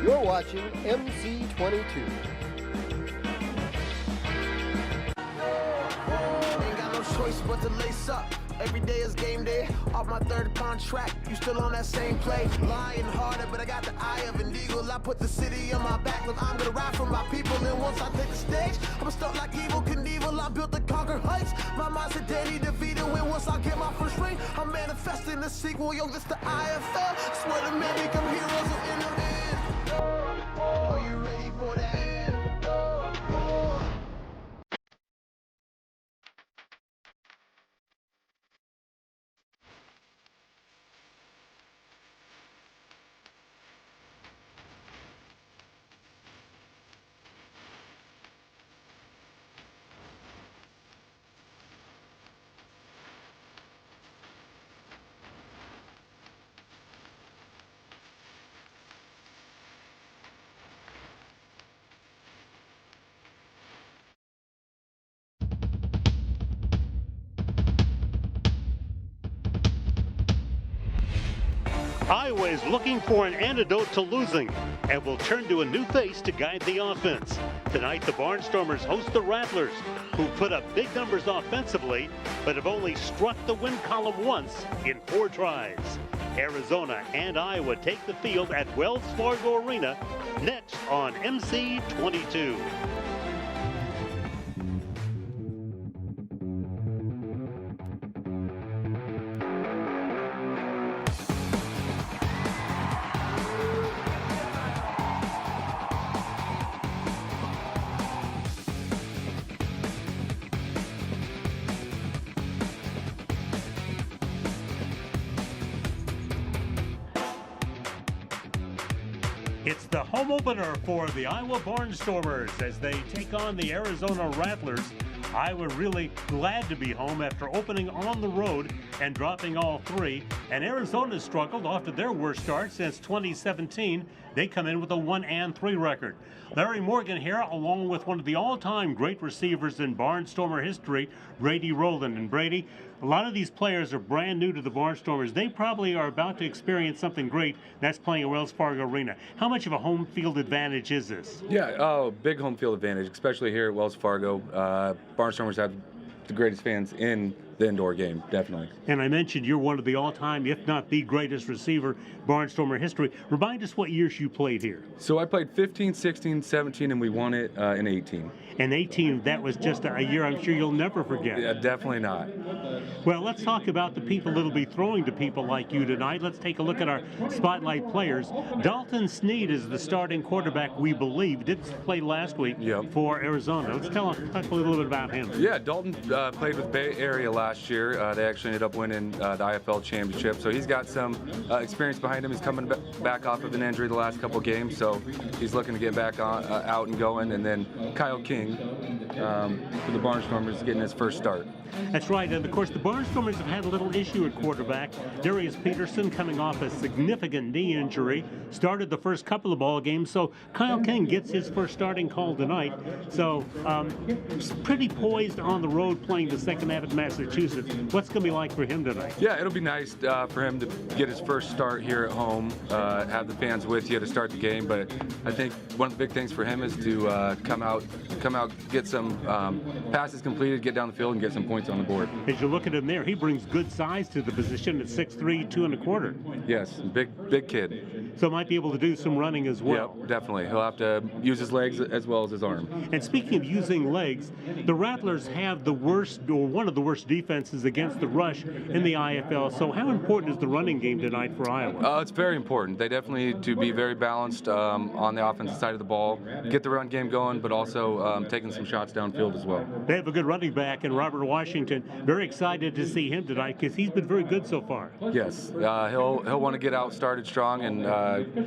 You're watching MC22. Ain't got no choice but to lace up. Every day is game day. Off my third contract, you still on that same play. Lying harder, but I got the eye of an eagle. I put the city on my back, look, I'm gonna ride for my people. And once I take the stage, I'm stuck like Evil Knievel. I built to conquer heights. My mind's a daily defeated. When once I get my first ring, I'm manifesting the sequel. Yo, this the IFL. Swear to men become heroes in the end. Are you ready for that? Iowa is looking for an antidote to losing and will turn to a new face to guide the offense. Tonight, the Barnstormers host the Rattlers, who put up big numbers offensively, but have only struck the win column once in 4 tries. Arizona and Iowa take the field at Wells Fargo Arena next on MC22. It's the home opener for the Iowa Barnstormers as they take on the Arizona Rattlers. Iowa really glad to be home after opening on the road and dropping all 3. And Arizona struggled after their worst start since 2017. They come in with a 1-3 record. Larry Morgan here, along with one of the all-time great receivers in Barnstormer history, Brady Rowland. And Brady, a lot of these players are brand new to the Barnstormers. They probably are about to experience something great. That's playing at Wells Fargo Arena. How much of a home field advantage is this? Yeah, big home field advantage, especially here at Wells Fargo. Barnstormers have the greatest fans in the indoor game, definitely. And I mentioned you're one of the all-time, if not the greatest receiver, Barnstormer history. Remind us what years you played here. So I played 15, 16, 17, and we won it in 18. And 18, that was just a year I'm sure you'll never forget. Yeah, definitely not. Well, let's talk about the people that'll be throwing to people like you tonight. Let's take a look at our spotlight players. Dalton Sneed is the starting quarterback, we believe. Did play last week for Arizona. Let's talk a little bit about him. Yeah, Dalton played with Bay Area last year. They actually ended up winning the IFL championship. So he's got some experience behind him. He's coming back off of an injury the last couple games, so he's looking to get back on, out and going. And then Kyle King for the Barnstormers getting his first start. That's right, and of course the Barnstormers have had a little issue at quarterback. Darius Peterson, coming off a significant knee injury, started the first couple of ball games, so Kyle King gets his first starting call tonight. So pretty poised on the road playing the second half at Massachusetts. What's going to be like for him tonight? Yeah, it'll be nice for him to get his first start here at home, have the fans with you to start the game, but I think one of the big things for him is to come out, get some passes completed, get down the field, and get some points on the board. As you look at him there, he brings good size to the position at 6'3", 2 1/4. Yes, big kid. So might be able to do some running as well. Yep, definitely. He'll have to use his legs as well as his arm. And speaking of using legs, the Rattlers have the worst, or one of the worst defenses against the rush in the IFL. So how important is the running game tonight for Iowa? It's very important. They definitely need to be very balanced on the offensive side of the ball, get the run game going, but also taking some shots downfield as well. They have a good running back in Robert Washington. Very excited to see him tonight because he's been very good so far. Yes, he'll want to get out started strong and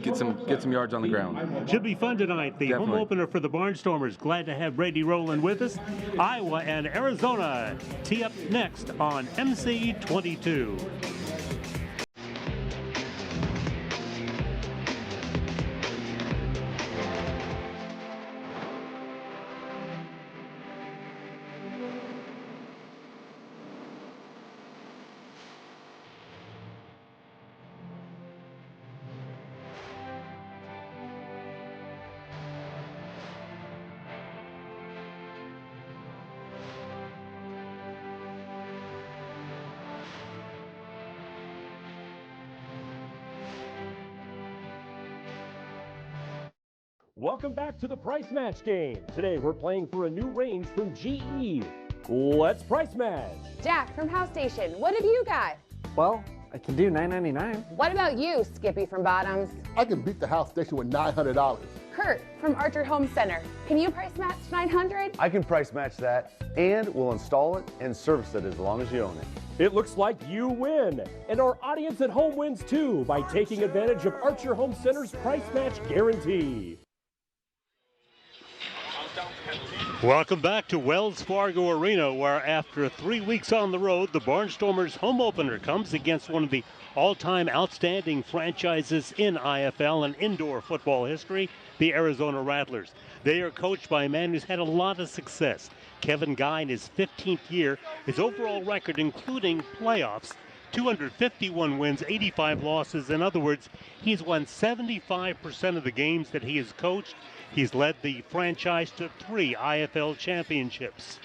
get some yards on the ground. Should be fun tonight. The home opener for the Barnstormers. Glad to have Brady Rowland with us. Iowa and Arizona tee up next on MC22. Welcome back to the Price Match game. Today we're playing for a new range from GE. Let's Price Match. Jack from House Station, what have you got? Well, I can do $9.99. What about you, Skippy from Bottoms? I can beat the House Station with $900. Kurt from Archer Home Center, can you price match $900? I can price match that, and we'll install it and service it as long as you own it. It looks like you win, and our audience at home wins too by taking advantage of Archer Home Center's Price Match Guarantee. Welcome back to Wells Fargo Arena, where after 3 weeks on the road, the Barnstormers home opener comes against one of the all-time outstanding franchises in IFL and indoor football history, the Arizona Rattlers. They are coached by a man who's had a lot of success. Kevin Guy in his 15th year, his overall record, including playoffs, 251 wins, 85 losses. In other words, he's won 75% of the games that he has coached. He's led the franchise to 3 IFL championships.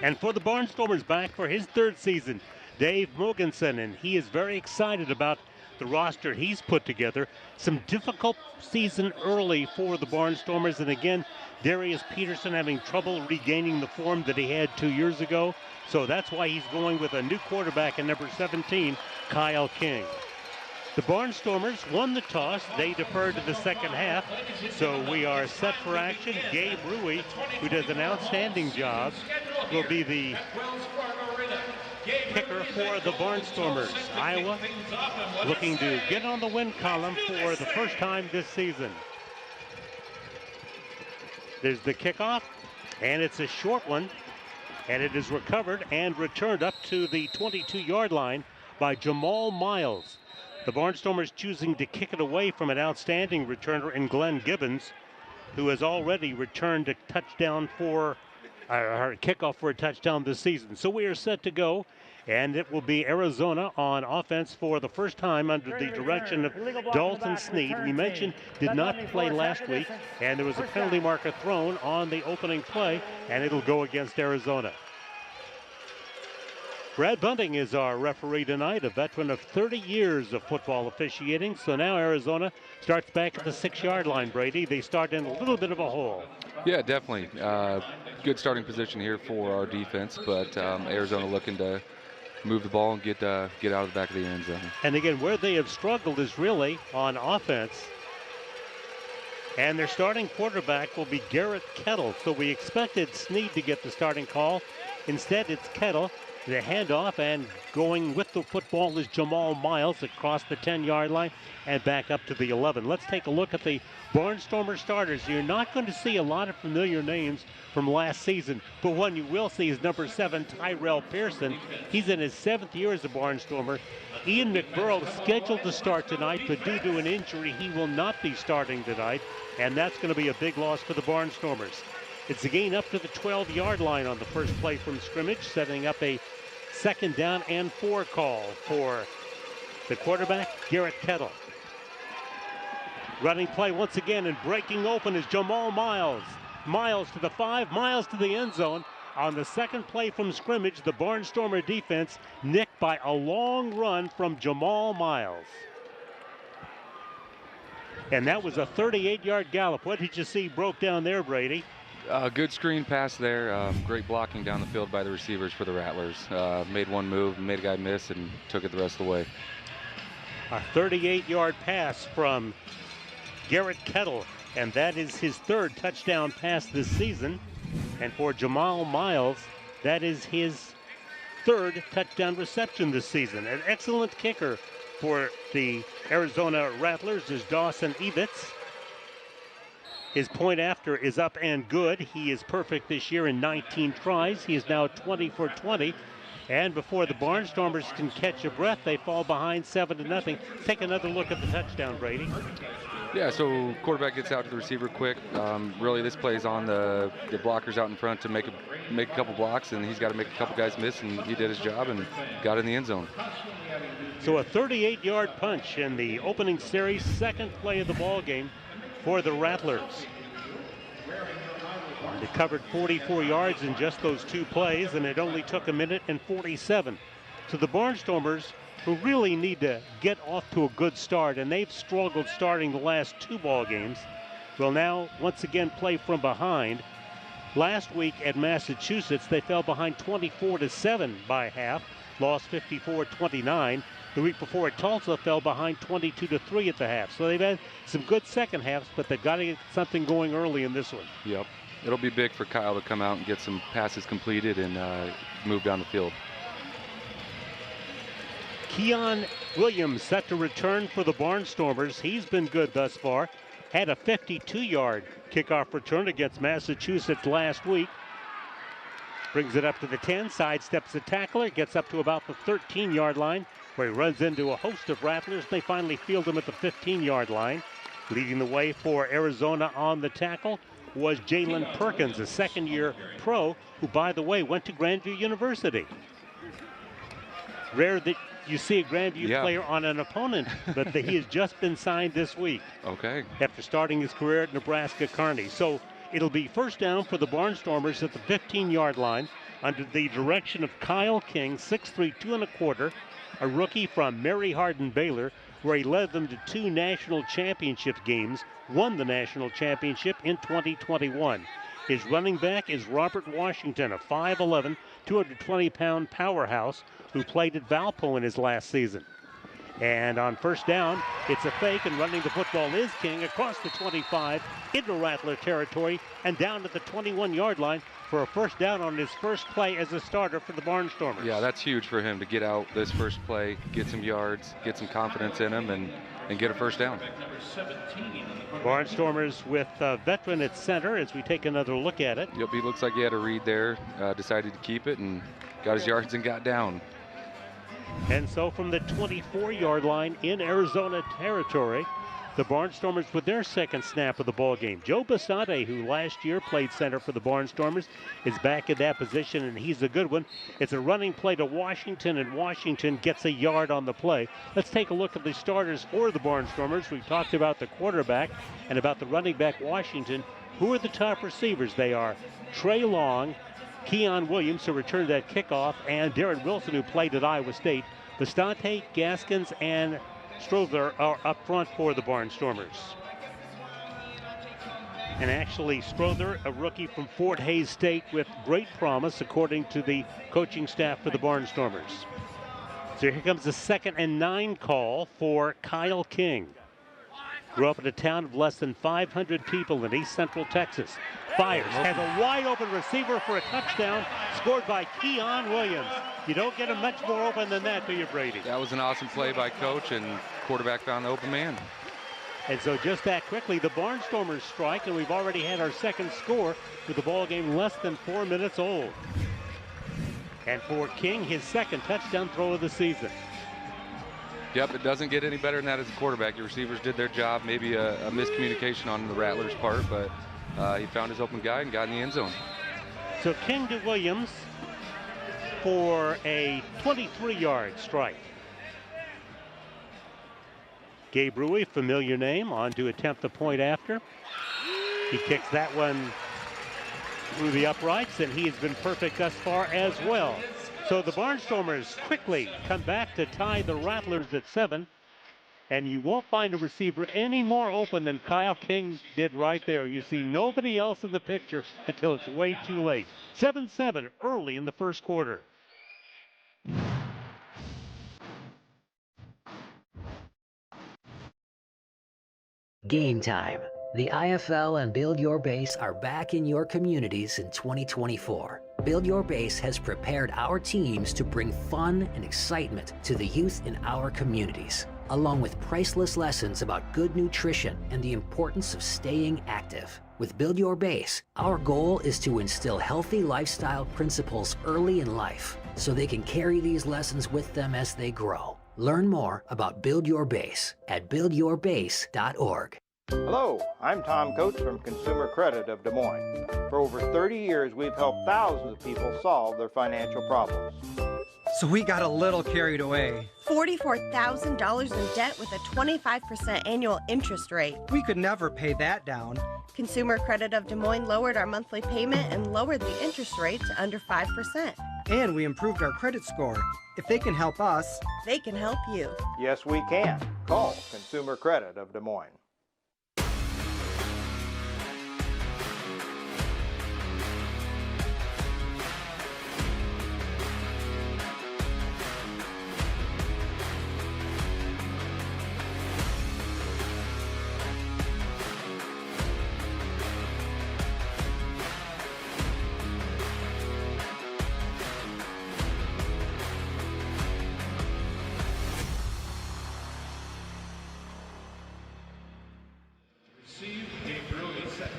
And for the Barnstormers, back for his 3rd season, Dave Mogensen, and he is very excited about the roster he's put together. Some difficult season early for the Barnstormers, and again, Darius Peterson having trouble regaining the form that he had 2 years ago. So that's why he's going with a new quarterback in number 17, Kyle King. The Barnstormers won the toss. They deferred to the second half, so we are set for action. Gabe Rui, who does an outstanding job, will be the kicker for the Barnstormers. Iowa looking to get on the win column for the first time this season. There's the kickoff, and it's a short one, and it is recovered and returned up to the 22-yard line by Jamal Miles. The Barnstormers choosing to kick it away from an outstanding returner in Glenn Gibbons, who has already returned a touchdown for a kickoff for a touchdown this season. So we are set to go, and it will be Arizona on offense for the first time under the direction of Dalton Snead. We mentioned did not play last week, and there was a penalty marker thrown on the opening play, and it'll go against Arizona. Brad Bunting is our referee tonight, a veteran of 30 years of football officiating. So now Arizona starts back at the 6-yard line, Brady. They start in a little bit of a hole. Yeah, definitely. Good starting position here for our defense, but Arizona looking to move the ball and get out of the back of the end zone. And again, where they have struggled is really on offense. And their starting quarterback will be Garrett Kettle. So we expected Snead to get the starting call. Instead, it's Kettle. The handoff, and going with the football is Jamal Miles across the 10-yard line and back up to the 11. Let's take a look at the Barnstormer starters. You're not going to see a lot of familiar names from last season, but one you will see is number 7, Tyrell Pearson. He's in his 7th year as a Barnstormer. Ian McBurrow is scheduled to start tonight, but due to an injury, he will not be starting tonight, and that's going to be a big loss for the Barnstormers. It's a gain up to the 12-yard line on the first play from scrimmage, setting up a 2nd down and 4 call for the quarterback, Garrett Kettle. Running play once again, and breaking open is Jamal Miles. Miles to the 5, Miles to the end zone. On the 2nd play from scrimmage, the Barnstormer defense nicked by a long run from Jamal Miles. And that was a 38-yard gallop. What did you see broke down there, Brady? Good screen pass there. Great blocking down the field by the receivers for the Rattlers. Made one move, made a guy miss, and took it the rest of the way. A 38-yard pass from Garrett Kettle, and that is his 3rd touchdown pass this season. And for Jamal Miles, that is his 3rd touchdown reception this season. An excellent kicker for the Arizona Rattlers is Dawson Evitz. His point after is up and good. He is perfect this year in 19 tries. He is now 20 for 20. And before the Barnstormers can catch a breath, they fall behind 7-0. Take another look at the touchdown, Brady. Yeah, so quarterback gets out to the receiver quick. Really, this plays on the blockers out in front to make a couple blocks, and he's got to make a couple guys miss, and he did his job and got in the end zone. So a 38-yard punch in the opening series, 2nd play of the ball game for the Rattlers. They covered 44 yards in just those 2 plays, and it only took 1 minute and 47. So the Barnstormers, who really need to get off to a good start, and they've struggled starting the last 2 ball games. will now once again play from behind. Last week at Massachusetts, they fell behind 24-7 by half, lost 54-29. The week before at Tulsa, fell behind 22-3 at the half. So they've had some good second halves, but they've got to get something going early in this one. Yep. It'll be big for Kyle to come out and get some passes completed and move down the field. Keon Williams set to return for the Barnstormers. He's been good thus far. Had a 52-yard kickoff return against Massachusetts last week. Brings it up to the 10, sidesteps the tackler, gets up to about the 13-yard line, where he runs into a host of Rattlers. They finally field him at the 15-yard line. Leading the way for Arizona on the tackle was Jalen Perkins, a second-year pro, who, by the way, went to Grandview University. Rare that you see a Grandview player on an opponent, but he has just been signed this week. Okay. After starting his career at Nebraska Kearney. So it'll be first down for the Barnstormers at the 15-yard line under the direction of Kyle King, 6'3", 2 1/4, a rookie from Mary Hardin Baylor, where he led them to 2 national championship games, won the national championship in 2021. His running back is Robert Washington, a 5'11", 220-pound powerhouse who played at Valpo in his last season. And on first down, it's a fake, and running the football is King across the 25 into Rattler territory and down to the 21-yard line for a first down on his first play as a starter for the Barnstormers. Yeah, that's huge for him to get out this first play, get some yards, get some confidence in him, and get a first down. Barnstormers with a veteran at center as we take another look at it. Yep, he looks like he had a read there, decided to keep it, and got his yards and got down. And so from the 24-yard line in Arizona territory, the Barnstormers with their second snap of the ball game. Joe Basante, who last year played center for the Barnstormers, is back in that position, and he's a good one. It's a running play to Washington, and Washington gets a yard on the play. Let's take a look at the starters for the Barnstormers. We've talked about the quarterback and about the running back, Washington. Who are the top receivers? They are Trey Long, Keon Williams, who returned that kickoff, and Darren Wilson, who played at Iowa State. Bastante, Gaskins, and Strother are up front for the Barnstormers. And actually, Strother, a rookie from Fort Hays State with great promise, according to the coaching staff for the Barnstormers. So here comes the 2nd and 9 call for Kyle King. Grew up in a town of less than 500 people in East Central Texas. Fires, has a wide open receiver for a touchdown, scored by Keon Williams. You don't get him much more open than that, do you, Brady? That was an awesome play by coach, and quarterback found the open man. And so just that quickly, the Barnstormers strike, and we've already had our second score with the ball game less than 4 minutes old. And for King, his second touchdown throw of the season. Yep, it doesn't get any better than that as a quarterback. Your receivers did their job, maybe a miscommunication on the Rattlers' part, but he found his open guy and got in the end zone. So King to Williams for a 23-yard strike. Gabe Rui, familiar name, on to attempt the point after. He kicks that one through the uprights, and he has been perfect thus far as well. So the Barnstormers quickly come back to tie the Rattlers at 7. And you won't find a receiver any more open than Kyle King did right there. You see nobody else in the picture until it's way too late. 7-7 early in the first quarter. Game time. The IFL and Build Your Base are back in your communities in 2024. Build Your Base has prepared our teams to bring fun and excitement to the youth in our communities, along with priceless lessons about good nutrition and the importance of staying active. With Build Your Base, our goal is to instill healthy lifestyle principles early in life so they can carry these lessons with them as they grow. Learn more about Build Your Base at buildyourbase.org. Hello, I'm Tom Coates from Consumer Credit of Des Moines. For over 30 years, we've helped thousands of people solve their financial problems. So we got a little carried away. $44,000 in debt with a 25% annual interest rate. We could never pay that down. Consumer Credit of Des Moines lowered our monthly payment and lowered the interest rate to under 5%. And we improved our credit score. If they can help us, they can help you. Yes, we can. Call Consumer Credit of Des Moines.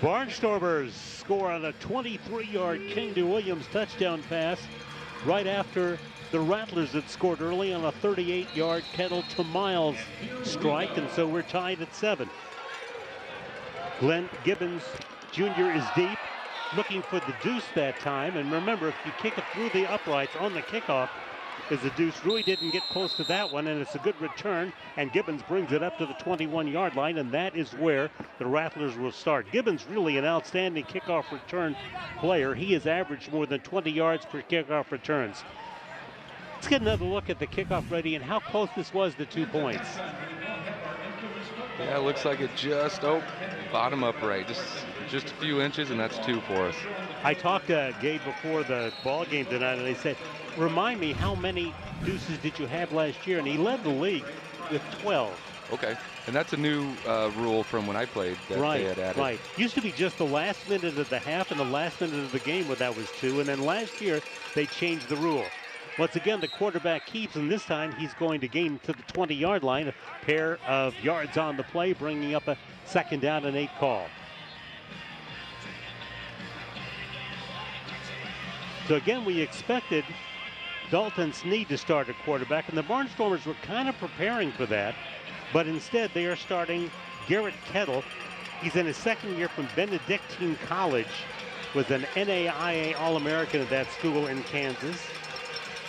Barnstormers score on a 23-yard King to Williams touchdown pass right after the Rattlers had scored early on a 38-yard Kettle to Miles strike, and so we're tied at 7. Glenn Gibbons Jr. is deep, looking for the deuce that time, and remember, if you kick it through the uprights on the kickoff, is the deuce. Rui didn't get close to that one, and it's a good return, and Gibbons brings it up to the 21-yard line, and that is where the Rattlers will start. Gibbons really an outstanding kickoff return player. He has averaged more than 20 yards per kickoff returns. Let's get another look at the kickoff ready and how close this was to 2 points. Yeah, it looks like it just, bottom upright, just a few inches, and that's 2 for us. I talked to Gabe before the ball game tonight, and they said, remind me, how many deuces did you have last year? And he led the league with 12. Okay, and that's a new rule from when I played that they had added. Right. Used to be just the last minute of the half and the last minute of the game where that was 2, and then last year they changed the rule. Once again, the quarterback keeps, and this time he's going to gain to the 20-yard line, a pair of yards on the play, bringing up a 2nd down and 8 call. So again, we expected Dalton Snead to start at quarterback, and the Barnstormers were kind of preparing for that, but instead they are starting Garrett Kettle. He's in his 2nd year from Benedictine College, was an NAIA All-American at that school in Kansas.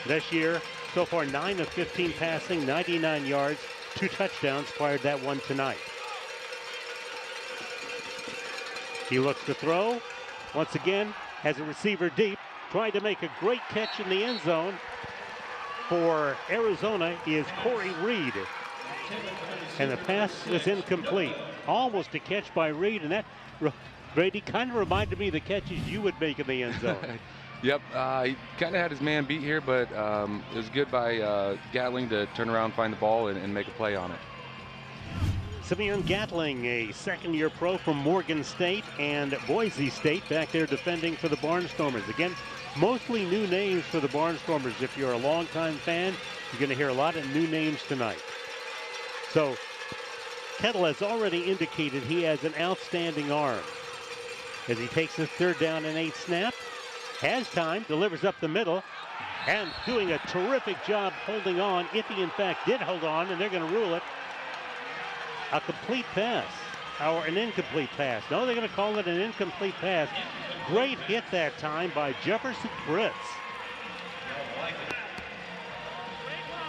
This year, so far 9 of 15 passing, 99 yards, 2 touchdowns, fired that one tonight. He looks to throw. Once again, has a receiver deep, trying to make a great catch in the end zone for Arizona is Corey Reed. And the pass is incomplete. Almost a catch by Reed, and that, Brady, kind of reminded me of the catches you would make in the end zone. Yep, he kind of had his man beat here, but it was good by Gatling to turn around, find the ball, and make a play on it. Simeon Gatling, a 2nd-year pro from Morgan State and Boise State, back there defending for the Barnstormers. Again, mostly new names for the Barnstormers. If you're a longtime fan, you're going to hear a lot of new names tonight. So, Kettle has already indicated he has an outstanding arm. As he takes his 3rd down and 8 snap, has time, delivers up the middle, and doing a terrific job holding on, if he in fact did hold on, and they're going to rule it a complete pass, or an incomplete pass. No, they're going to call it an incomplete pass. Great hit that time by Jefferson Fritz.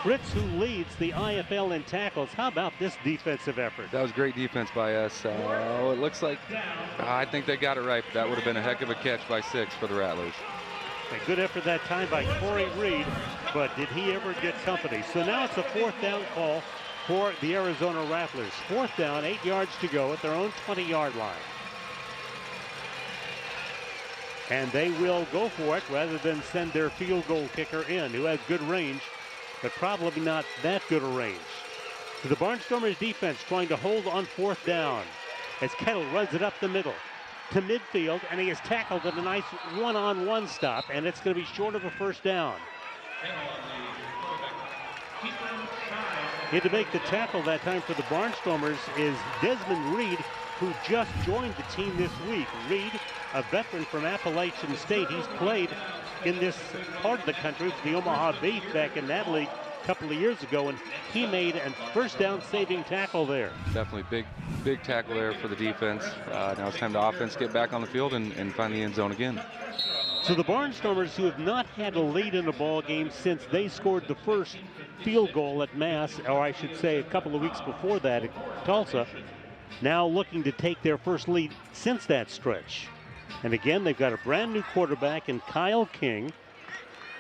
Fritz, who leads the IFL in tackles. How about this defensive effort? That was great defense by us. It looks like, I think they got it right. That would have been a heck of a catch by 6 for the Rattlers. A good effort that time by Corey Reed, but did he ever get company? So now it's a 4th down call for the Arizona Rattlers. 4th down, 8 yards to go at their own 20-yard line. And they will go for it rather than send their field goal kicker in, who has good range, but probably not that good a range. So the Barnstormers defense trying to hold on 4th down as Kettle runs it up the middle to midfield, and he is tackled at a nice one-on-one stop, and it's going to be short of a 1st down. Here to make the tackle that time for the Barnstormers is Desmond Reed, who just joined the team this week. Reed, a veteran from Appalachian State. He's played in this part of the country for the Omaha Beef back in that league a couple of years ago, and he made a 1st down saving tackle there. Definitely big tackle there for the defense. Now it's time to offense get back on the field and find the end zone again. So the Barnstormers, who have not had a lead in a ball game since they scored the first field goal at Mass, or I should say a couple of weeks before that at Tulsa, now looking to take their first lead since that stretch. And again, they've got a brand new quarterback in Kyle King.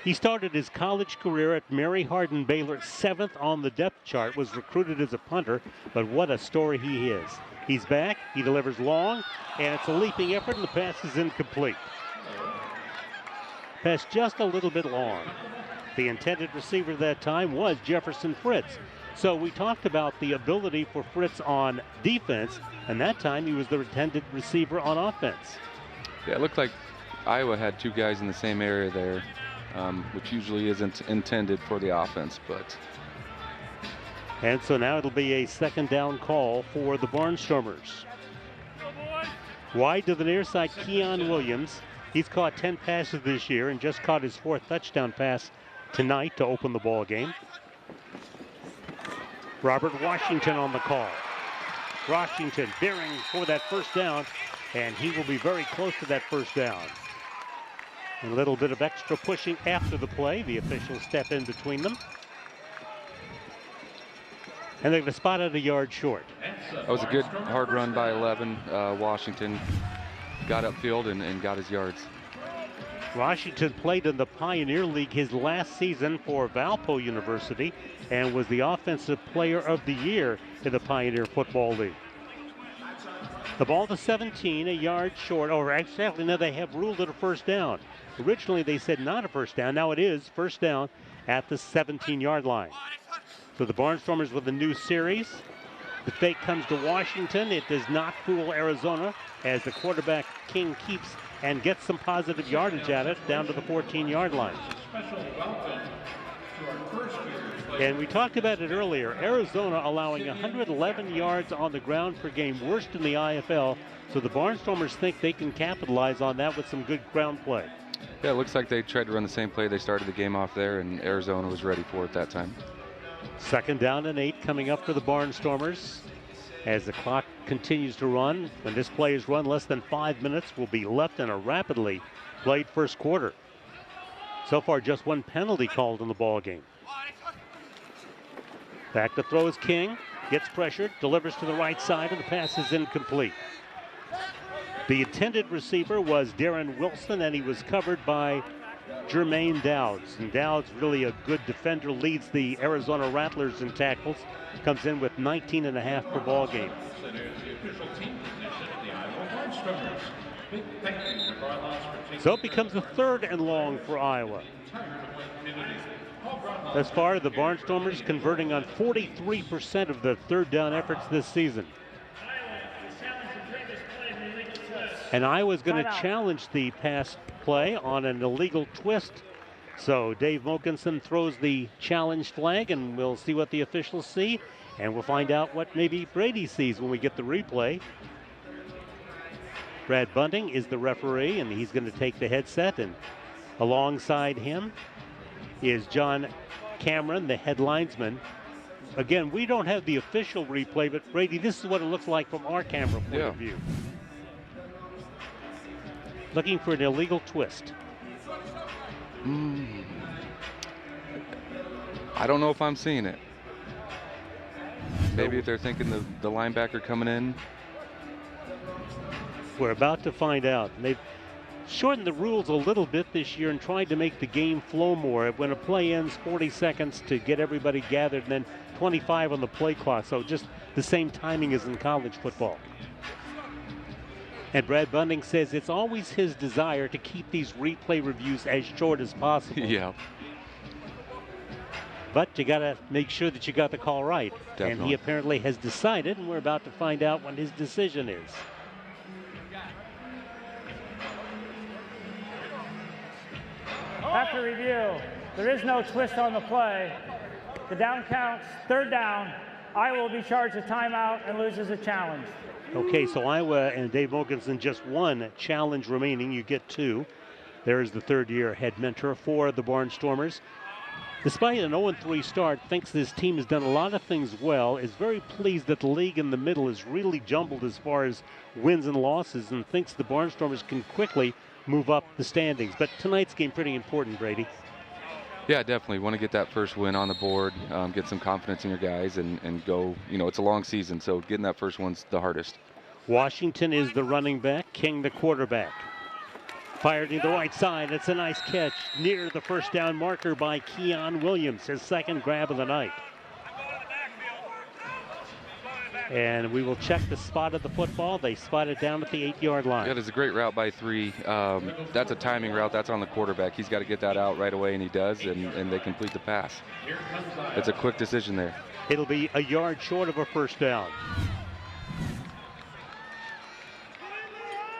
He started his college career at Mary Hardin Baylor, 7th on the depth chart, was recruited as a punter, but what a story he is. He's back, he delivers long, and it's a leaping effort, and the pass is incomplete. Pass just a little bit long. The intended receiver that time was Jefferson Fritz. So we talked about the ability for Fritz on defense, and that time he was the intended receiver on offense. Yeah, it looked like Iowa had 2 guys in the same area there, which usually isn't intended for the offense, but. And so now it'll be a 2nd down call for the Barnstormers. Wide to the near side, Keon Williams. He's caught 10 passes this year and just caught his 4th touchdown pass tonight to open the ball game. Robert Washington on the call. Washington bearing for that first down, and he will be very close to that first down. A little bit of extra pushing after the play. The officials step in between them. And they're going to spot it a yard short. That was a good hard run by 11. Washington got upfield and got his yards. Washington played in the Pioneer League his last season for Valpo University and was the Offensive Player of the Year in the Pioneer Football League. The ball to 17, a yard short. Or actually, now they have ruled it a first down. Originally, they said not a first down. Now it is first down at the 17-yard line. So the Barnstormers with a new series. The fake comes to Washington. It does not fool Arizona as the quarterback King keeps and gets some positive yardage at it down to the 14-yard line. And we talked about it earlier. Arizona allowing 111 yards on the ground per game, worst in the IFL. So the Barnstormers think they can capitalize on that with some good ground play. Yeah, it looks like they tried to run the same play. They started the game off there, and Arizona was ready for it that time. 2nd down and 8 coming up for the Barnstormers. As the clock continues to run, when this play is run, less than 5 minutes will be left in a rapidly played first quarter. So far, just 1 penalty called in the ball game. Back to throw is King. Gets pressured, delivers to the right side, and the pass is incomplete. The intended receiver was Darren Wilson, and he was covered by Jermaine Dowds. And Dowds, really a good defender, leads the Arizona Rattlers in tackles. Comes in with 19.5 per ball game. So it becomes a 3rd and long for Iowa. Thus far, the Barnstormers converting on 43% of the 3rd down efforts this season. And Iowa's going to challenge the pass play on an illegal twist. So Dave Mokinson throws the challenge flag, and we'll see what the officials see. And we'll find out what maybe Brady sees when we get the replay. Brad Bunting is the referee, and he's going to take the headset. And alongside him is John Cameron, the head linesman. Again, we don't have the official replay, but Brady, this is what it looks like from our camera point of view. Looking for an illegal twist. I don't know if I'm seeing it. Maybe if they're thinking the linebacker coming in. We're about to find out. And they've shortened the rules a little bit this year and tried to make the game flow more. When a play ends, 40 seconds to get everybody gathered, and then 25 on the play clock. So just the same timing as in college football. And Brad Bunting says it's always his desire to keep these replay reviews as short as possible. Yeah. But you got to make sure that you got the call right. Definitely. And he apparently has decided, and we're about to find out what his decision is. After review, there is no twist on the play. The down counts, 3rd down. Iowa will be charged a timeout and loses a challenge. Okay, so Iowa and Dave Mokinson just 1 challenge remaining. You get 2. There is the 3rd-year head mentor for the Barnstormers. Despite an 0-3 start, thinks this team has done a lot of things well, is very pleased that the league in the middle is really jumbled as far as wins and losses, and thinks the Barnstormers can quickly move up the standings. But tonight's game pretty important, Brady. Yeah, definitely. Want to get that first win on the board, get some confidence in your guys, and go. You know, it's a long season, so getting that first one's the hardest. Washington is the running back, King the quarterback. Fired to the right side. It's a nice catch near the first down marker by Keon Williams, his 2nd grab of the night. And we will check the spot of the football. They spot it down at the 8-yard line. Yeah, there's a great route by 3. That's a timing route. That's on the quarterback. He's got to get that out right away, and he does, and they complete the pass. It's a quick decision there. It'll be a yard short of a first down.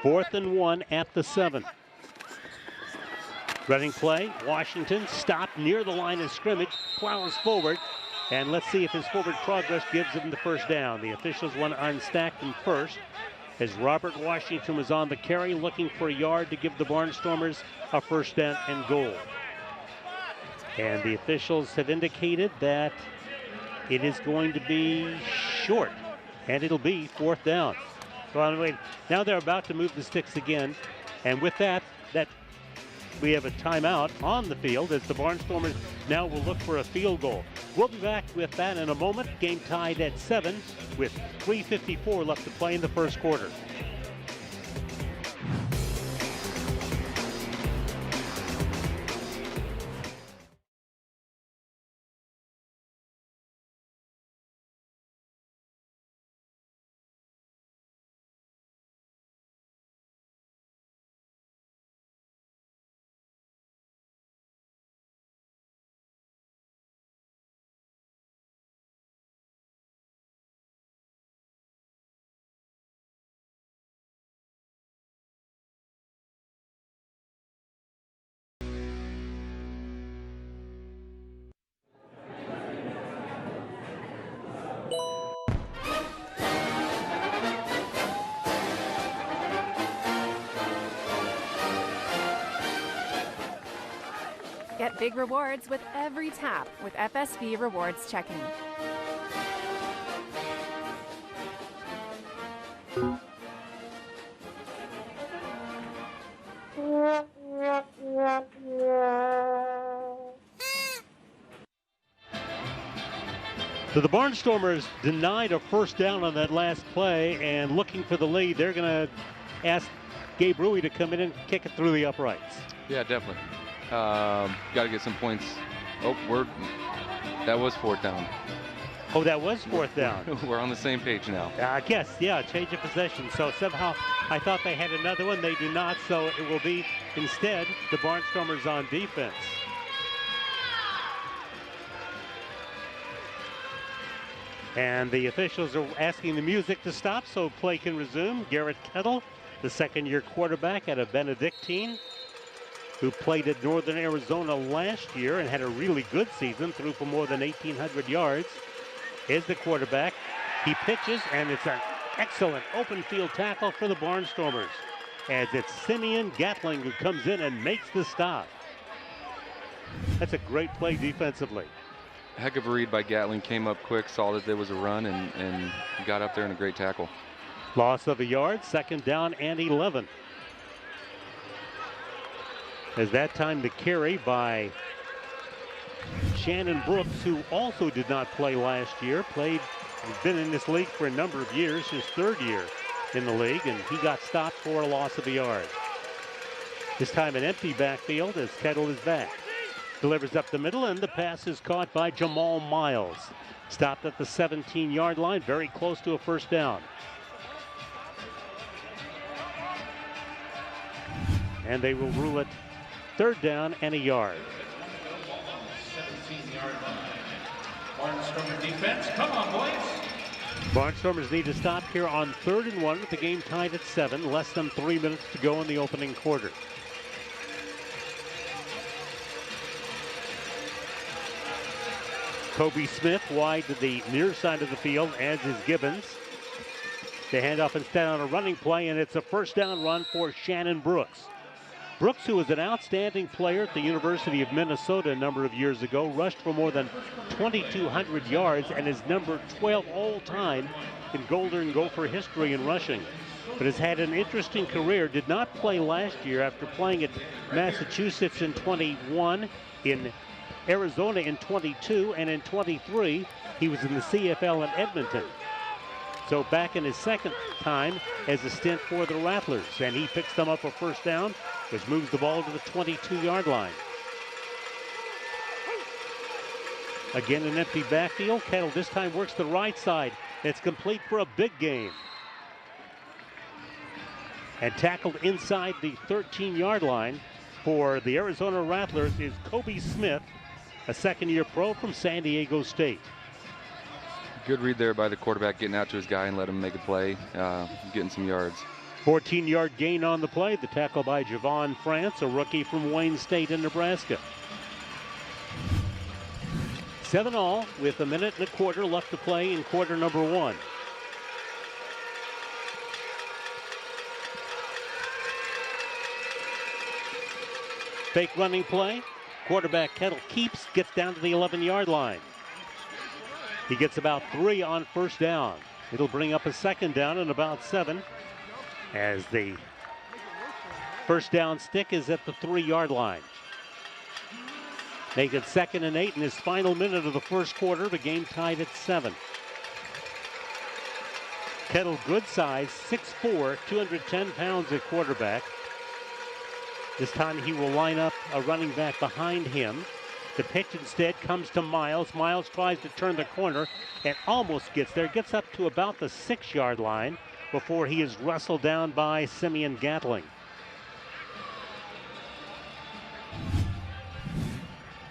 4th and 1 at the 7. Running play, Washington stopped near the line of scrimmage, plows forward, and let's see if his forward progress gives him the first down. The officials want to unstack him first, as Robert Washington was on the carry looking for a yard to give the Barnstormers a first down and goal. And the officials have indicated that it is going to be short, and it'll be fourth down. Well, now they're about to move the sticks again, and with that we have a timeout on the field as the Barnstormers now will look for a field goal. We'll be back with that in a moment. Game tied at 7 with 3:54 left to play in the first quarter. Get big rewards with every tap with FSB Rewards Checking. So the Barnstormers denied a first down on that last play, and looking for the lead, they're going to ask Gabe Rui to come in and kick it through the uprights. Yeah, definitely. Got to get some points. Oh, that was fourth down. Oh, that was fourth down. We're on the same page now. I guess, yeah, change of possession. So somehow I thought they had another one. They do not, so it will be instead the Barnstormers on defense. And the officials are asking the music to stop so play can resume. Garrett Kettle, the second-year quarterback out of Benedictine, who played at Northern Arizona last year and had a really good season, threw for more than 1,800 yards, is the quarterback. He pitches, and it's an excellent open field tackle for the Barnstormers, as it's Simeon Gatling who comes in and makes the stop. That's a great play defensively. Heck of a read by Gatling, came up quick, saw that there was a run, and got up there in a great tackle. Loss of a yard, second down and 11. As that time the carry by Shannon Brooks, who also did not play last year, has been in this league for a number of years, his third year in the league, and he got stopped for a loss of a yard. This time an empty backfield as Kettle is back. Delivers up the middle, and the pass is caught by Jamal Miles. Stopped at the 17-yard line, very close to a first down. And they will rule it third down and a yard. 17-yard line. Barnstormer defense, come on, boys. Barnstormers need to stop here on 3rd and 1 with the game tied at 7. Less than 3 minutes to go in the opening quarter. Kobe Smith wide to the near side of the field, as is Gibbons. They hand off instead on a running play, and it's a first down run for Shannon Brooks. Brooks, who was an outstanding player at the University of Minnesota a number of years ago, rushed for more than 2,200 yards and is number 12 all time in Golden Gopher history in rushing. But has had an interesting career. Did not play last year after playing at Massachusetts in 21, in Arizona in 22, and in 23 he was in the CFL in Edmonton. So back in his second time as a stint for the Rattlers, and he picks them up a first down, which moves the ball to the 22-yard line. Again, an empty backfield. Kettle this time works the right side. It's complete for a big gain. And tackled inside the 13-yard line for the Arizona Rattlers is Kobe Smith, a second-year pro from San Diego State. Good read there by the quarterback, getting out to his guy and let him make a play, getting some yards. 14-yard gain on the play. The tackle by Javon France, a rookie from Wayne State in Nebraska. 7-all with a minute and a quarter left to play in quarter number 1. Fake running play. Quarterback Kettle keeps, gets down to the 11-yard line. He gets about 3 on first down. It'll bring up a second down and about 7 as the first down stick is at the 3-yard line. Make it 2nd and 8 in his final minute of the first quarter. The game tied at 7. Kettle, good size, 6'4", 210 pounds at quarterback. This time he will line up a running back behind him. The pitch instead comes to Miles. Miles tries to turn the corner and almost gets there. Gets up to about the 6-yard line before he is wrestled down by Simeon Gatling.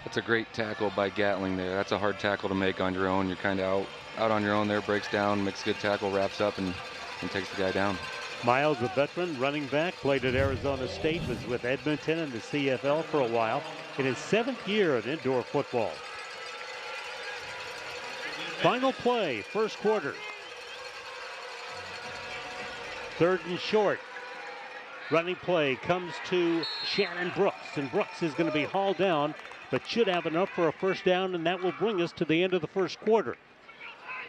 That's a great tackle by Gatling there. That's a hard tackle to make on your own. You're kind of out on your own there, breaks down, makes a good tackle, wraps up, and takes the guy down. Miles, a veteran running back, played at Arizona State, was with Edmonton in the CFL for a while. In his 7th year of indoor football. Final play, first quarter. 3rd and short. Running play comes to Shannon Brooks, and Brooks is going to be hauled down, but should have enough for a first down, and that will bring us to the end of the first quarter.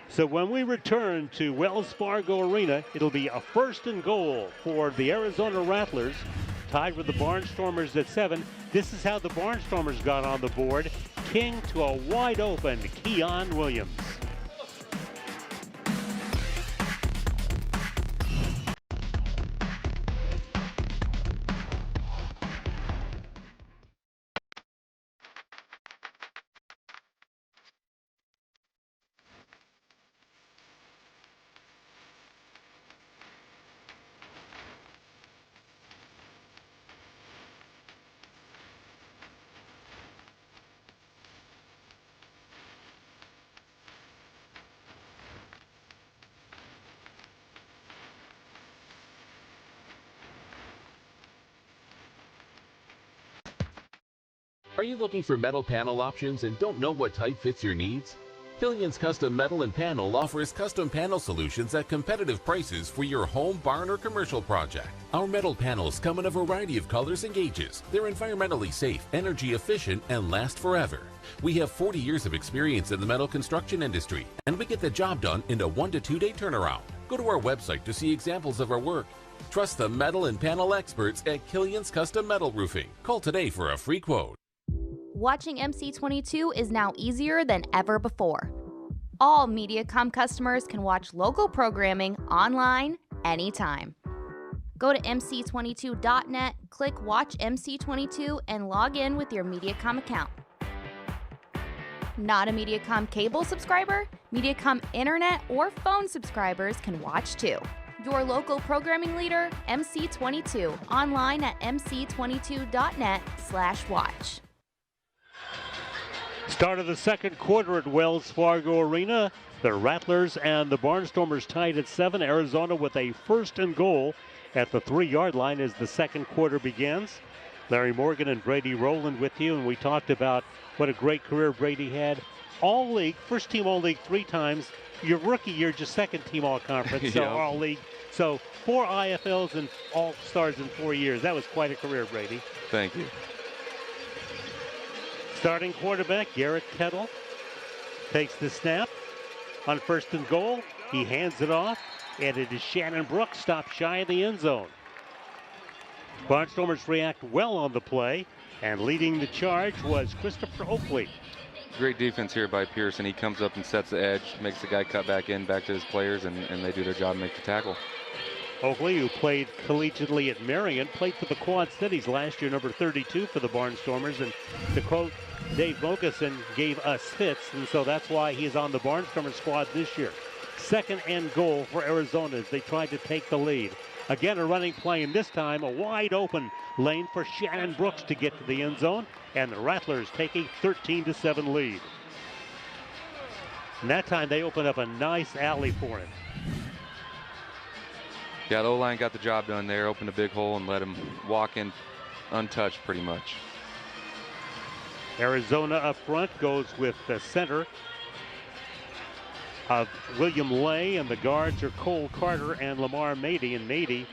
So when we return to Wells Fargo Arena, it'll be a 1st and goal for the Arizona Rattlers, tied with the Barnstormers at 7. This is how the Barnstormers got on the board. King to a wide open Keon Williams. Are you looking for metal panel options and don't know what type fits your needs? Killian's Custom Metal and Panel offers custom panel solutions at competitive prices for your home, barn, or commercial project. Our metal panels come in a variety of colors and gauges. They're environmentally safe, energy efficient, and last forever. We have 40 years of experience in the metal construction industry, and we get the job done in a 1 to 2 day turnaround. Go to our website to see examples of our work. Trust the metal and panel experts at Killian's Custom Metal Roofing. Call today for a free quote. Watching MC22 is now easier than ever before. All Mediacom customers can watch local programming online anytime. Go to mc22.net, click Watch MC22, and log in with your Mediacom account. Not a Mediacom cable subscriber? Mediacom internet or phone subscribers can watch too. Your local programming leader, MC22, online at mc22.net/watch. Start of the second quarter at Wells Fargo Arena. The Rattlers and the Barnstormers tied at 7. Arizona with a 1st and goal at the 3-yard line as the second quarter begins. Larry Morgan and Brady Rowland with you, and we talked about what a great career Brady had. All league, first team all league 3 times. Your rookie year, just second team all conference, so all league. So 4 IFLs and all stars in 4 years. That was quite a career, Brady. Thank you. Starting quarterback, Garrett Kettle, takes the snap. On 1st and goal, he hands it off, and it is Shannon Brooks, stopped shy of the end zone. Barnstormers react well on the play, and leading the charge was Christopher Oakley. Great defense here by Pearson. He comes up and sets the edge, makes the guy cut back to his players, and they do their job and make the tackle. Oakley, who played collegiately at Marion, played for the Quad Cities last year, number 32 for the Barnstormers, and to quote Dave Vogelson, gave us fits, and so that's why he's on the Barnstormers squad this year. 2nd and goal for Arizona as they tried to take the lead. Again, a running play, and this time a wide open lane for Shannon Brooks to get to the end zone, and the Rattlers take a 13-7 lead. And that time they opened up a nice alley for him. Yeah, the O-line got the job done there, opened a big hole and let him walk in untouched pretty much. Arizona up front goes with the center of William Lay, and the guards are Cole Carter and Lamar Mady, and Mady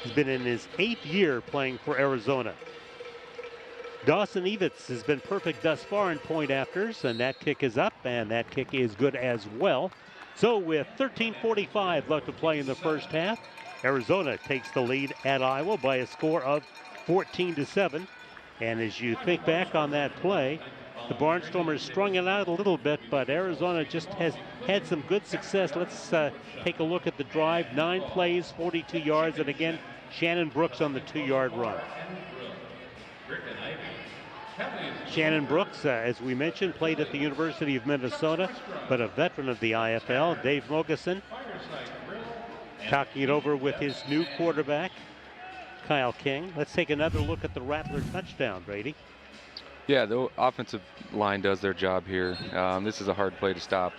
has been in his 8th year playing for Arizona. Dawson Evitz has been perfect thus far in point afters, and that kick is up, and that kick is good as well. So with 13:45 left to play in the first half, Arizona takes the lead at Iowa by a score of 14-7. And as you think back on that play, the Barnstormers strung it out a little bit, but Arizona just has had some good success. Let's take a look at the drive. 9 plays, 42 yards, and again, Shannon Brooks on the 2-yard run. Shannon Brooks, as we mentioned, played at the University of Minnesota, but a veteran of the IFL. Dave Mogeson talking it over with his new quarterback, Kyle King. Let's take another look at the Rattler touchdown, Brady. Yeah, the offensive line does their job here. This is a hard play to stop.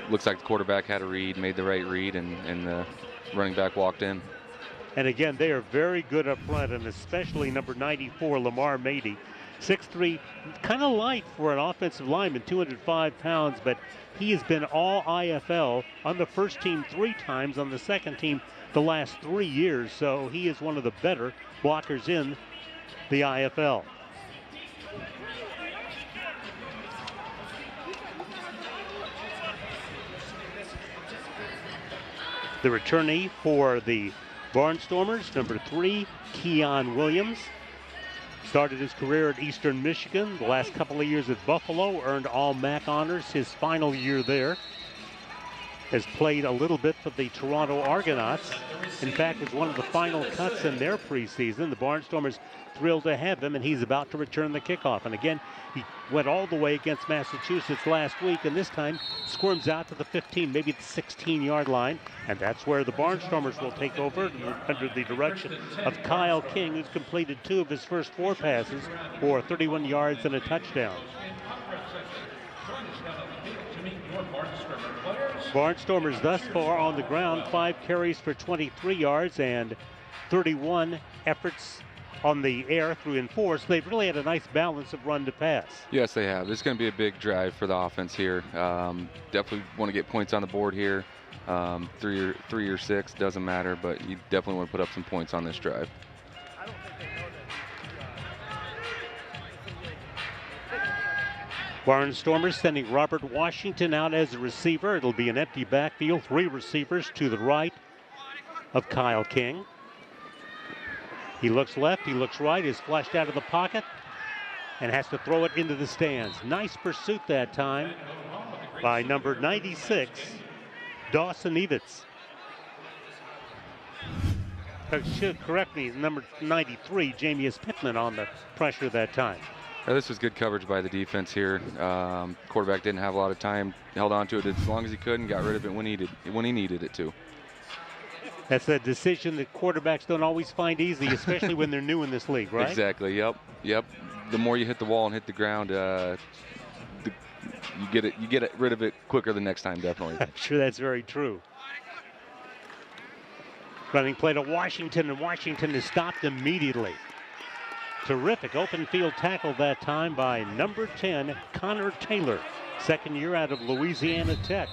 Looks like the quarterback had a read, made the right read, and the running back walked in. And again, they are very good up front, and especially number 94, Lamar Mady. 6'3", kind of light for an offensive lineman, 205 pounds, but he has been all IFL on the first team 3 times, on the second team the last 3 years, so he is one of the better blockers in the IFL. The returnee for the Barnstormers, number 3, Keon Williams. Started his career at Eastern Michigan, the last couple of years at Buffalo, earned all MAC honors his final year there. Has played a little bit for the Toronto Argonauts. In fact, was one of the final cuts in their preseason. The Barnstormers thrilled to have him, and he's about to return the kickoff. And again, he went all the way against Massachusetts last week, and this time squirms out to the 15, maybe the 16-yard line. And that's where the Barnstormers will take over under the direction of Kyle King, who's completed 2 of his first 4 passes for 31 yards and a touchdown. Barnstormers thus far on the ground, 5 carries for 23 yards and 31 efforts on the air through enforce. They've really had a nice balance of run to pass. Yes, they have. This is going to be a big drive for the offense here. Definitely want to get points on the board here. 3 or 6, doesn't matter, but you definitely want to put up some points on this drive. Barnstormers sending Robert Washington out as a receiver. It'll be an empty backfield, 3 receivers to the right of Kyle King. He looks left, he looks right, is flushed out of the pocket and has to throw it into the stands. Nice pursuit that time by number 96, Dawson Evitz. Should correct me, number 93, Jamius Pittman on the pressure that time. This was good coverage by the defense here. Quarterback didn't have a lot of time, held on to it as long as he could and got rid of it when he needed it to. That's a decision that quarterbacks don't always find easy, especially when they're new in this league, right? Exactly, yep. The more you hit the wall and hit the ground, you get rid of it quicker the next time, definitely. I'm sure that's very true. Running play to Washington, and Washington is stopped immediately. Terrific open field tackle that time by number 10, Connor Taylor, second year out of Louisiana Tech.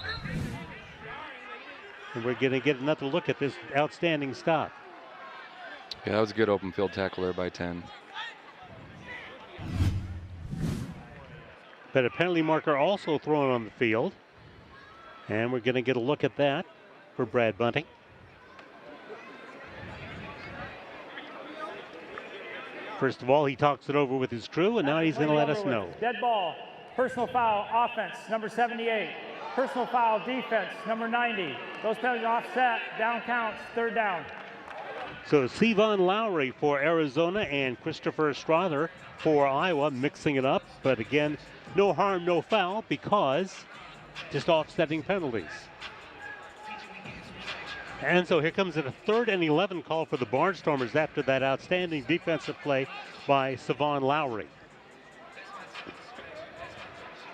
And we're going to get another look at this outstanding stop. Yeah, that was a good open field tackle there by 10. But a penalty marker also thrown on the field. And we're going to get a look at that for Brad Bunting. First of all, he talks it over with his crew, and now he's going to let us know. Dead ball, personal foul, offense, number 78. Personal foul, defense, number 90. Those penalties offset, down counts, 3rd down. So Sivan Lowry for Arizona and Christopher Strother for Iowa, mixing it up. But again, no harm, no foul, because just offsetting penalties. And so here comes a 3rd and 11 call for the Barnstormers after that outstanding defensive play by Sivan Lowry.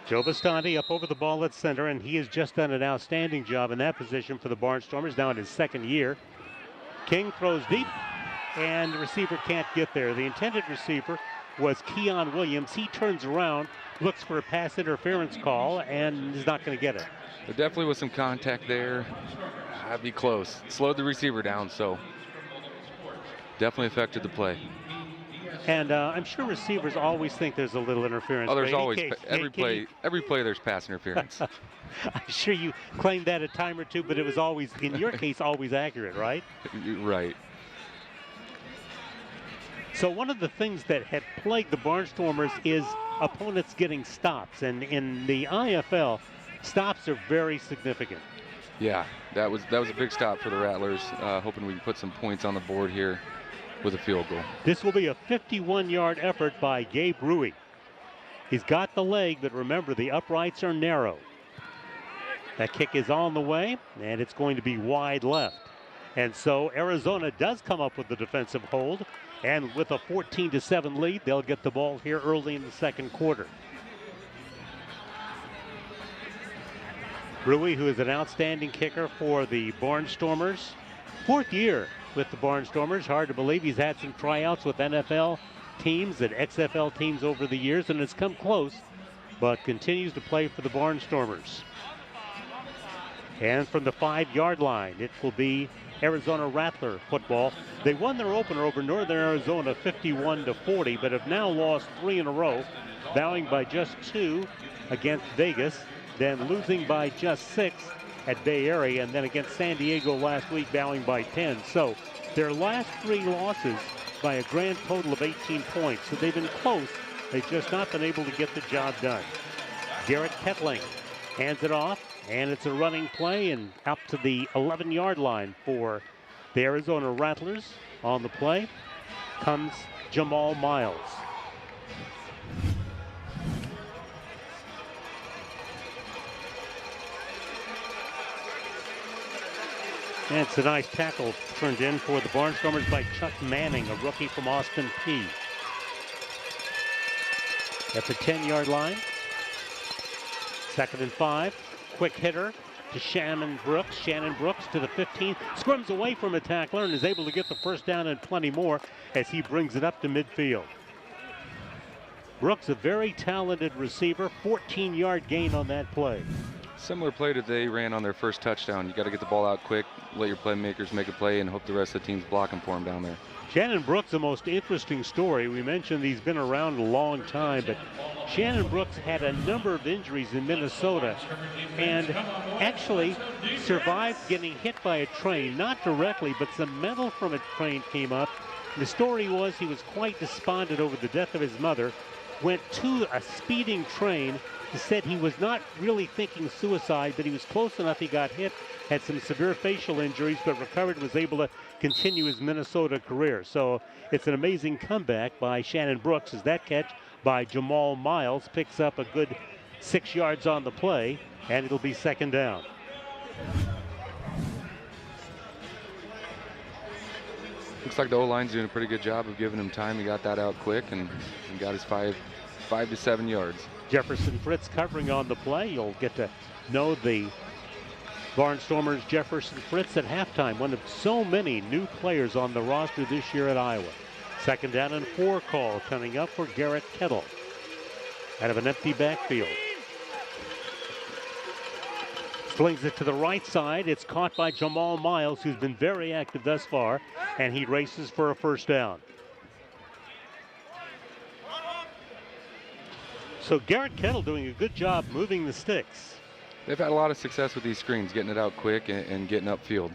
Joe Bastante up over the ball at center, and he has just done an outstanding job in that position for the Barnstormers, now in his 2nd year. King throws deep, and the receiver can't get there. The intended receiver was Keon Williams. He turns around, looks for a pass interference call, and is not going to get it. There definitely was some contact there. That'd be close. Slowed the receiver down, so definitely affected the play. And I'm sure receivers always think there's a little interference. Oh, there's but always case, every play there's pass interference. I'm sure you claimed that a time or two, but it was always, in your case, always accurate, right? Right. So one of the things that had plagued the Barnstormers is opponents getting stops, and in the IFL, stops are very significant. Yeah, that was a big stop for the Rattlers. Hoping we can put some points on the board here with a field goal. This will be a 51-yard effort by Gabe Rui. He's got the leg, but remember, the uprights are narrow. That kick is on the way, and it's going to be wide left. And so Arizona does come up with the defensive hold, and with a 14-7 lead, they'll get the ball here early in the second quarter. Rui, who is an outstanding kicker for the Barnstormers, 4th year with the Barnstormers. Hard to believe he's had some tryouts with NFL teams and XFL teams over the years, and has come close, but continues to play for the Barnstormers. And from the 5-yard line, it will be Arizona Rattler football. They won their opener over Northern Arizona 51-40, but have now lost 3 in a row, bowing by just 2 against Vegas, then losing by just 6 at Bay Area, and then against San Diego last week, bowing by 10. So their last 3 losses by a grand total of 18 points. So they've been close. They've just not been able to get the job done. Garrett Kettling hands it off, and it's a running play and up to the 11-yard line for the Arizona Rattlers. On the play comes Jamal Miles. And it's a nice tackle turned in for the Barnstormers by Chuck Manning, a rookie from Austin Peay. At the 10-yard line, 2nd and 5. Quick hitter to Shannon Brooks. Shannon Brooks to the 15. Scrims away from a tackler and is able to get the first down and plenty more as he brings it up to midfield. Brooks, a very talented receiver, 14-yard gain on that play. Similar play that they ran on their first touchdown. You got to get the ball out quick, let your playmakers make a play, and hope the rest of the team's blocking for him down there. Shannon Brooks, the most interesting story. We mentioned he's been around a long time, but Shannon Brooks had a number of injuries in Minnesota and actually survived getting hit by a train, not directly, but some metal from a train came up. The story was he was quite despondent over the death of his mother, went to a speeding train. He said he was not really thinking suicide, but he was close enough. He got hit, had some severe facial injuries, but recovered and was able to continue his Minnesota career. So it's an amazing comeback by Shannon Brooks as that catch by Jamal Miles picks up a good 6 yards on the play, and it'll be 2nd down. Looks like the O-line's doing a pretty good job of giving him time. He got that out quick and got his 5 to 7 yards. Jefferson Fritz covering on the play. You'll get to know the Barnstormers Jefferson Fritz at halftime. One of so many new players on the roster this year at Iowa. 2nd down and 4 call coming up for Garrett Kettle out of an empty backfield. Slings it to the right side. It's caught by Jamal Miles, who's been very active thus far, and he races for a first down. So Garrett Kettle doing a good job moving the sticks. They've had a lot of success with these screens, getting it out quick and getting upfield.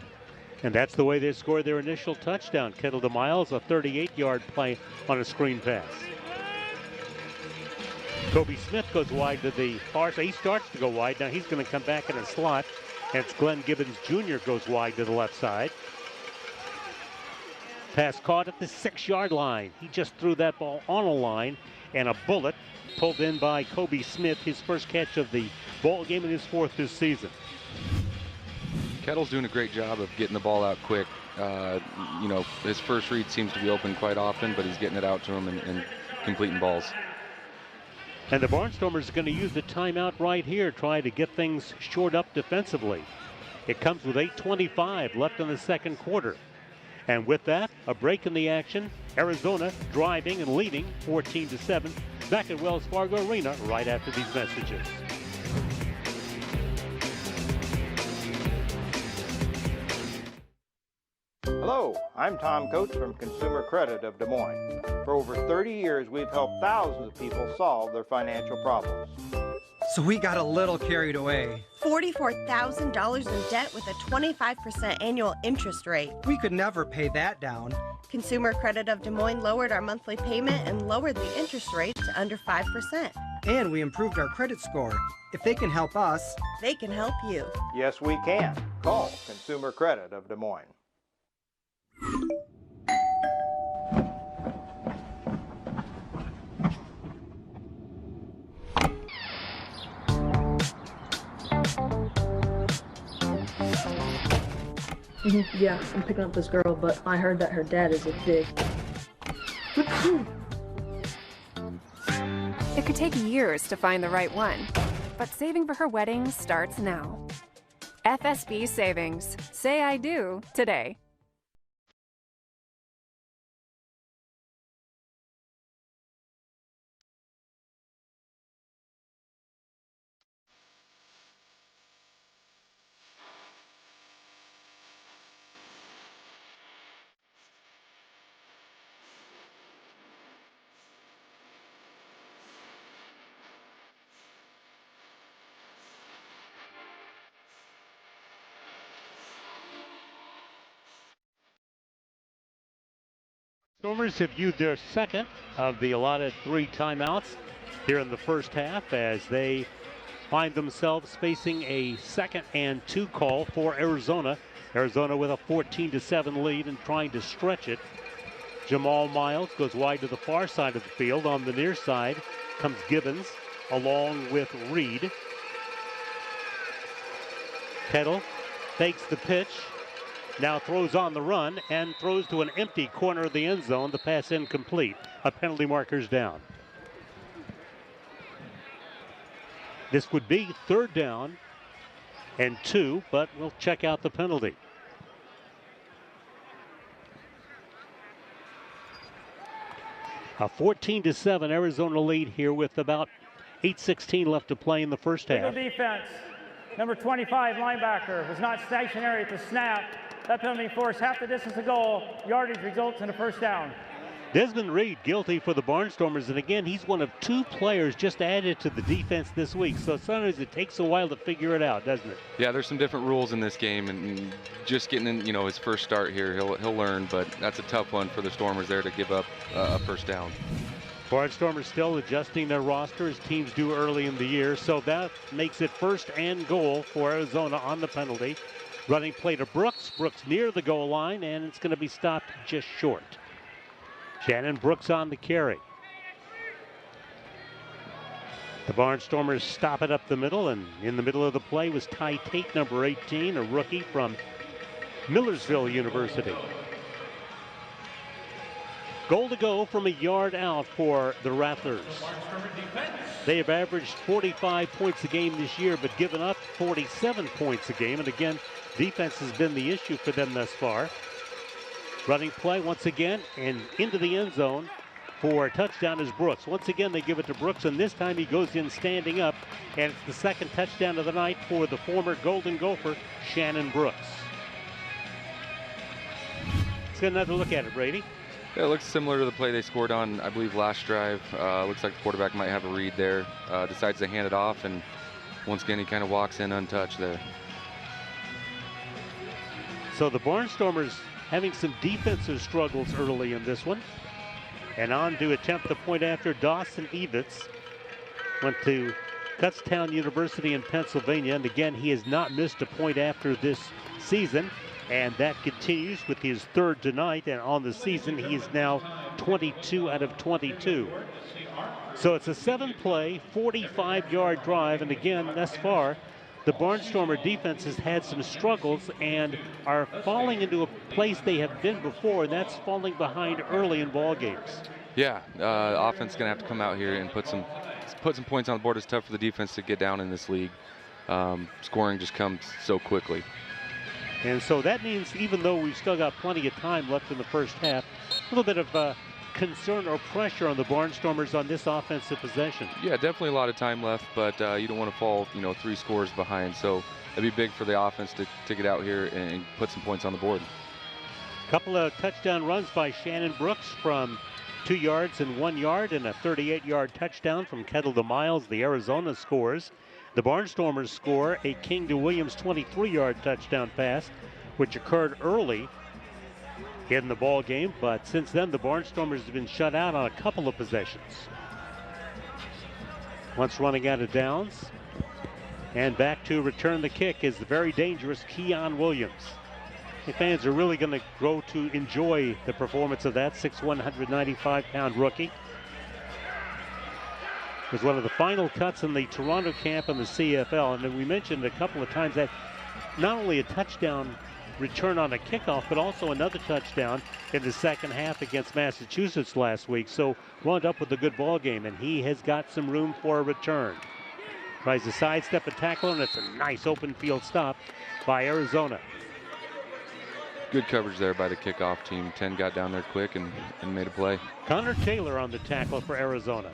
And that's the way they scored their initial touchdown. Kettle to Miles, a 38-yard play on a screen pass. Kobe Smith goes wide to the far side. He starts to go wide. Now he's going to come back in a slot. And it's Glenn Gibbons Jr. goes wide to the left side. Pass caught at the 6-yard line. He just threw that ball on a line, and a bullet pulled in by Kobe Smith, his first catch of the ball game and his 4th this season. Kettle's doing a great job of getting the ball out quick. You know, his first read seems to be open quite often, but he's getting it out to him and completing balls. And the Barnstormers are going to use the timeout right here, trying to get things shored up defensively. It comes with 8:25 left in the second quarter. And with that, a break in the action. Arizona driving and leading 14-7. Back at Wells Fargo Arena right after these messages. Hello, I'm Tom Coates from Consumer Credit of Des Moines. For over 30 years, we've helped thousands of people solve their financial problems. So we got a little carried away. $44,000 in debt with a 25% annual interest rate. We could never pay that down. Consumer Credit of Des Moines lowered our monthly payment and lowered the interest rate to under 5%. And we improved our credit score. If they can help us, they can help you. Yes, we can. Call Consumer Credit of Des Moines. Yeah, I'm picking up this girl, but I heard that her dad is a pig. It could take years to find the right one, but saving for her wedding starts now. FSB Savings. Say I do today. Stormers have used their second of the allotted 3 timeouts here in the first half as they find themselves facing a 2nd and 2 call for Arizona. Arizona with a 14-7 lead and trying to stretch it. Jamal Miles goes wide to the far side of the field. On the near side comes Gibbons along with Reed. Kettle fakes the pitch. Now throws on the run and throws to an empty corner of the end zone. The pass incomplete. A penalty marker's down. This would be 3rd down and 2, but we'll check out the penalty. A 14-7 Arizona lead here with about 8:16 left to play in the first half. Legal defense. Number 25 linebacker was not stationary at the snap. That penalty forced half the distance to goal. Yardage results in a first down. Desmond Reed guilty for the Barnstormers, and again, he's one of 2 players just added to the defense this week. So sometimes it takes a while to figure it out, doesn't it? Yeah, there's some different rules in this game, and just getting in, his first start here, he'll learn. But that's a tough one for the Stormers there to give up a first down. Barnstormers still adjusting their roster as teams do early in the year, so that makes it 1st and goal for Arizona on the penalty. Running play to Brooks. Brooks near the goal line, and it's going to be stopped just short. Shannon Brooks on the carry. The Barnstormers stop it up the middle, and in the middle of the play was Ty Tate, number 18, a rookie from Millersville University. Goal to go from a yard out for the Rattlers. They have averaged 45 points a game this year, but given up 47 points a game. And again, defense has been the issue for them thus far. Running play once again, and into the end zone for a touchdown is Brooks. Once again, they give it to Brooks, and this time he goes in standing up, and it's the 2nd touchdown of the night for the former Golden Gopher, Shannon Brooks. Let's get another look at it, Brady. Yeah, it looks similar to the play they scored on, I believe, last drive. Looks like the quarterback might have a read there. Decides to hand it off, and once again, he kind of walks in untouched there. So the Barnstormers having some defensive struggles early in this one. And on to attempt the point after Dawson Evitz. Went to Kutztown University in Pennsylvania, and again, he has not missed a point after this season. And that continues with his 3rd tonight, and on the season he is now 22 out of 22. So it's a 7-play, 45-yard drive, and again, thus far, the Barnstormer defense has had some struggles and are falling into a place they have been before, and that's falling behind early in ball games. Yeah, offense is going to have to come out here and put some points on the board. It's tough for the defense to get down in this league. Scoring just comes so quickly. And so that means even though we've still got plenty of time left in the first half, a little bit of concern or pressure on the Barnstormers on this offensive possession. Yeah, definitely a lot of time left, but you don't want to fall, 3 scores behind. So it'd be big for the offense to get out here and put some points on the board. Couple of touchdown runs by Shannon Brooks from 2 yards and 1 yard, and a 38-yard touchdown from Kettle to Miles. The Arizona scores. The Barnstormers score a King to Williams 23-yard touchdown pass, which occurred early in the ball game, but since then the Barnstormers have been shut out on a couple of possessions. Once running out of downs, and back to return the kick is the very dangerous Keon Williams. The fans are really going to grow to enjoy the performance of that 6'1", 195-pound rookie. It was one of the final cuts in the Toronto camp in the CFL, and then we mentioned a couple of times that not only a touchdown return on a kickoff, but also another touchdown in the second half against Massachusetts last week. So wound up with a good ball game, and he has got some room for a return. Tries to sidestep a tackle, and it's a nice open field stop by Arizona. Good coverage there by the kickoff team. 10 got down there quick and made a play. Connor Taylor on the tackle for Arizona.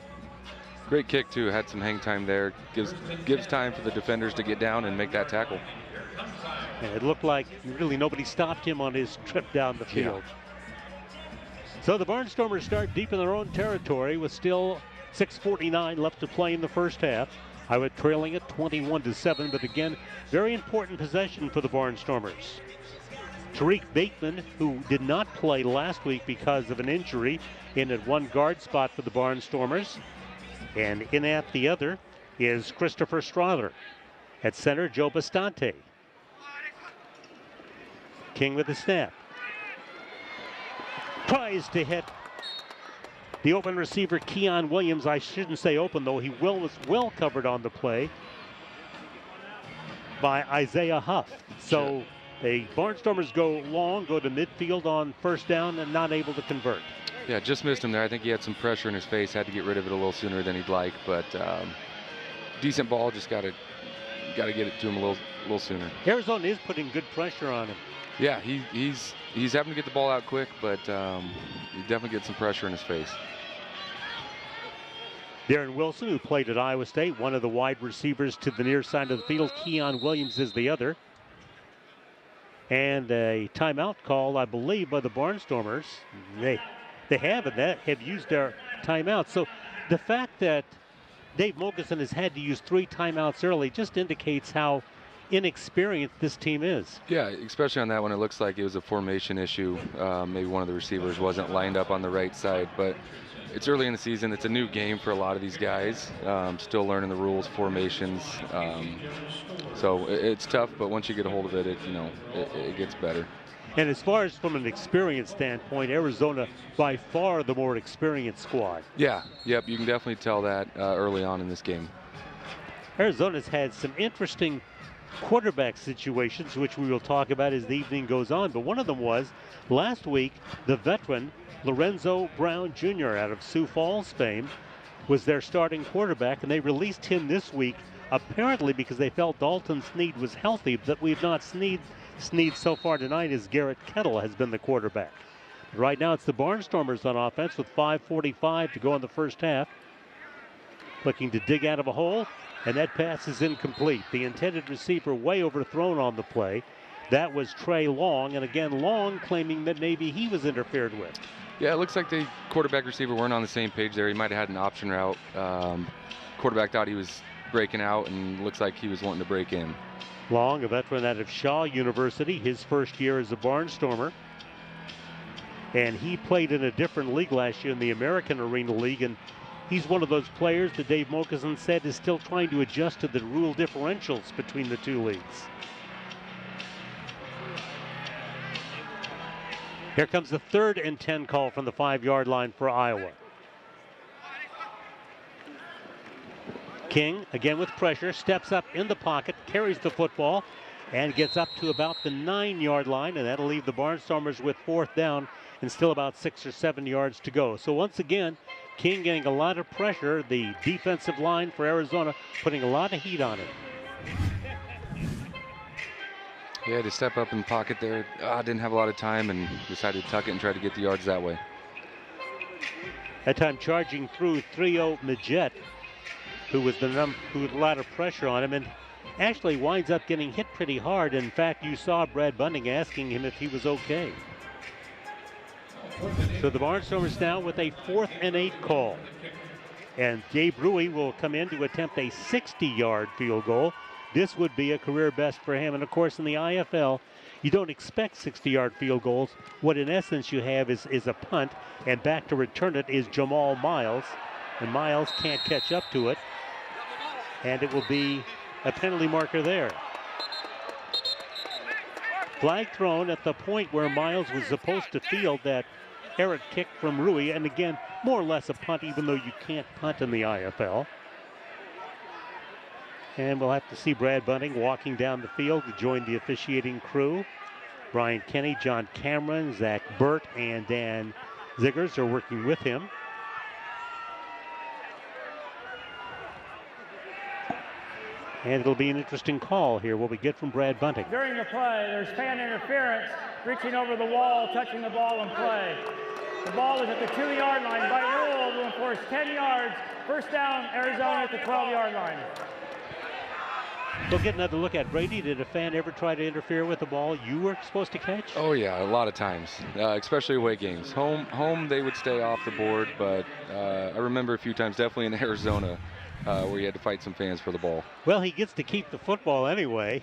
Great kick too, had some hang time there. Gives time for the defenders to get down and make that tackle. And it looked like really nobody stopped him on his trip down the field. So the Barnstormers start deep in their own territory with still 6:49 left to play in the first half. Iowa trailing it 21-7, but again, very important possession for the Barnstormers. Tariq Bateman, who did not play last week because of an injury, in at one guard spot for the Barnstormers. And in at the other is Christopher Strother. At center, Joe Bastante. King with the snap. Tries to hit the open receiver, Keon Williams. I shouldn't say open, though. He was well covered on the play by Isaiah Huff. So the Barnstormers go long, go to midfield on first down, and not able to convert. Yeah, just missed him there. I think he had some pressure in his face, had to get rid of it a little sooner than he'd like, but decent ball, just got to get it to him a little sooner. Arizona is putting good pressure on him. Yeah, he's having to get the ball out quick, but he definitely gets some pressure in his face. Darren Wilson, who played at Iowa State, one of the wide receivers to the near side of the field. Keon Williams is the other. And a timeout call, I believe, by the Barnstormers. They have used their timeout. So the fact that Dave Mogeson has had to use 3 timeouts early just indicates how inexperienced this team is. Yeah, especially on that one, it looks like it was a formation issue. Maybe one of the receivers wasn't lined up on the right side, but it's early in the season. It's a new game for a lot of these guys. Still learning the rules, formations. So it's tough, but once you get a hold of it, it gets better. And as far as from an experience standpoint, Arizona by far the more experienced squad. Yeah, yep, you can definitely tell that early on in this game. Arizona's had some interesting quarterback situations, which we will talk about as the evening goes on. But one of them was last week, the veteran Lorenzo Brown Jr. out of Sioux Falls fame was their starting quarterback, and they released him this week, apparently because they felt Dalton Sneed was healthy. That we've not Sneed so far tonight as Garrett Kettle has been the quarterback. But right now it's the Barnstormers on offense with 5:45 to go in the first half. Looking to dig out of a hole, and that pass is incomplete. The intended receiver way overthrown on the play. That was Trey Long, and again, Long claiming that maybe he was interfered with. Yeah, it looks like the quarterback receiver weren't on the same page there. He might have had an option route. Quarterback thought he was breaking out, and looks like he was wanting to break in. Long, a veteran out of Shaw University, his first year as a Barnstormer. And he played in a different league last year in the American Arena League, and he's one of those players that Dave Mogeson said is still trying to adjust to the rule differentials between the two leagues. Here comes the 3rd and 10 call from the 5-yard line for Iowa. King, again with pressure, steps up in the pocket, carries the football, and gets up to about the 9-yard line, and that'll leave the Barnstormers with 4th down and still about 6 or 7 yards to go. So once again, King getting a lot of pressure. The defensive line for Arizona putting a lot of heat on it. Yeah, to step up in the pocket there. Didn't have a lot of time and decided to tuck it and try to get the yards that way. That time charging through 3-0 Majet, who had a lot of pressure on him, and actually winds up getting hit pretty hard. In fact, you saw Brad Bunning asking him if he was okay. So the Barnstormers now with a 4th and 8 call. And Gabe Rui will come in to attempt a 60-yard field goal. This would be a career best for him. And of course, in the IFL, you don't expect 60-yard field goals. What in essence you have is a punt, and back to return it is Jamal Miles. And Miles can't catch up to it. And it will be a penalty marker there. Flag thrown at the point where Miles was supposed to field that errant kick from Rui. And again, more or less a punt, even though you can't punt in the IFL. And we'll have to see Brad Bunting walking down the field to join the officiating crew. Brian Kenny, John Cameron, Zach Burt, and Dan Ziggers are working with him. And it'll be an interesting call here, what we get from Brad Bunting. During the play, there's fan interference, reaching over the wall, touching the ball in play. The ball is at the 2-yard line. By rule, will enforce 10 yards. First down, Arizona at the 12-yard line. We'll get another look at Brady. Did a fan ever try to interfere with the ball you were supposed to catch? Oh yeah, a lot of times, especially away games. Home they would stay off the board, but I remember a few times, definitely in Arizona, where you had to fight some fans for the ball. Well, he gets to keep the football anyway.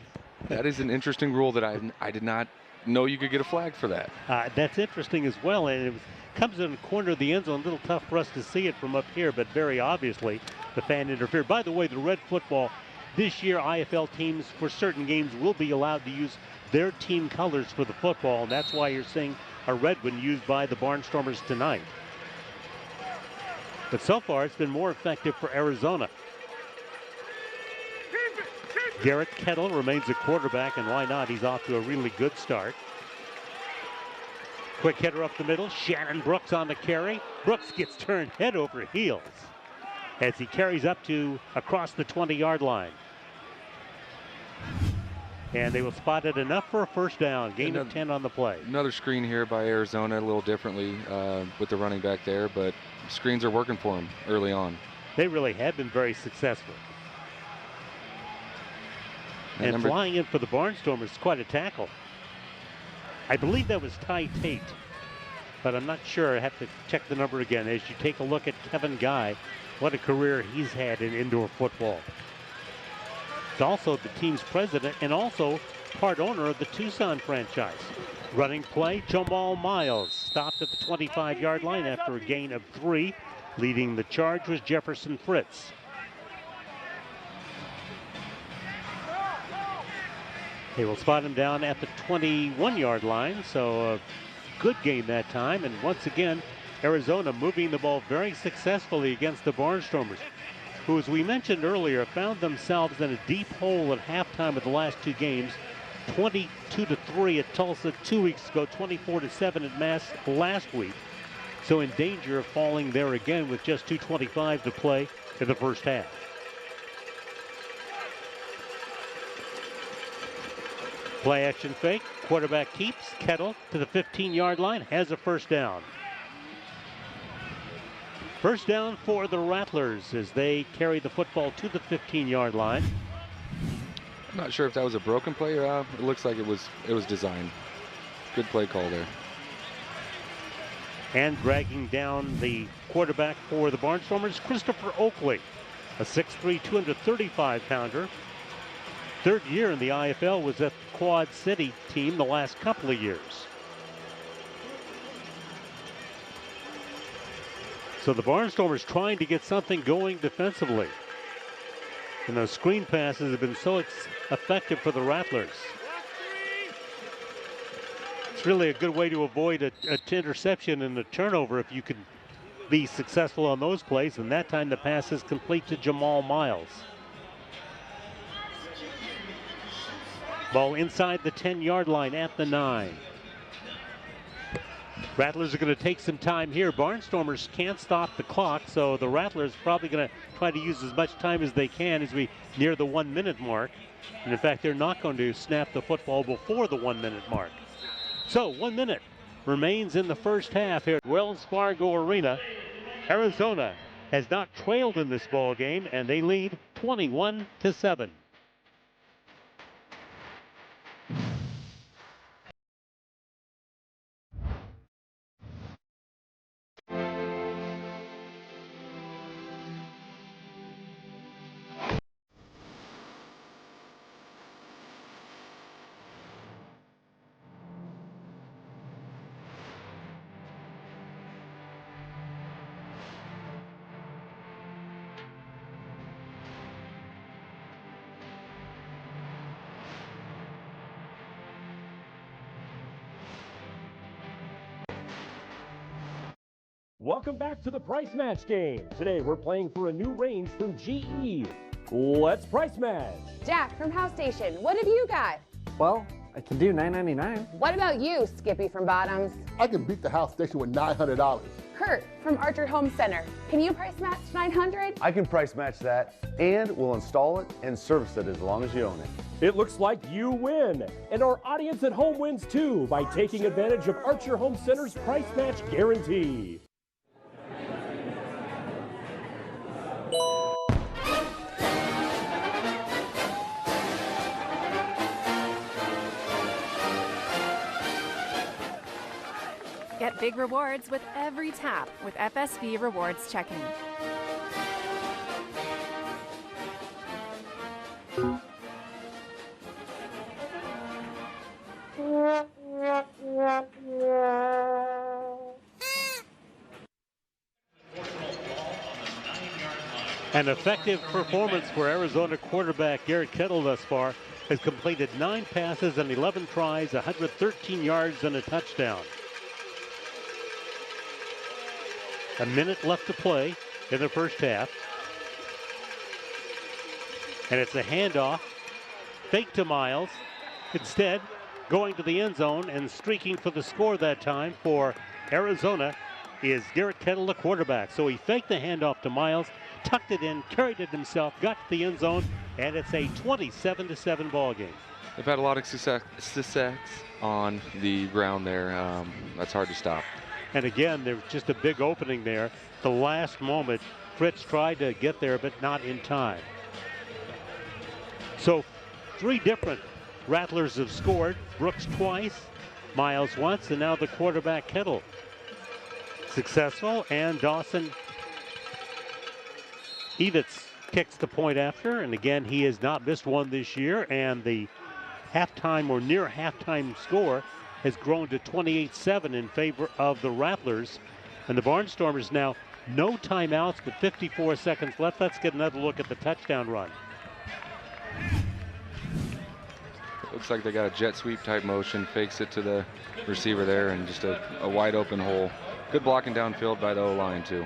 That is an interesting rule that I did not know you could get a flag for that. That's interesting as well, and it comes in the corner of the end zone. A little tough for us to see it from up here, but very obviously the fan interfered. By the way, the red football, this year IFL teams for certain games will be allowed to use their team colors for the football, and that's why you're seeing a red one used by the Barnstormers tonight. But so far, it's been more effective for Arizona. Garrett Kettle remains a quarterback, and why not? He's off to a really good start. Quick hitter up the middle. Shannon Brooks on the carry. Brooks gets turned head over heels as he carries up to across the 20-yard line. And they will spot it enough for a first down. Gain of 10 on the play. Another screen here by Arizona, a little differently with the running back there, but screens are working for them early on. They really have been very successful. And flying in for the Barnstormers is quite a tackle. I believe that was Ty Tate, but I'm not sure. I have to check the number again. As you take a look at Kevin Guy, what a career he's had in indoor football. He's also the team's president and also part owner of the Tucson franchise. Running play, Jamal Miles stopped at the 25-yard line after a gain of 3. Leading the charge was Jefferson Fritz. They will spot him down at the 21-yard line, so a good game that time. And once again, Arizona moving the ball very successfully against the Barnstormers, who, as we mentioned earlier, found themselves in a deep hole at halftime of the last 2 games. 22-3 at Tulsa 2 weeks ago, 24-7 at Mass last week. So in danger of falling there again with just 2:25 to play in the first half. Play action fake, quarterback keeps, Kettle to the 15-yard line, has a first down. First down for the Rattlers as they carry the football to the 15-yard line. I'm not sure if that was a broken play or it looks like it was designed. Good play call there. And dragging down the quarterback for the Barnstormers, Christopher Oakley, a 6'3", 235-pounder. Third year in the IFL, was at the Quad City team the last couple of years. So the Barnstormers trying to get something going defensively. And those screen passes have been so effective for the Rattlers. It's really a good way to avoid an interception and a turnover if you can be successful on those plays. And that time the pass is complete to Jamal Miles. Ball inside the 10-yard line at the 9. Rattlers are going to take some time here. Barnstormers can't stop the clock, so the Rattlers probably going to try to use as much time as they can as we near the 1-minute mark. And in fact, they're not going to snap the football before the 1-minute mark. So 1 minute remains in the first half here at Wells Fargo Arena. Arizona has not trailed in this ball game, and they lead 21-7. Welcome back to the Price Match game. Today we're playing for a new range from GE. Let's Price Match. Jack from House Station, what have you got? Well, I can do $9.99. What about you, Skippy from Bottoms? I can beat the House Station with $900. Kurt from Archer Home Center, can you price match $900? I can price match that, and we'll install it and service it as long as you own it. It looks like you win, and our audience at home wins too by taking advantage of Archer Home Center's Price Match Guarantee. Get big rewards with every tap with FSB Rewards Checking. An effective performance for Arizona quarterback Garrett Kettle thus far. Has completed 9 passes and 11 tries, 113 yards and a touchdown. A minute left to play in the first half. And it's a handoff, fake to Miles. Instead, going to the end zone and streaking for the score that time for Arizona is Garrett Kettle, the quarterback. So he faked the handoff to Miles, tucked it in, carried it himself, got to the end zone, and it's a 27-7 ball game. They've had a lot of success on the ground there. That's hard to stop. And again, there's just a big opening there. The last moment, Fritz tried to get there, but not in time. So 3 different Rattlers have scored. Brooks twice, Miles once, and now the quarterback Kettle. Successful, and Dawson Evitz kicks the point after, and again, he has not missed one this year, and the halftime or near halftime score has grown to 28-7 in favor of the Rattlers. And the Barnstormers now no timeouts, but 54 seconds left. Let's get another look at the touchdown run. Looks like they got a jet sweep type motion, fakes it to the receiver there, and just a wide open hole. Good blocking downfield by the O-line too.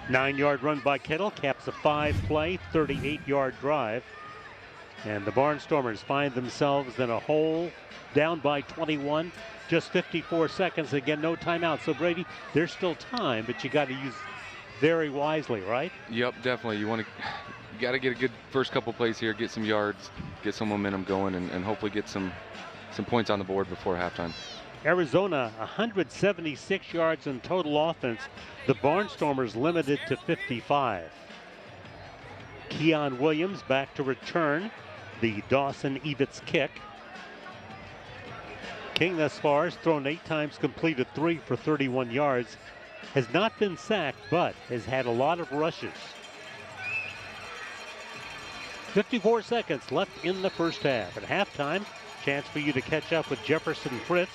9-yard run by Kettle caps a 5-play, 38-yard drive. And the Barnstormers find themselves in a hole, down by 21, just 54 seconds. Again, no timeout. So Brady, there's still time, but you got to use very wisely, right? Yep, definitely. You got to get a good first couple plays here, get some yards, get some momentum going, and hopefully get some points on the board before halftime. Arizona, 176 yards in total offense. The Barnstormers limited to 55. Keon Williams back to return the Dawson Evitz kick. King thus far has thrown 8 times, completed 3 for 31 yards. Has not been sacked, but has had a lot of rushes. 54 seconds left in the first half. At halftime, chance for you to catch up with Jefferson Fritz,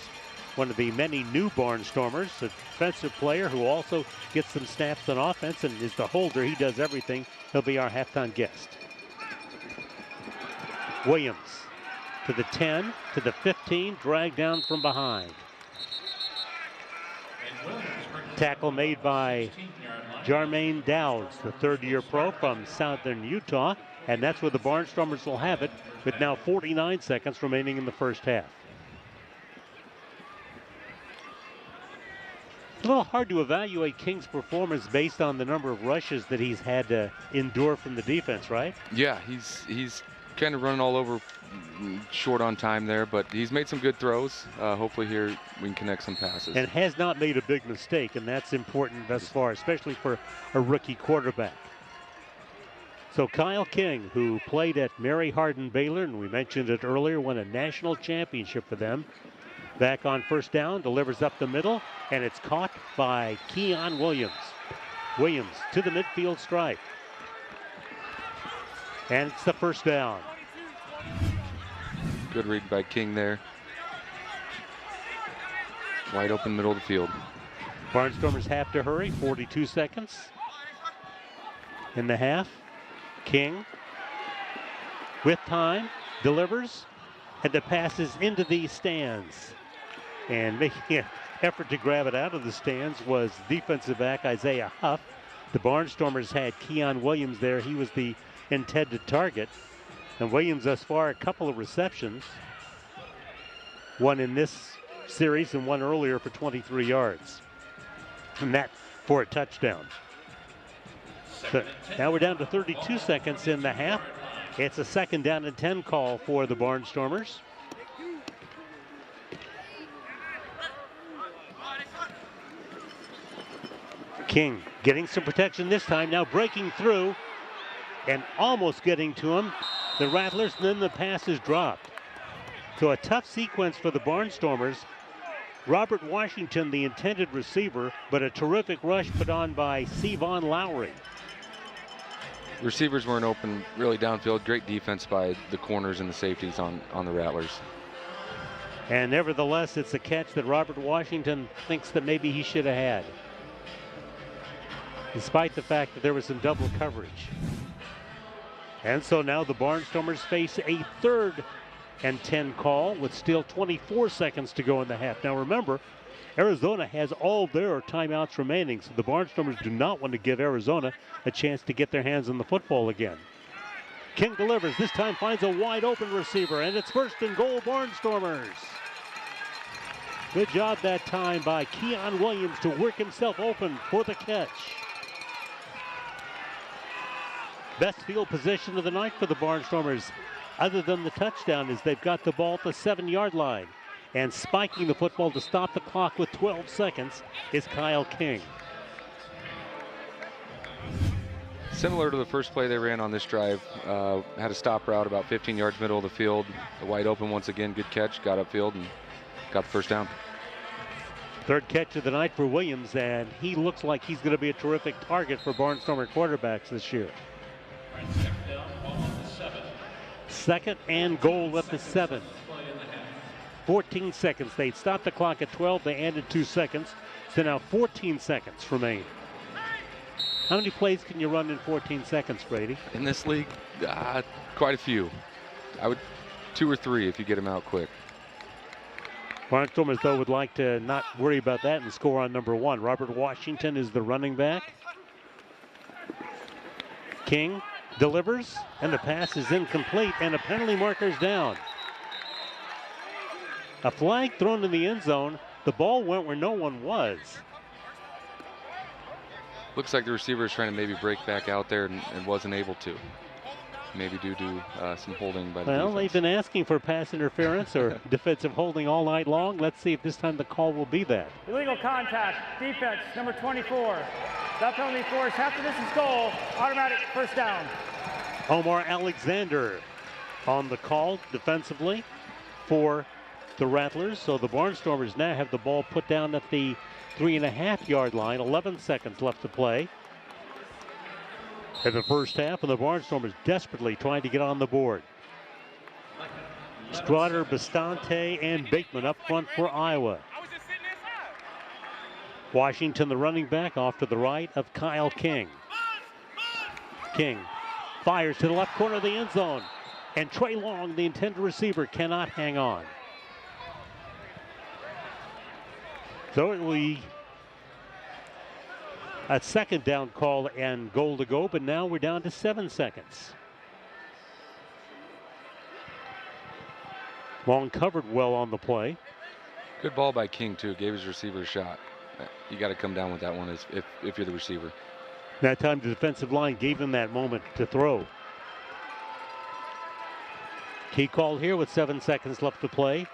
one of the many new Barnstormers, a defensive player who also gets some snaps on offense and is the holder. He does everything. He'll be our halftime guest. Williams to the 10, to the 15, dragged down from behind. Tackle made by Jermaine Dowds, the third-year pro from Southern Utah, and that's where the Barnstormers will have it with now 49 seconds remaining in the first half. It's a little hard to evaluate King's performance based on the number of rushes that he's had to endure from the defense, right? Yeah, he's kind of running all over, short on time there, but he's made some good throws. Hopefully here we can connect some passes. And has not made a big mistake, and that's important thus far, especially for a rookie quarterback. So Kyle King, who played at Mary Hardin Baylor, and we mentioned it earlier, won a national championship for them. Back on first down, delivers up the middle, and it's caught by Keon Williams. Williams to the midfield stripe. And it's the first down. Good read by King there. Wide open middle of the field. Barnstormers have to hurry, 42 seconds in the half. King with time, delivers, and the pass is into the stands. And making an effort to grab it out of the stands was defensive back Isaiah Huff. The Barnstormers had Keon Williams there. He was the intended target. And Williams thus far, a couple of receptions. One in this series and one earlier for 23 yards. And that for a touchdown. So now we're down to 32 seconds in the half. It's a 2nd down and 10 call for the Barnstormers. King getting some protection this time, now breaking through and almost getting to him. The Rattlers, and then the pass is dropped. So a tough sequence for the Barnstormers. Robert Washington, the intended receiver, but a terrific rush put on by Sevon Lowry. Receivers weren't open really downfield. Great defense by the corners and the safeties on the Rattlers. And nevertheless, it's a catch that Robert Washington thinks that maybe he should have had, despite the fact that there was some double coverage. And so now the Barnstormers face a 3rd and 10 call with still 24 seconds to go in the half. Now remember, Arizona has all their timeouts remaining, so the Barnstormers do not want to give Arizona a chance to get their hands on the football again. King delivers, this time finds a wide open receiver, and it's 1st and goal Barnstormers. Good job that time by Keon Williams to work himself open for the catch. Best field position of the night for the Barnstormers, other than the touchdown, is they've got the ball at the 7-yard line. And spiking the football to stop the clock with 12 seconds is Kyle King. Similar to the first play they ran on this drive, had a stop route about 15 yards middle of the field. Wide open once again, good catch, got upfield and got the 1st down. 3rd catch of the night for Williams, and he looks like he's going to be a terrific target for Barnstormer quarterbacks this year. 2nd and goal at the 7. 14 seconds. They'd stopped the clock at 12. They added 2 seconds. So now 14 seconds remain. How many plays can you run in 14 seconds, Brady? In this league, quite a few. I would 2 or 3 if you get them out quick. Barnstormers, though, would like to not worry about that and score on number 1. Robert Washington is the running back. King delivers, and the pass is incomplete, and a penalty marker's down. A flag thrown in the end zone. The ball went where no one was. Looks like the receiver is trying to maybe break back out there and wasn't able to. Maybe due to some holding by the defense. They've been asking for pass interference or defensive holding all night long. Let's see if this time the call will be that. Illegal contact, defense, number 24. That penalty force, after this is goal, automatic 1st down. Omar Alexander on the call defensively for the Rattlers. So the Barnstormers now have the ball put down at the 3.5-yard line. 11 seconds left to play in the first half, and the Barnstormers desperately trying to get on the board. Strotter, Bastante, and Bateman up front for Iowa. Washington, the running back, off to the right of Kyle King. King fires to the left corner of the end zone, and Trey Long, the intended receiver, cannot hang on. So it will be a 2nd down call and goal to go, but now we're down to 7 seconds. Long covered well on the play. Good ball by King, too. Gave his receiver a shot. You got to come down with that one if you're the receiver. That time the defensive line gave him that moment to throw. Key call here with 7 seconds left to play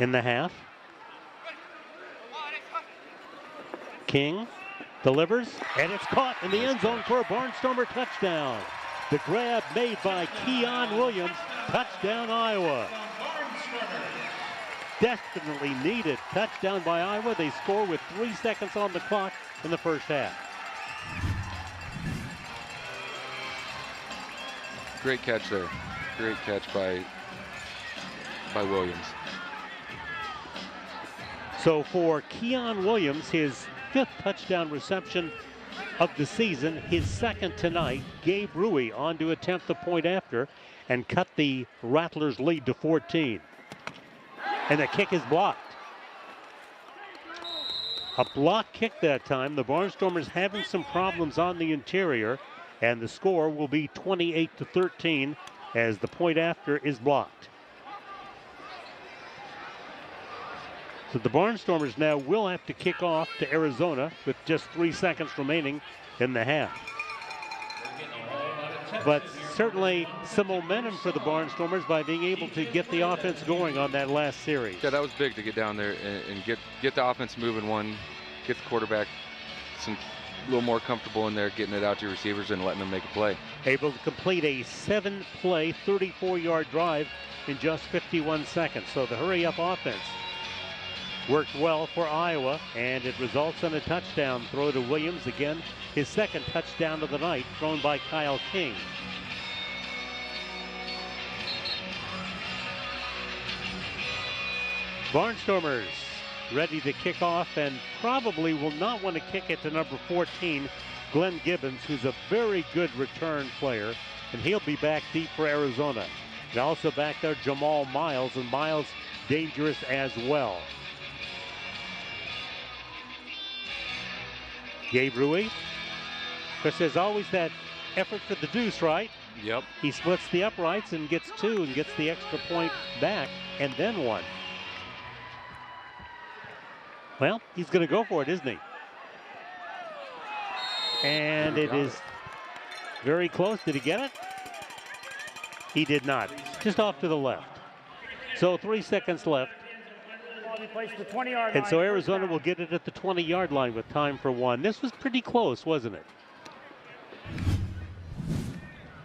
in the half. King delivers, and it's caught in the end zone for a Barnstormer touchdown. The grab made by Keon Williams. Touchdown, Iowa. Desperately needed touchdown by Iowa. They score with 3 seconds on the clock in the first half. Great catch there. Great catch by Williams. So for Keon Williams, his 5th touchdown reception of the season, his 2nd tonight. Gabe Rui on to attempt the point after and cut the Rattlers lead to 14. And the kick is blocked. A block kick that time. The Barnstormers having some problems on the interior, and the score will be 28-13 as the point after is blocked. So the Barnstormers now will have to kick off to Arizona with just 3 seconds remaining in the half. But certainly some momentum for the Barnstormers by being able to get the offense going on that last series. Yeah, that was big to get down there and get the offense moving. Get the quarterback a little more comfortable in there, getting it out to your receivers and letting them make a play. Able to complete a 7-play, 34-yard drive in just 51 seconds. So the hurry-up offense worked well for Iowa, and it results in a touchdown throw to Williams. Again, his second touchdown of the night, thrown by Kyle King. Barnstormers ready to kick off and probably will not want to kick it to number 14, Glenn Gibbons, who's a very good return player, and he'll be back deep for Arizona. And also back there, Jamal Miles, and Miles dangerous as well. Gabe Rui. Chris, there's always that effort for the deuce, right? Yep. He splits the uprights and gets 2 and gets the extra point back, and then 1. Well, he's going to go for it, isn't he? And it is very close. Did he get it? He did not. Just off to the left. So 3 seconds left. And so Arizona will get it at the 20-yard line with time for 1. This was pretty close, wasn't it?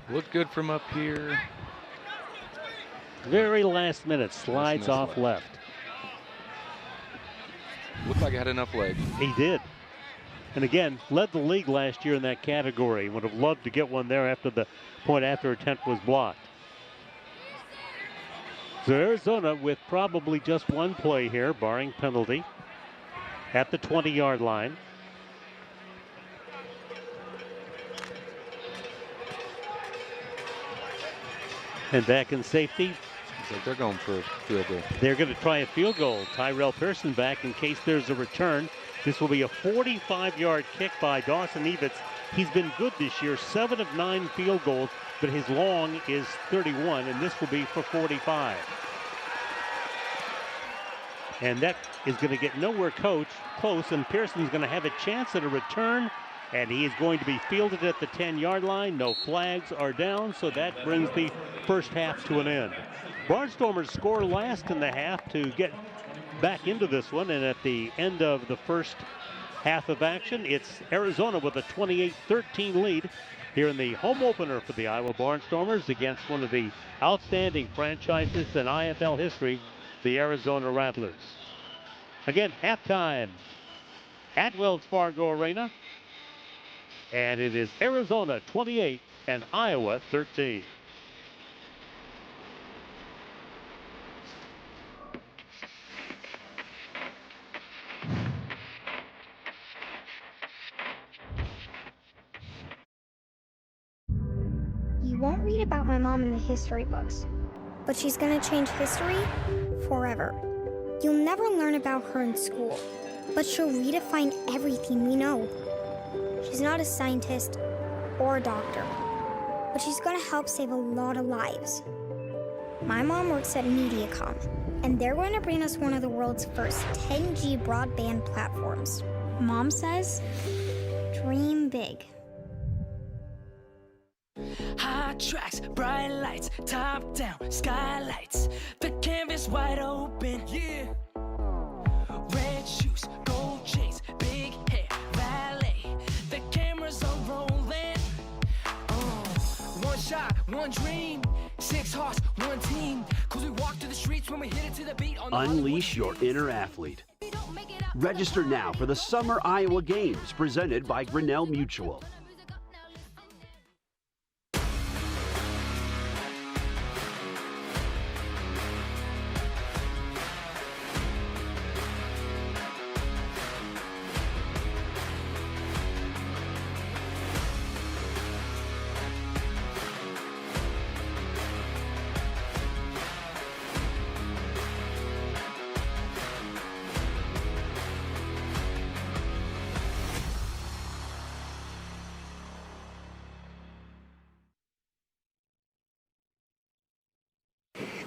Looked good from up here. Very last minute, slides off left. Looked like it had enough leg. He did. And again, led the league last year in that category. Would have loved to get one there after the point after attempt was blocked. So Arizona with probably just 1 play here, barring penalty, at the 20-yard line. And back in safety. So they're going for a field goal. They're going to try a field goal. Tyrell Pearson back in case there's a return. This will be a 45-yard kick by Dawson Evitz. He's been good this year, 7 of 9 field goals, but his long is 31, and this will be for 45. And that is going to get nowhere close, and Pearson's going to have a chance at a return, and he is going to be fielded at the 10-yard line. No flags are down, so that brings the first half to an end. Barnstormers score last in the half to get back into this one, and at the end of the first half of action, it's Arizona with a 28-13 lead here in the home opener for the Iowa Barnstormers against one of the outstanding franchises in IFL history, the Arizona Rattlers. Again, halftime at Wells Fargo Arena, and it is Arizona 28 and Iowa 13. You won't read about my mom in the history books, but she's gonna change history forever. You'll never learn about her in school, but she'll redefine everything we know. She's not a scientist or a doctor, but she's gonna help save a lot of lives. My mom works at Mediacom, and they're going to bring us one of the world's first 10G broadband platforms. Mom says, dream big. Hot tracks, bright lights, top down, skylights. The canvas wide open, yeah. Red shoes, gold chains, big hair, ballet. The cameras are rolling. One shot, one dream. 6 hearts, one team. 'Cause we walk through the streets when we hit it to the beat. Unleash your inner athlete. Register now for the Summer Iowa Games presented by Grinnell Mutual.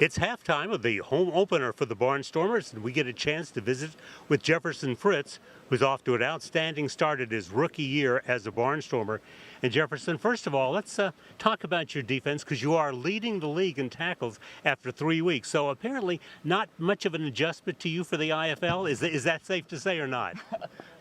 It's halftime of the home opener for the Barnstormers, and we get a chance to visit with Jefferson Fritz, who's off to an outstanding start at his rookie year as a Barnstormer. And Jefferson, first of all, let's talk about your defense, because you are leading the league in tackles after 3 weeks. So apparently not much of an adjustment to you for the IFL. Is that safe to say or not?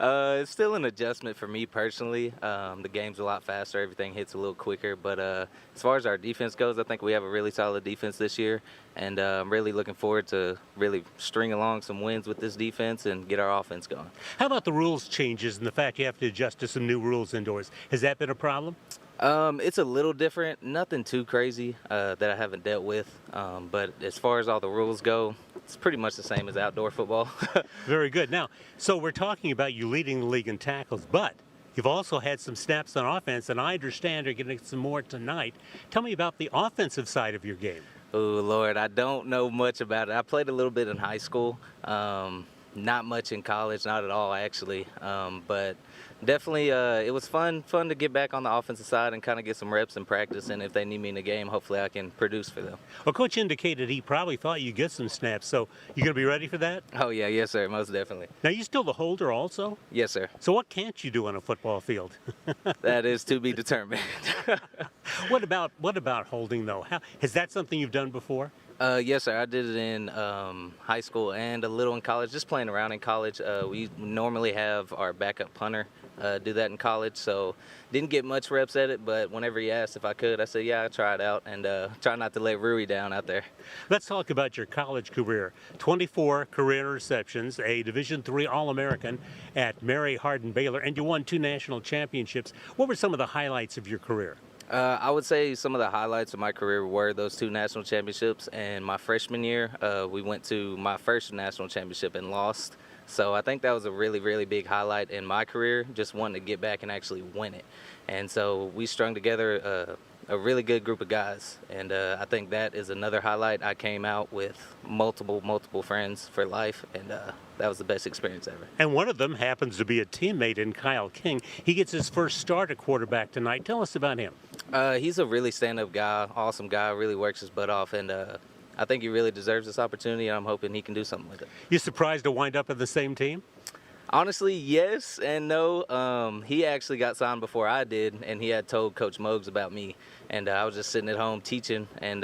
It's still an adjustment for me personally. The game's a lot faster. Everything hits a little quicker. But as far as our defense goes, I think we have a really solid defense this year. And I'm really looking forward to really string along some wins with this defense and get our offense going. How about the rules changes and the fact you have to adjust to some new rules indoors? Has that been a problem? It's a little different. Nothing too crazy that I haven't dealt with. But as far as all the rules go, it's pretty much the same as outdoor football. Very good. Now, so we're talking about you leading the league in tackles, but you've also had some snaps on offense, and I understand you're getting some more tonight. Tell me about the offensive side of your game. Oh, Lord, I don't know much about it. I played a little bit in high school. Not much in college, not at all, actually. But definitely, it was fun to get back on the offensive side and kind of get some reps and practice. And if they need me in the game, hopefully I can produce for them. Well, Coach indicated he probably thought you'd get some snaps. So you going to be ready for that? Oh, yeah. Yes, sir. Most definitely. Now, you still the holder also? Yes, sir. So what can't you do on a football field? That is to be determined. What about holding, though? Is that something you've done before? Yes, sir. I did it in high school and a little in college, just playing around in college. We normally have our backup punter do that in college, so didn't get much reps at it, but whenever he asked if I could, I said, yeah, I'll try it out, and try not to let Rui down out there. Let's talk about your college career. 24 career interceptions, a Division III All-American at Mary Hardin Baylor, and you won 2 national championships. What were some of the highlights of your career? I would say some of the highlights of my career were those 2 national championships, and my freshman year, we went to my first national championship and lost. So I think that was a really, really big highlight in my career, just wanting to get back and actually win it. And so we strung together a really good group of guys, and I think that is another highlight. I came out with multiple friends for life, and that was the best experience ever. And one of them happens to be a teammate in Kyle King. He gets his first start at quarterback tonight. Tell us about him. He's a really stand-up guy, awesome guy, really works his butt off, and I think he really deserves this opportunity, and I'm hoping he can do something with it. You surprised to wind up in the same team? Honestly, yes and no. He actually got signed before I did, and he had told Coach Mogues about me. And I was just sitting at home teaching, and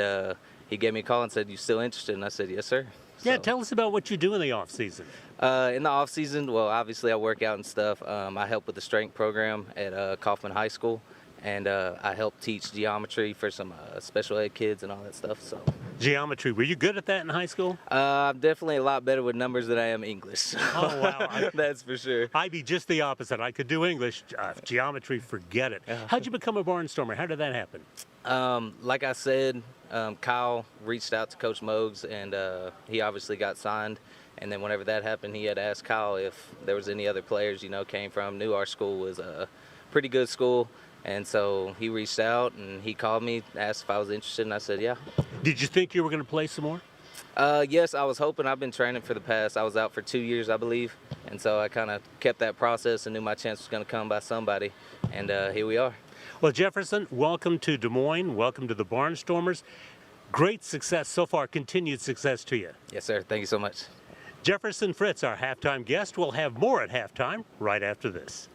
he gave me a call and said, "You still interested?" And I said, "Yes, sir." Yeah, tell us about what you do in the off-season. In the off-season, well, obviously I work out and stuff. I help with the strength program at Kaufman High School. And I help teach geometry for some special ed kids and all that stuff. So geometry, were you good at that in high school? I'm definitely a lot better with numbers than I am English. Oh, wow. That's for sure. I'd be just the opposite. I could do English. Geometry, forget it. How'd you become a Barnstormer? How did that happen? Like I said, Kyle reached out to Coach Mogues, and he obviously got signed. And then whenever that happened, he had asked Kyle if there was any other players, knew our school was a pretty good school. And so he reached out and he called me, asked if I was interested, and I said, yeah. Did you think you were going to play some more? Yes, I was hoping. I've been training for the past, I was out for 2 years, I believe. And so I kind of kept that process and knew my chance was going to come by somebody. And here we are. Well, Jefferson, welcome to Des Moines. Welcome to the Barnstormers. Great success so far. Continued success to you. Yes, sir. Thank you so much. Jefferson Fritz, our halftime guest. We'll have more at halftime right after this.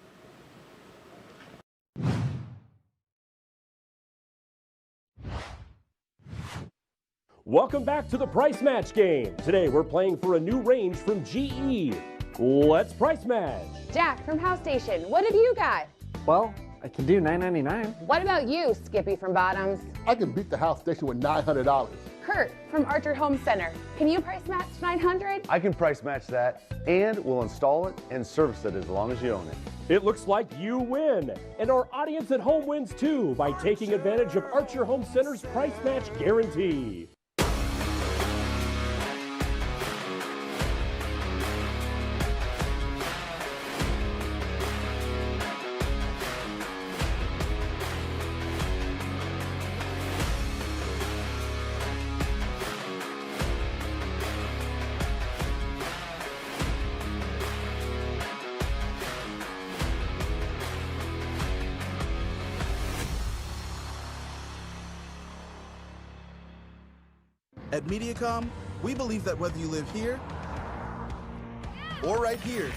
Welcome back to the Price Match game. Today we're playing for a new range from GE. Let's Price Match. Jack from House Station, what have you got? Well, I can do $9.99. What about you, Skippy from Bottoms? I can beat the House Station with $900. Kurt from Archer Home Center, can you price match $900? I can price match that, and we'll install it and service it as long as you own it. It looks like you win, and our audience at home wins too by taking advantage of Archer Home Center's Price Match Guarantee. At MediaCom, we believe that whether you live here or right here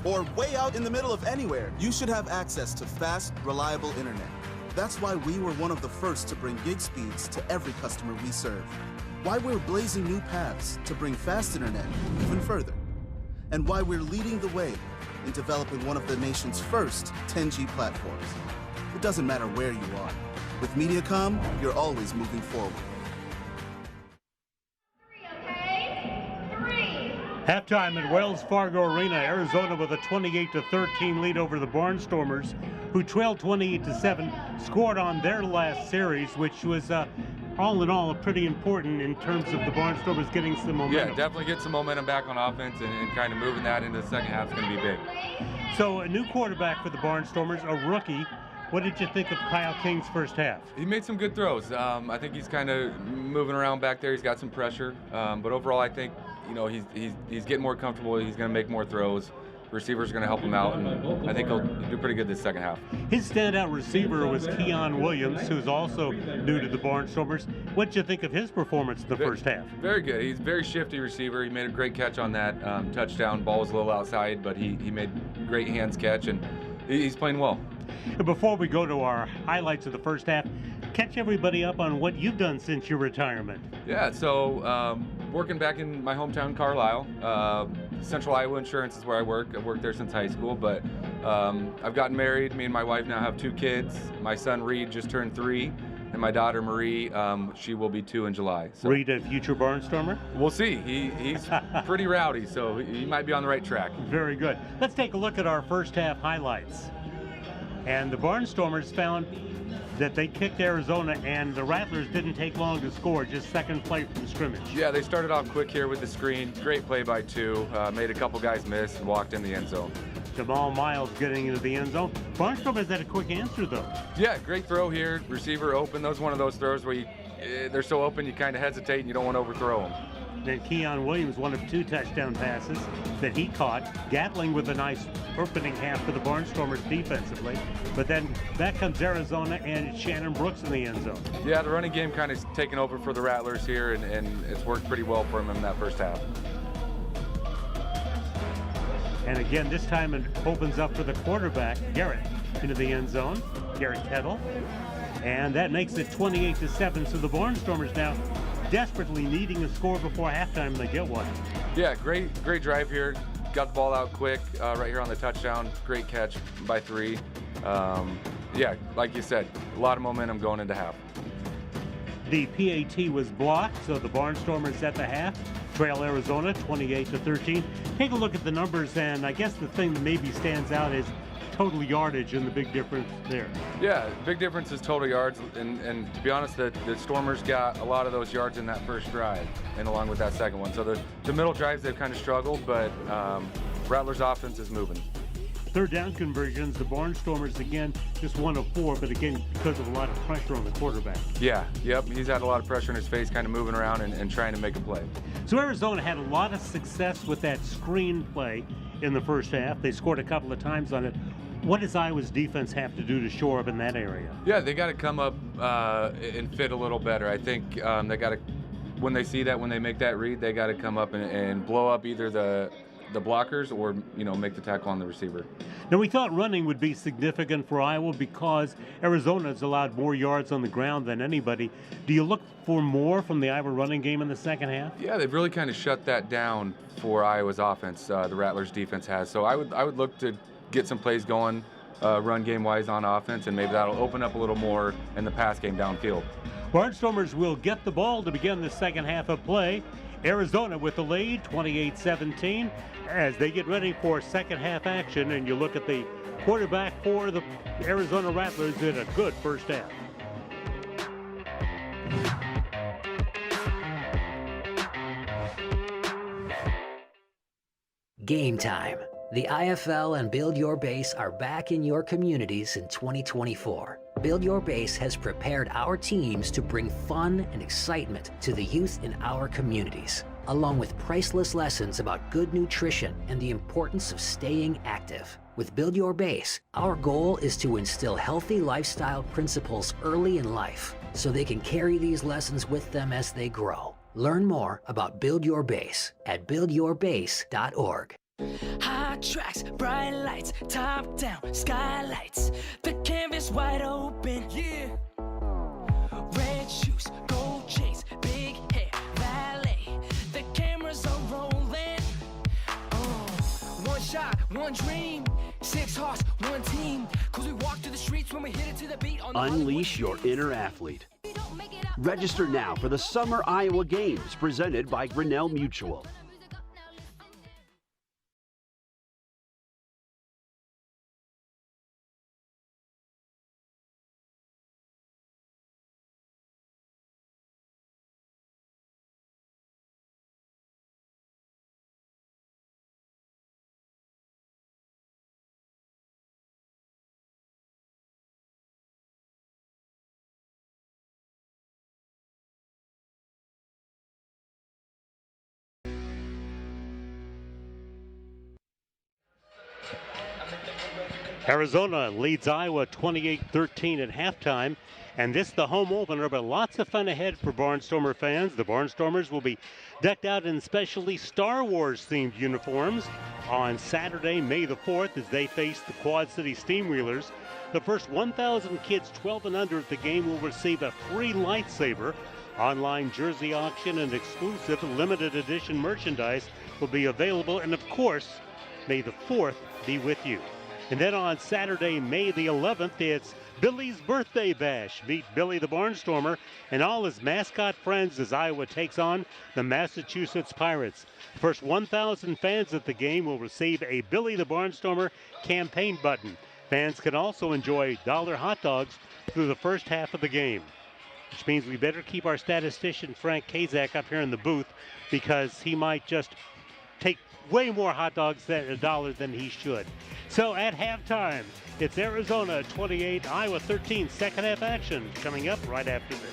or way out in the middle of anywhere, you should have access to fast, reliable internet. That's why we were one of the first to bring gig speeds to every customer we serve. Why we're blazing new paths to bring fast internet even further. And why we're leading the way in developing one of the nation's first 10G platforms. It doesn't matter where you are. With MediaCom, you're always moving forward. Halftime at Wells Fargo Arena, Arizona with a 28-13 lead over the Barnstormers, who trailed 28-7, scored on their last series, which was all in all pretty important in terms of the Barnstormers getting some momentum. Yeah, definitely get some momentum back on offense and kind of moving that into the second half is going to be big. So a new quarterback for the Barnstormers, a rookie. What did you think of Kyle King's first half? He made some good throws. I think he's kind of moving around back there. He's got some pressure, but overall, I think he's getting more comfortable. He's going to make more throws. Receivers going to help him out, and I think he'll do pretty good this second half. His standout receiver was Keon Williams, who's also new to the Barnstormers. What did you think of his performance in the first half? Very good. He's a very shifty receiver. He made a great catch on that touchdown. Ball was a little outside, but he made great hands catch, and he's playing well. Before we go to our highlights of the first half, catch everybody up on what you've done since your retirement. Yeah, so working back in my hometown, Carlisle. Central Iowa Insurance is where I work. I've worked there since high school, but I've gotten married. Me and my wife now have 2 kids. My son Reed just turned 3, and my daughter Marie, she will be 2 in July. So Reed, a future Barnstormer? We'll see. He's pretty rowdy, so he might be on the right track. Very good. Let's take a look at our first half highlights. And the Barnstormers found that they kicked Arizona, and the Rattlers didn't take long to score, just second play from scrimmage. Yeah, they started off quick here with the screen. Great play by 2. Made a couple guys miss and walked in the end zone. Jamal Miles getting into the end zone. Barnstormers had a quick answer, though. Yeah, great throw here. Receiver open. That was one of those throws where they're so open you kind of hesitate and you don't want to overthrow them. Then Keon Williams, one of 2 touchdown passes that he caught. Gatling with a nice opening half for the Barnstormers defensively. But then back comes Arizona and Shannon Brooks in the end zone. Yeah, the running game kind of taken over for the Rattlers here, and it's worked pretty well for them in that first half. And again, this time it opens up for the quarterback, Garrett, into the end zone. Garrett Kettle. And that makes it 28-7. So the Barnstormers now desperately needing a score before halftime, they get one. Yeah, great drive here. Got the ball out quick right here on the touchdown. Great catch by 3. Yeah, like you said, a lot of momentum going into half. The PAT was blocked, so the Barnstormers at the half trail Arizona 28-13. Take a look at the numbers, and I guess the thing that maybe stands out is total yardage and the big difference there. Yeah, big difference is total yards, and to be honest, the Stormers got a lot of those yards in that first drive and along with that second one. So the middle drives, they've kind of struggled, but Rattlers offense is moving. Third down conversions, the Barnstormers again just 1 of 4, but again because of a lot of pressure on the quarterback. Yeah, yep, he's had a lot of pressure in his face, kind of moving around and trying to make a play. So Arizona had a lot of success with that screen play in the first half. They scored a couple of times on it. What does Iowa's defense have to do to shore up in that area? Yeah, they got to come up and fit a little better. I think they got to, when they see that, when they make that read, they got to come up and blow up either the blockers or make the tackle on the receiver. Now we thought running would be significant for Iowa because Arizona's allowed more yards on the ground than anybody. Do you look for more from the Iowa running game in the second half? Yeah, they've really kind of shut that down for Iowa's offense. The Rattlers defense has. So I would look to get some plays going run game wise on offense, and maybe that'll open up a little more in the pass game downfield. Barnstormers will get the ball to begin the second half of play. Arizona with the lead, 28-17, as they get ready for second half action. And you look at the quarterback for the Arizona Rattlers in a good first half. Game time. The IFL and Build Your Base are back in your communities in 2024. Build Your Base has prepared our teams to bring fun and excitement to the youth in our communities, along with priceless lessons about good nutrition and the importance of staying active. With Build Your Base, our goal is to instill healthy lifestyle principles early in life so they can carry these lessons with them as they grow. Learn more about Build Your Base at buildyourbase.org. Hot tracks, bright lights, top down, skylights. The canvas wide open, yeah. Red shoes, gold chains, big hair, valet. The cameras are rolling. One shot, one dream. 6 hearts, one team. 'Cause we walk through the streets when we hit it to the beat. Unleash your inner athlete. Register now for the Summer Iowa Games presented by Grinnell Mutual. Arizona leads Iowa 28-13 at halftime, and this the home opener, but lots of fun ahead for Barnstormer fans. The Barnstormers will be decked out in specially Star Wars-themed uniforms on Saturday, May the 4th, as they face the Quad City Steamwheelers. The first 1,000 kids 12 and under at the game will receive a free lightsaber. Online jersey auction and exclusive limited edition merchandise will be available, and of course, May the 4th be with you. And then on Saturday, May the 11th, it's Billy's Birthday Bash. Meet Billy the Barnstormer and all his mascot friends as Iowa takes on the Massachusetts Pirates. The first 1,000 fans at the game will receive a Billy the Barnstormer campaign button. Fans can also enjoy dollar hot dogs through the first half of the game, which means we better keep our statistician Frank Kazak up here in the booth, because he might just take way more hot dogs at $1 than he should. So at halftime, it's Arizona 28, Iowa 13, second half action coming up right after this.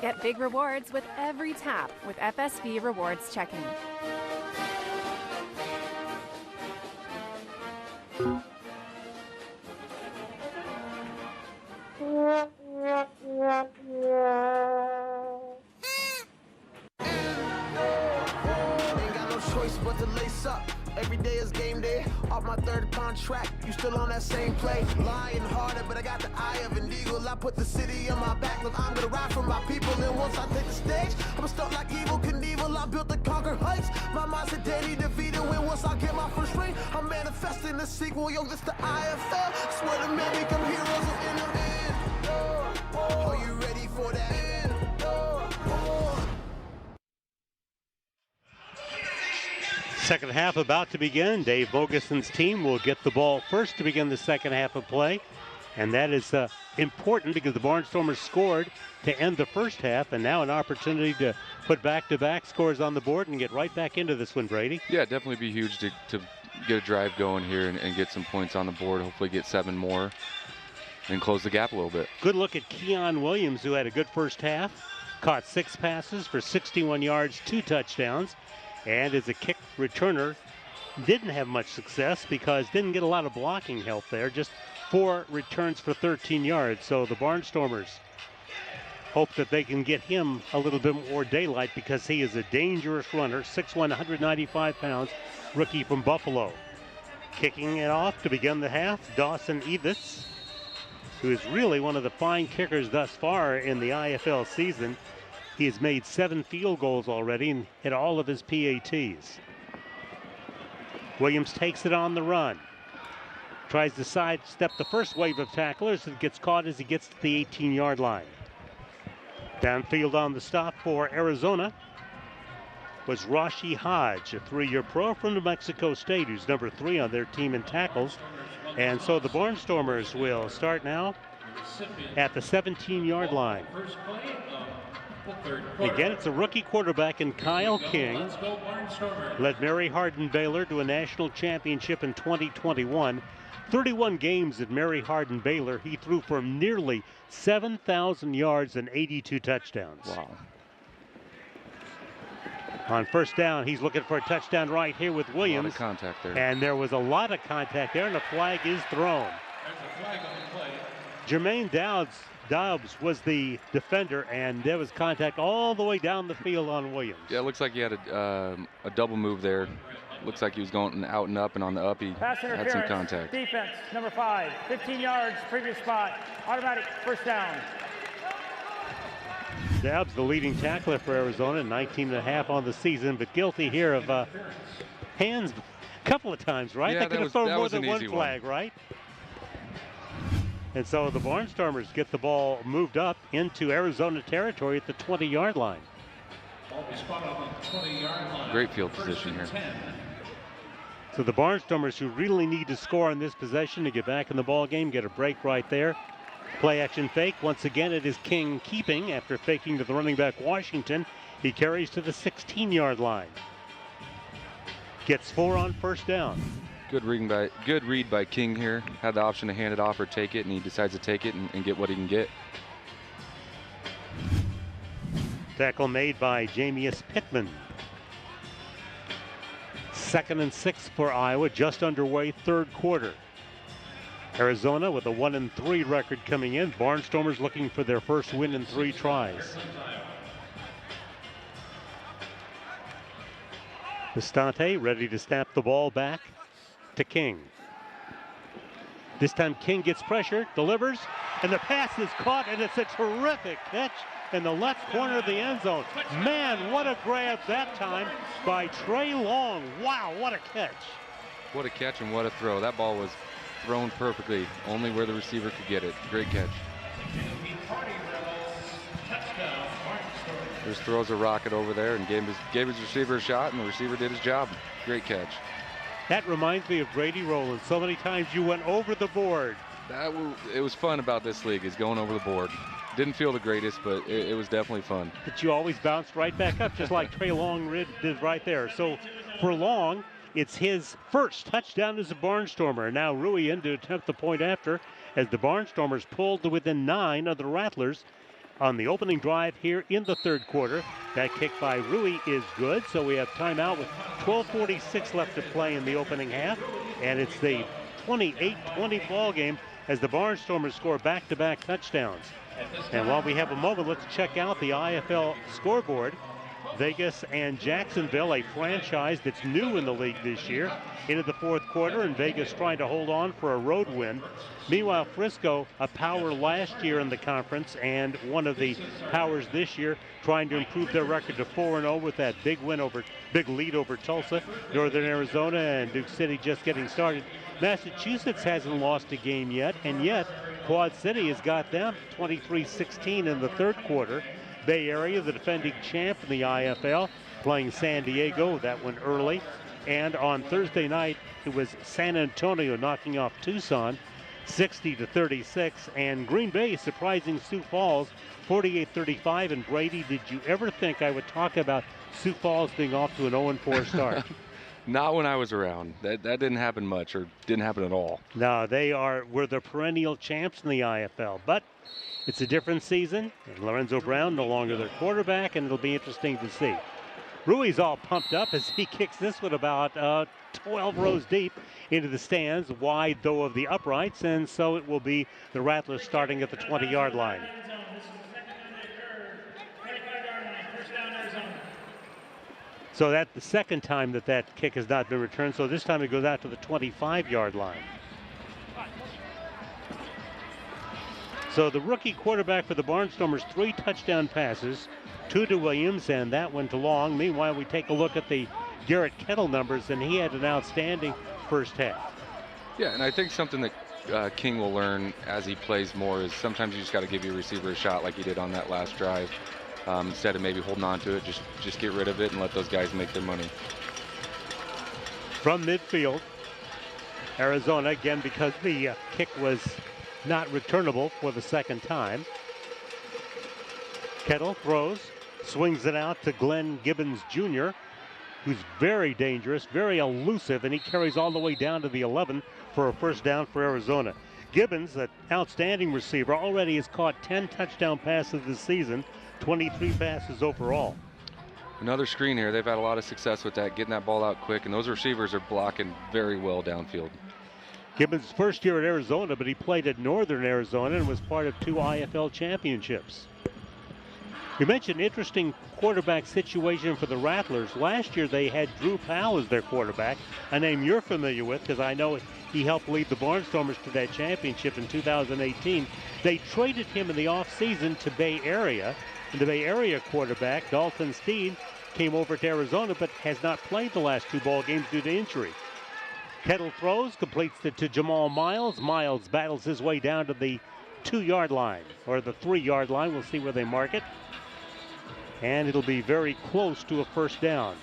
Get big rewards with every tap with FSB Rewards Checking. But to lace up, every day is game day. Off my third contract, you still on that same play. Lying harder, but I got the eye of an eagle. I put the city on my back, look, I'm gonna ride for my people. And once I take the stage, I'm stuck like Evil Knievel. I built to conquer heights. My mind's a Danny DeVito. And once I get my first ring, I'm manifesting the sequel. Yo, this the IFL. Swear to man, become heroes in the end. Are you ready for that? Second half about to begin. Dave Boguson's team will get the ball first to begin the second half of play. And that is important because the Barnstormers scored to end the first half, and now an opportunity to put back-to-back scores on the board and get right back into this one, Brady. Yeah, definitely be huge to get a drive going here and get some points on the board, hopefully get 7 more and close the gap a little bit. Good look at Keon Williams, who had a good first half. Caught 6 passes for 61 yards, 2 touchdowns. And as a kick returner, didn't have much success because didn't get a lot of blocking help there. Just 4 returns for 13 yards. So the Barnstormers hope that they can get him a little bit more daylight because he is a dangerous runner. 6'1", 195 pounds, rookie from Buffalo. Kicking it off to begin the half, Dawson Evitz, who is really one of the fine kickers thus far in the IFL season. He has made 7 field goals already and hit all of his PATs. Williams takes it on the run. Tries to sidestep the first wave of tacklers and gets caught as he gets to the 18-yard line. Downfield on the stop for Arizona was Rashi Hodge, a 3-year pro from New Mexico State, who's number 3 on their team in tackles. And so the Barnstormers will start now at the 17-yard line. Again, it's a rookie quarterback in Kyle King. Led Mary Hardin-Baylor to a national championship in 2021. 31 games at Mary Hardin-Baylor. He threw for nearly 7,000 yards and 82 touchdowns. Wow. On first down, he's looking for a touchdown right here with Williams. A lot of contact there. And there was a lot of contact there, and a flag is thrown. Jermaine Dobbs was the defender, and there was contact all the way down the field on Williams. Yeah, it looks like he had a double move there. Looks like he was going out and up, and on the up he had some contact. Defense, number 5, 15 yards, previous spot, automatic first down. Dobbs, the leading tackler for Arizona, 19.5 on the season, but guilty here of hands a couple of times, right? Yeah, they could have thrown more than one flag, right? And so the Barnstormers get the ball moved up into Arizona territory at the 20-yard line. Great field position here. So the Barnstormers, who really need to score on this possession to get back in the ball game, get a break right there. Play action fake. Once again, it is King keeping after faking to the running back Washington. He carries to the 16-yard line. Gets 4 on first down. Good read by King here. Had the option to hand it off or take it, and he decides to take it and get what he can get. Tackle made by Jamius Pittman. 2nd and 6 for Iowa, just underway, third quarter. Arizona with a 1-3 record coming in. Barnstormers looking for their first win in 3 tries. Bastante ready to snap the ball back to King. This time King gets pressure, delivers, and the pass is caught, and it's a terrific catch in the left corner of the end zone. Man, what a grab that time by Trey Long. Wow, what a catch. What a catch and what a throw. That ball was thrown perfectly, only where the receiver could get it. Great catch. Just throws a rocket over there and gave his receiver a shot, and the receiver did his job. Great catch. That reminds me of Brady Rowland. So many times you went over the board. It was fun about this league, is going over the board. Didn't feel the greatest, but it was definitely fun. But you always bounced right back up, just like Trey Long did right there. So for Long, it's his first touchdown as a Barnstormer. Now Rui in to attempt the point after, as the Barnstormers pulled to within 9 of the Rattlers on the opening drive here in the third quarter. That kick by Rui is good, so we have timeout with 12:46 left to play in the opening half, and it's the 28-20 ball game as the Barnstormers score back-to-back touchdowns. And while we have a moment, let's check out the IFL scoreboard. Vegas and Jacksonville, a franchise that's new in the league this year, into the fourth quarter, and Vegas trying to hold on for a road win. Meanwhile, Frisco, a power last year in the conference and one of the powers this year, trying to improve their record to 4-0 with that big lead over Tulsa. Northern Arizona and Duke City just getting started. Massachusetts hasn't lost a game yet, and yet Quad City has got them 23-16 in the third quarter. Bay Area, the defending champ in the IFL, playing San Diego. That one early. And on Thursday night, it was San Antonio knocking off Tucson 60-36. And Green Bay surprising Sioux Falls 48-35. And Brady, did you ever think I would talk about Sioux Falls being off to an 0-4 start? Not when I was around. That didn't happen much, or didn't happen at all. No, were the perennial champs in the IFL. But it's a different season, and Lorenzo Brown no longer their quarterback, and it'll be interesting to see. Rui's all pumped up as he kicks this one about 12 rows deep into the stands, wide though of the uprights, and so it will be the Rattlers starting at the 20-yard line. So that's the second time that kick has not been returned, so this time it goes out to the 25-yard line. So the rookie quarterback for the Barnstormers, 3 touchdown passes, 2 to Williams, and that one to Long. Meanwhile, we take a look at the Garrett Kettle numbers, and he had an outstanding first half. Yeah, and I think something that King will learn as he plays more is sometimes you just got to give your receiver a shot like he did on that last drive. Instead of maybe holding on to it, just get rid of it and let those guys make their money. From midfield, Arizona, again, because the kick was not returnable for the second time. Kettle throws, swings it out to Glenn Gibbons Jr., who's very dangerous, very elusive, and he carries all the way down to the 11 for a first down for Arizona. Gibbons, an outstanding receiver, already has caught 10 touchdown passes this season, 23 passes overall. Another screen here. They've had a lot of success with that, getting that ball out quick, and those receivers are blocking very well downfield. Gibbons' first year at Arizona, but he played at Northern Arizona and was part of 2 IFL championships. You mentioned interesting quarterback situation for the Rattlers. Last year they had Drew Powell as their quarterback, a name you're familiar with because I know he helped lead the Barnstormers to that championship in 2018. They traded him in the offseason to Bay Area, and the Bay Area quarterback, Dalton Steed, came over to Arizona but has not played the last 2 ball games due to injury. Kettle throws, completes it to Jamal Miles. Miles battles his way down to the 2-yard line, or the 3-yard line. We'll see where they mark it. And it'll be very close to a first down.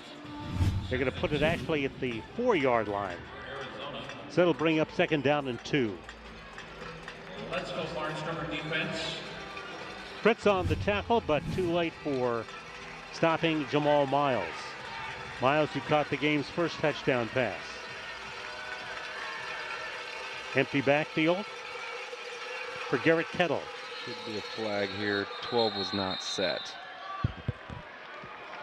They're going to put it actually at the 4-yard line. So it'll bring up second down and 2. Let's go Barnstormer defense. Fritz on the tackle, but too late for stopping Jamal Miles. Miles, who caught the game's first touchdown pass. Empty backfield for Garrett Kettle. Should be a flag here. 12 was not set.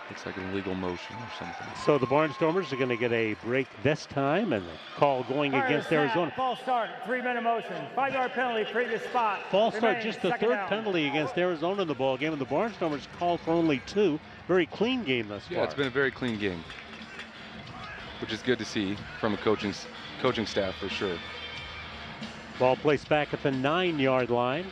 Looks like an illegal motion or something. So the Barnstormers are going to get a break this time, and the call going against Arizona. False start, 3-minute motion, 5-yard penalty, previous spot. False start, just the third penalty against Arizona in the ball game, and the Barnstormers called for only 2. Very clean game thus far. Yeah, it's been a very clean game, which is good to see from a coaching staff for sure. Ball placed back at the 9-yard line.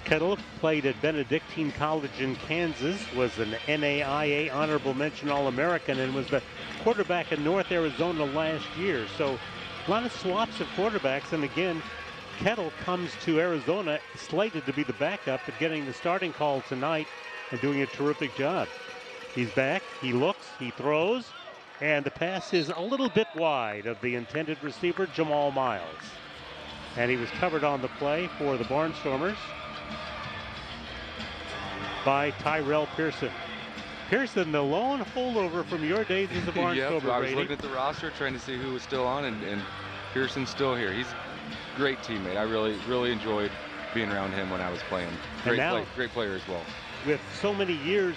Kettle played at Benedictine College in Kansas, was an NAIA Honorable Mention All-American, and was the quarterback in North Arizona last year. So a lot of swaps of quarterbacks, and again, Kettle comes to Arizona slated to be the backup, but getting the starting call tonight and doing a terrific job. He's back, he looks, he throws, and the pass is a little bit wide of the intended receiver, Jamal Miles. And he was covered on the play for the Barnstormers by Tyrell Pearson. Pearson, the lone holdover from your days as a Barnstormer. Yep, I was looking at the roster trying to see who was still on, and Pearson's still here. He's a great teammate. I really enjoyed being around him when I was playing. Great player as well. With so many years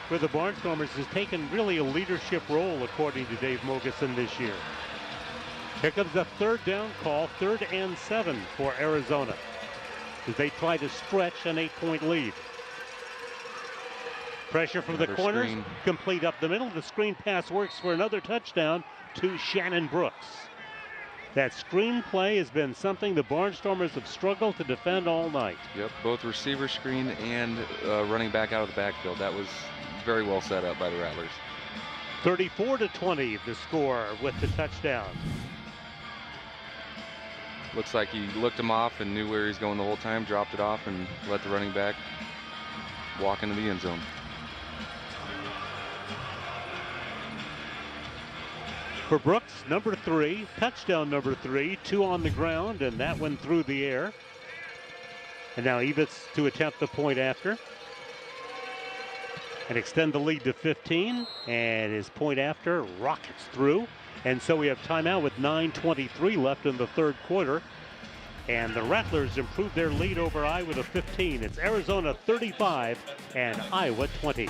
with the Barnstormers, has taken really a leadership role, according to Dave Mogeson this year. Here comes a 3rd down call, 3rd and 7 for Arizona, as they try to stretch an 8-point lead. Pressure from the corners, complete up the middle. The screen pass works for another touchdown to Shannon Brooks. That screen play has been something the Barnstormers have struggled to defend all night. Yep, both receiver screen and running back out of the backfield. That was very well set up by the Rattlers. 34-20 the score with the touchdown. Looks like he looked him off and knew where he's going the whole time, dropped it off, and let the running back walk into the end zone. For Brooks, number 3, touchdown number 3, 2 on the ground, and that one through the air. And now Evitz to attempt the point after and extend the lead to 15, and his point after rockets through. And so we have timeout with 9:23 left in the 3rd quarter, and the Rattlers improve their lead over Iowa to 15. It's Arizona 35 and Iowa 20.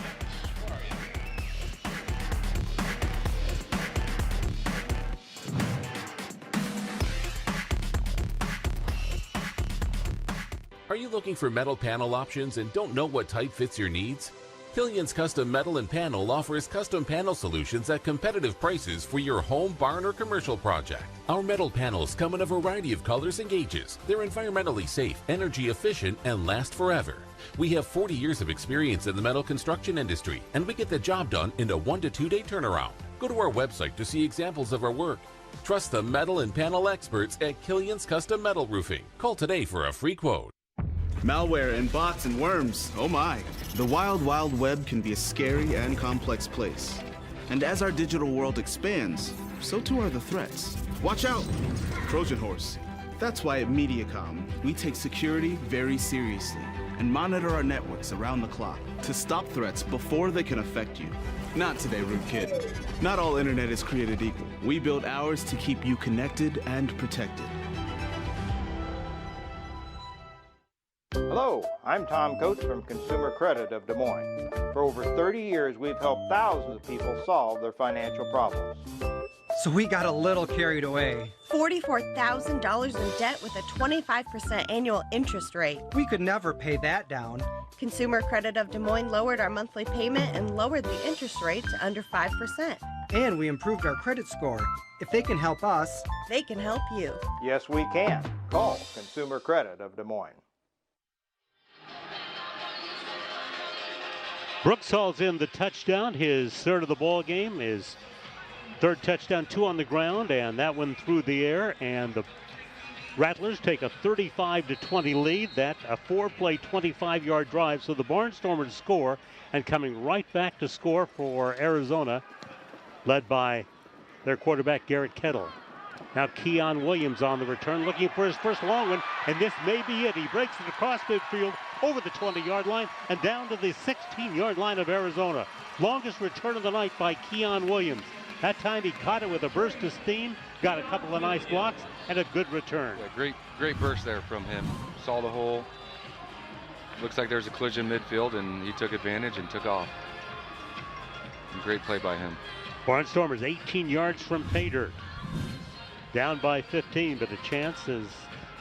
Are you looking for metal panel options and don't know what type fits your needs? Killian's Custom Metal and Panel offers custom panel solutions at competitive prices for your home, barn, or commercial project. Our metal panels come in a variety of colors and gauges. They're environmentally safe, energy efficient, and last forever. We have 40 years of experience in the metal construction industry, and we get the job done in a 1 to 2 day turnaround. Go to our website to see examples of our work. Trust the metal and panel experts at Killian's Custom Metal Roofing. Call today for a free quote. Malware and bots and worms, oh my. The wild, wild web can be a scary and complex place. And as our digital world expands, so too are the threats. Watch out! Trojan horse. That's why at MediaCom, we take security very seriously and monitor our networks around the clock to stop threats before they can affect you. Not today, rude kid. Not all internet is created equal. We build ours to keep you connected and protected. Hello, I'm Tom Coates from Consumer Credit of Des Moines. For over 30 years, we've helped thousands of people solve their financial problems. So we got a little carried away. $44,000 in debt with a 25% annual interest rate. We could never pay that down. Consumer Credit of Des Moines lowered our monthly payment and lowered the interest rate to under 5%. And we improved our credit score. If they can help us, they can help you. Yes, we can. Call Consumer Credit of Des Moines. Brooks hauls in the touchdown, his third of the ball game, his third touchdown, 2 on the ground, and that one through the air. And the Rattlers take a 35-20 lead. That's a 4-play, 25-yard drive. So the Barnstormers score, and coming right back to score for Arizona, led by their quarterback, Garrett Kettle. Now Keon Williams on the return, looking for his first long one, and this may be it. He breaks it across midfield, over the 20-yard line, and down to the 16-yard line of Arizona. Longest return of the night by Keon Williams. That time he caught it with a burst of steam, got a couple of nice blocks, and a good return. Yeah, great burst there from him. Saw the hole. Looks like there's a collision midfield, and he took advantage and took off. Great play by him. Barnstormers 18 yards from pay dirt. Down by 15, but a chance, as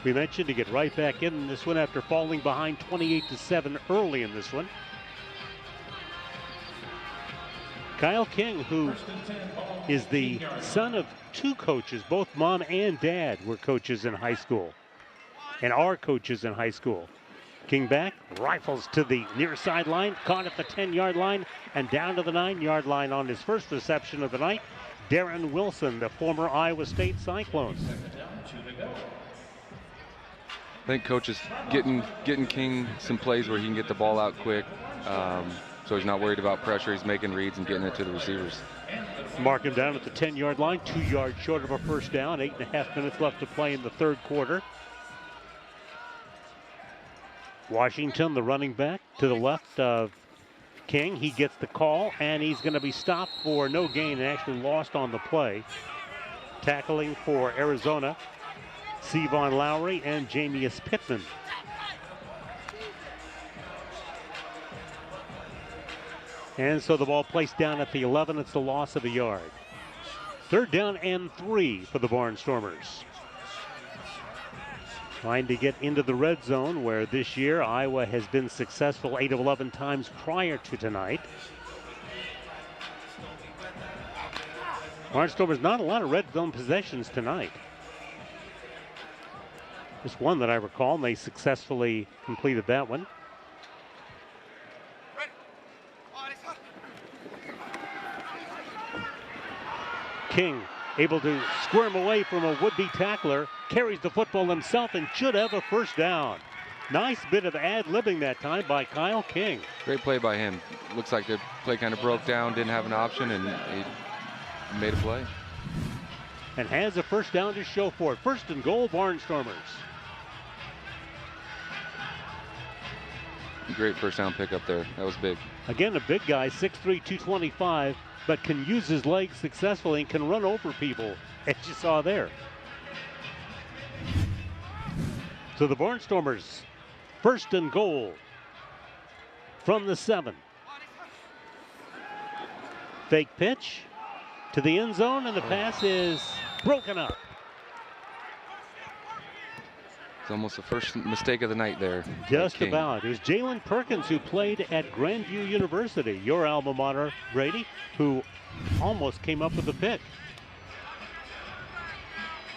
we mentioned, to get right back in this one after falling behind 28-7 early in this one. Kyle King, who is the son of 2 coaches, both mom and dad were coaches in high school and are coaches in high school. King back, rifles to the near sideline, caught at the 10-yard line and down to the 9-yard line on his first reception of the night. Darren Wilson, the former Iowa State Cyclone. I think coach is getting King some plays where he can get the ball out quick, so he's not worried about pressure. He's making reads and getting it to the receivers. Mark him down at the 10-yard line, 2 yards short of a first down. 8.5 minutes left to play in the third quarter. Washington, the running back, to the left of King. He gets the call, and he's going to be stopped for no gain and actually lost on the play. Tackling for Arizona, Sevon Lowry and Jamius Pittman. And so the ball placed down at the 11. It's the loss of a yard. 3rd down and 3 for the Barnstormers. Trying to get into the red zone, where this year Iowa has been successful 8 of 11 times prior to tonight. Barnstormers, not a lot of red zone possessions tonight. Just one that I recall, and they successfully completed that one. King able to squirm away from a would-be tackler, carries the football himself and should have a first down. Nice bit of ad-libbing that time by Kyle King. Great play by him. Looks like the play kind of broke down, didn't have an option, and he made a play. And has a first down to show for it. 1st and goal, Barnstormers. Great first down pickup there. That was big. Again, a big guy, 6'3", 225, but can use his legs successfully and can run over people, as you saw there. So the Barnstormers, 1st and goal from the 7. Fake pitch to the end zone, and the pass is broken up. It's almost the first mistake of the night there. Just about. It was Jalen Perkins, who played at Grandview University, your alma mater, Brady, who almost came up with the pick.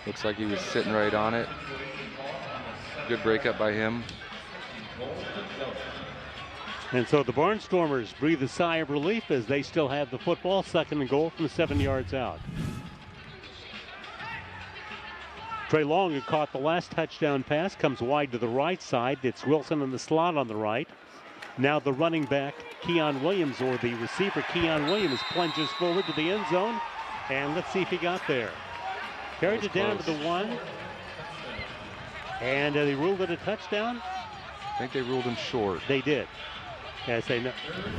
Looks like he was sitting right on it. Good breakup by him. And so the Barnstormers breathe a sigh of relief as they still have the football. 2nd and goal from 7 yards out. Trey Long, who caught the last touchdown pass, comes wide to the right side. It's Wilson in the slot on the right. Now the running back, Keon Williams, or the receiver, Keon Williams, plunges forward to the end zone. And let's see if he got there. Carried it down to the 1. And they ruled it a touchdown. I think they ruled him short. They did. As they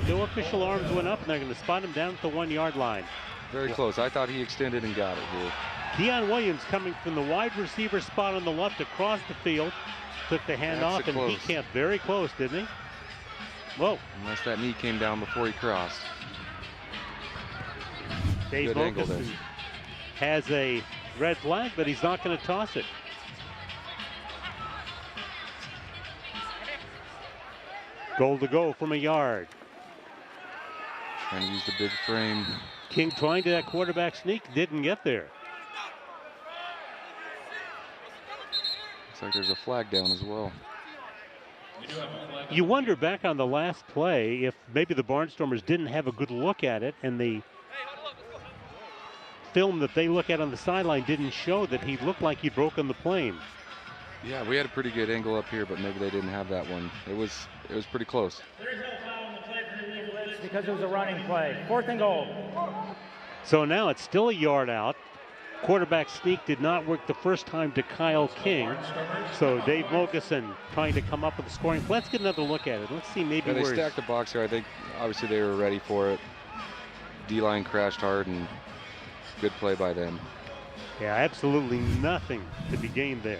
no official arms went up, and they're going to spot him down at the 1-yard line. Very close. I thought he extended and got it here. Keon Williams coming from the wide receiver spot on the left across the field. Took the handoff, and he camped very close, didn't he? Whoa. Unless that knee came down before he crossed. Dave Mokusin has a red flag, but he's not going to toss it. Goal to go from a yard. Trying to use the big frame. King trying to that quarterback sneak, didn't get there. Looks like there's a flag down as well. You wonder back on the last play if maybe the Barnstormers didn't have a good look at it, and the film that they look at on the sideline didn't show that he looked like he'd broken the plane. Yeah, we had a pretty good angle up here, but maybe they didn't have that one. It was pretty close. Because it was a running play. 4th and goal. So now it's still a yard out. Quarterback sneak did not work the first time to Kyle King. So Dave Mokusin trying to come up with a scoring. Let's get another look at it. Let's see maybe they stacked the box here. I think obviously they were ready for it. D-line crashed hard, and good play by them. Yeah, absolutely nothing to be gained there.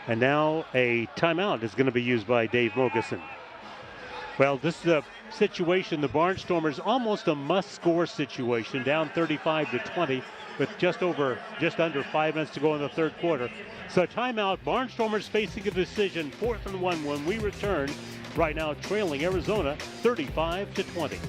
And now a timeout is going to be used by Dave Mokusin. Well, this is a situation, the Barnstormers, almost a must-score situation, down 35-20 with just under 5 minutes to go in the third quarter. So timeout, Barnstormers facing a decision, 4th and 1 when we return. Right now trailing Arizona 35-20.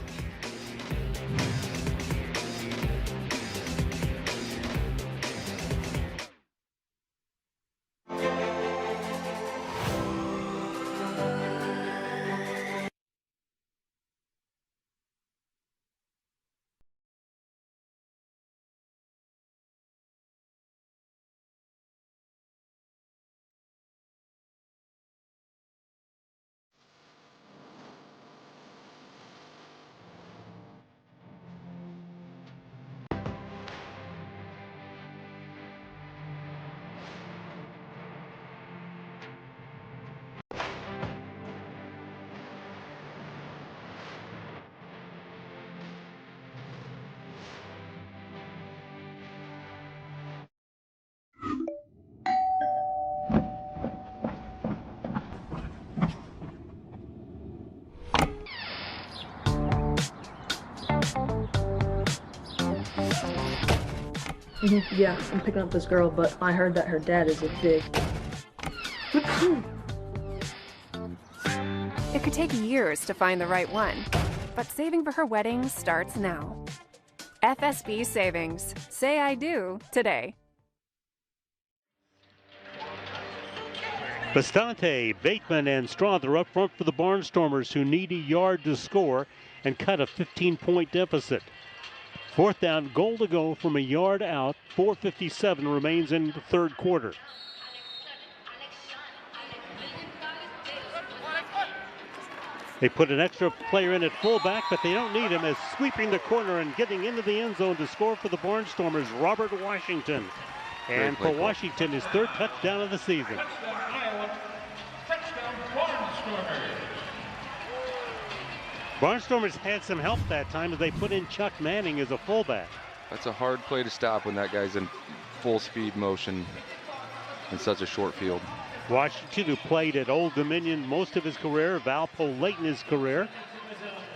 Yeah, I'm picking up this girl, but I heard that her dad is a big... It could take years to find the right one, but saving for her wedding starts now. FSB Savings. Say I do today. Bastante, Bateman, and Strother up front for the Barnstormers, who need a yard to score and cut a 15-point deficit. 4th down, goal to go from a yard out. 4:57 remains in the third quarter. They put an extra player in at fullback, but they don't need him, as sweeping the corner and getting into the end zone to score for the Barnstormers, Robert Washington. And for Washington, his 3rd touchdown of the season. Barnstormers had some help that time as they put in Chuck Manning as a fullback. That's a hard play to stop when that guy's in full speed motion in such a short field. Washington, who played at Old Dominion most of his career, Valpo late in his career,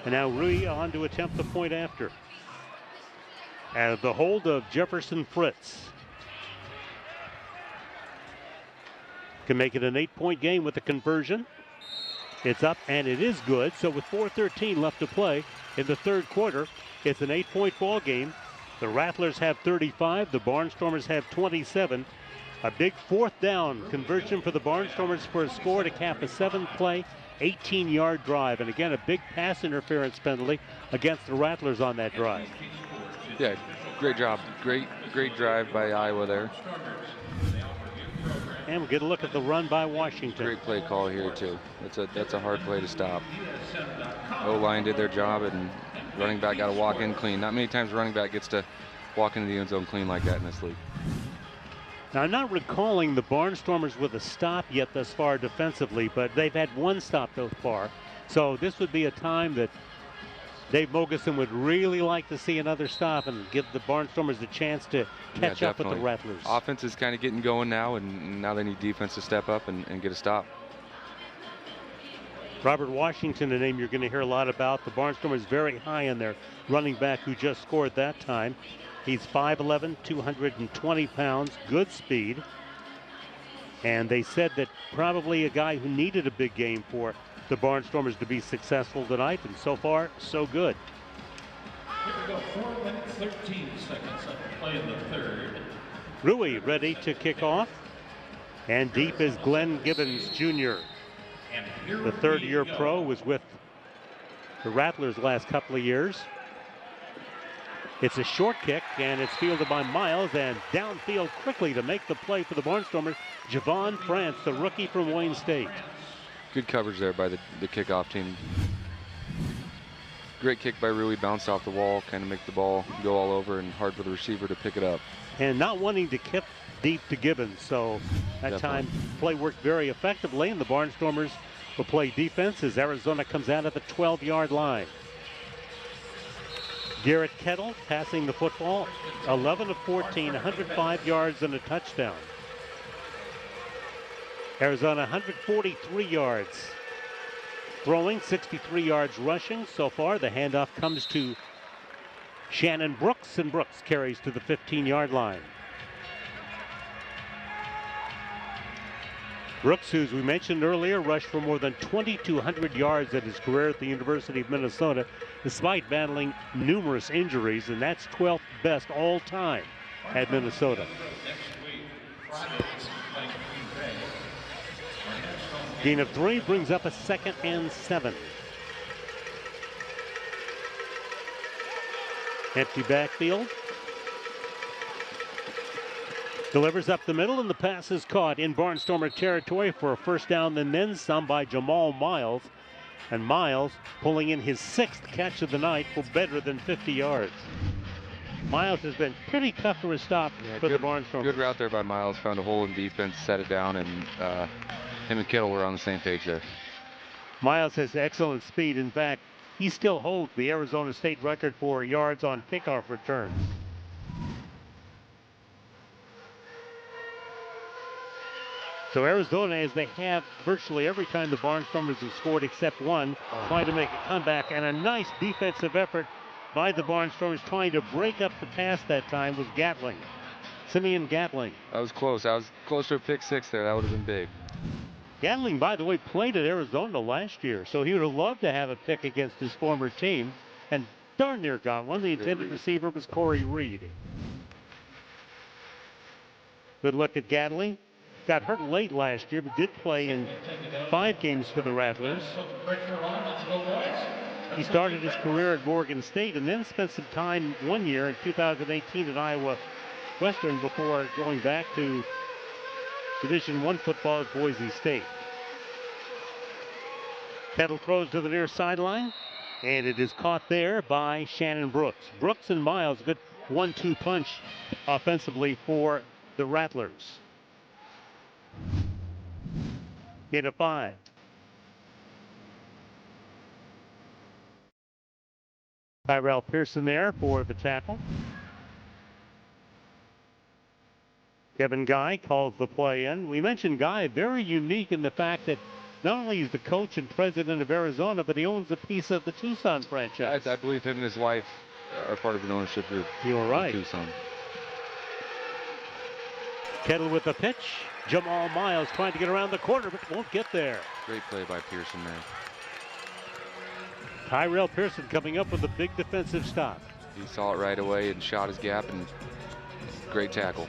and now Rui on to attempt the point after. Out of the hold of Jefferson Fritz. Can make it an 8-point game with the conversion. It's up, and it is good. So with 4:13 left to play in the third quarter, it's an 8-point ball game. The Rattlers have 35. The Barnstormers have 27. A big 4th down conversion for the Barnstormers for a score to cap a 7-play, 18-yard drive. And again, a big pass interference penalty against the Rattlers on that drive. Yeah, great job. Great drive by Iowa there. And we'll get a look at the run by Washington. Great play call here too. That's a hard play to stop. O-line did their job, and running back got to walk in clean. Not many times running back gets to walk into the end zone clean like that in this league. Now, I'm not recalling the Barnstormers with a stop yet thus far defensively, but they've had one stop so far. So this would be a time that Dave Mogeson would really like to see another stop and give the Barnstormers a chance to catch up with the Rattlers. Offense is kind of getting going now, and now they need defense to step up and get a stop. Robert Washington, a name you're going to hear a lot about. The Barnstormers very high in their running back who just scored that time. He's 5'11", 220 pounds, good speed. And they said that probably a guy who needed a big game for the Barnstormers to be successful tonight, and so far, so good. Here we go, 4 minutes, 13 seconds of play in the third. Rui ready to kick off. And deep is Glenn Gibbons Jr. The third-year pro, was with the Rattlers last couple of years. It's a short kick, and it's fielded by Miles, and downfield quickly to make the play for the Barnstormers, Javon France, the rookie from Wayne State. Good coverage there by the kickoff team. Great kick by Rui, bounced off the wall, kind of make the ball go all over, and hard for the receiver to pick it up. And not wanting to kick deep to Gibbons, so that time play worked very effectively, and the Barnstormers will play defense as Arizona comes out at the 12-yard line. Garrett Kettle passing the football, 11 of 14, 105 yards and a touchdown. Arizona 143 yards throwing, 63 yards rushing. So far, the handoff comes to Shannon Brooks, and Brooks carries to the 15-yard line. Brooks, who, as we mentioned earlier, rushed for more than 2,200 yards at his career at the University of Minnesota, despite battling numerous injuries, and that's 12th best all time at Minnesota. Gain of 3 brings up a 2nd and 7. Empty backfield. Delivers up the middle, and the pass is caught in Barnstormer territory for a first down and then some by Jamal Miles. And Miles pulling in his 6th catch of the night for better than 50 yards. Miles has been pretty tough to stop for the Barnstormers. Good route there by Miles, found a hole in defense, set it down, and him and Kittle were on the same page there. Miles has excellent speed. In fact, he still holds the Arizona State record for yards on kickoff returns. So Arizona, as they have virtually every time the Barnstormers have scored except one, trying to make a comeback, and a nice defensive effort by the Barnstormers trying to break up the pass that time was Gatling. Simeon Gatling. That was close. I was close to a pick 6 there. That would have been big. Gatling, by the way, played at Arizona last year, so he would have loved to have a pick against his former team, and darn near got one. The intended receiver was Corey Reed. Good look at Gatling. Got hurt late last year, but did play in 5 games for the Rattlers. He started his career at Morgan State and then spent some time 1 year in 2018 at Iowa Western before going back to Division I football at Boise State. Kettle throws to the near sideline, and it is caught there by Shannon Brooks. Brooks and Miles, good 1-2 punch offensively for the Rattlers. Gain of 5. Tyrell Pearson there for the tackle. Kevin Guy calls the play in. We mentioned Guy, very unique in the fact that not only is the coach and president of Arizona, but he owns a piece of the Tucson franchise. I believe him and his wife are part of an ownership group. You're right. Tucson. Kettle with the pitch. Jamal Miles trying to get around the corner, but won't get there. Great play by Pearson there. Tyrell Pearson coming up with a big defensive stop. He saw it right away and shot his gap, and great tackle.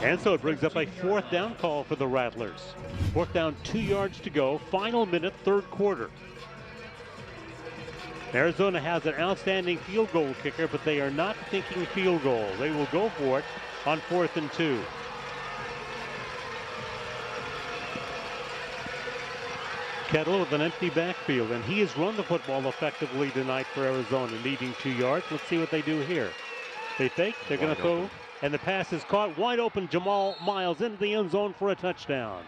And so it brings up a 4th down call for the Rattlers. 4th down, 2 yards to go. Final minute, 3rd quarter. Arizona has an outstanding field goal kicker, but they are not thinking field goal. They will go for it on 4th and 2. Kettle with an empty backfield, and he has run the football effectively tonight for Arizona, needing 2 yards. Let's see what they do here. They fake, they're going to throw, and the pass is caught wide open. Jamal Miles into the end zone for a touchdown.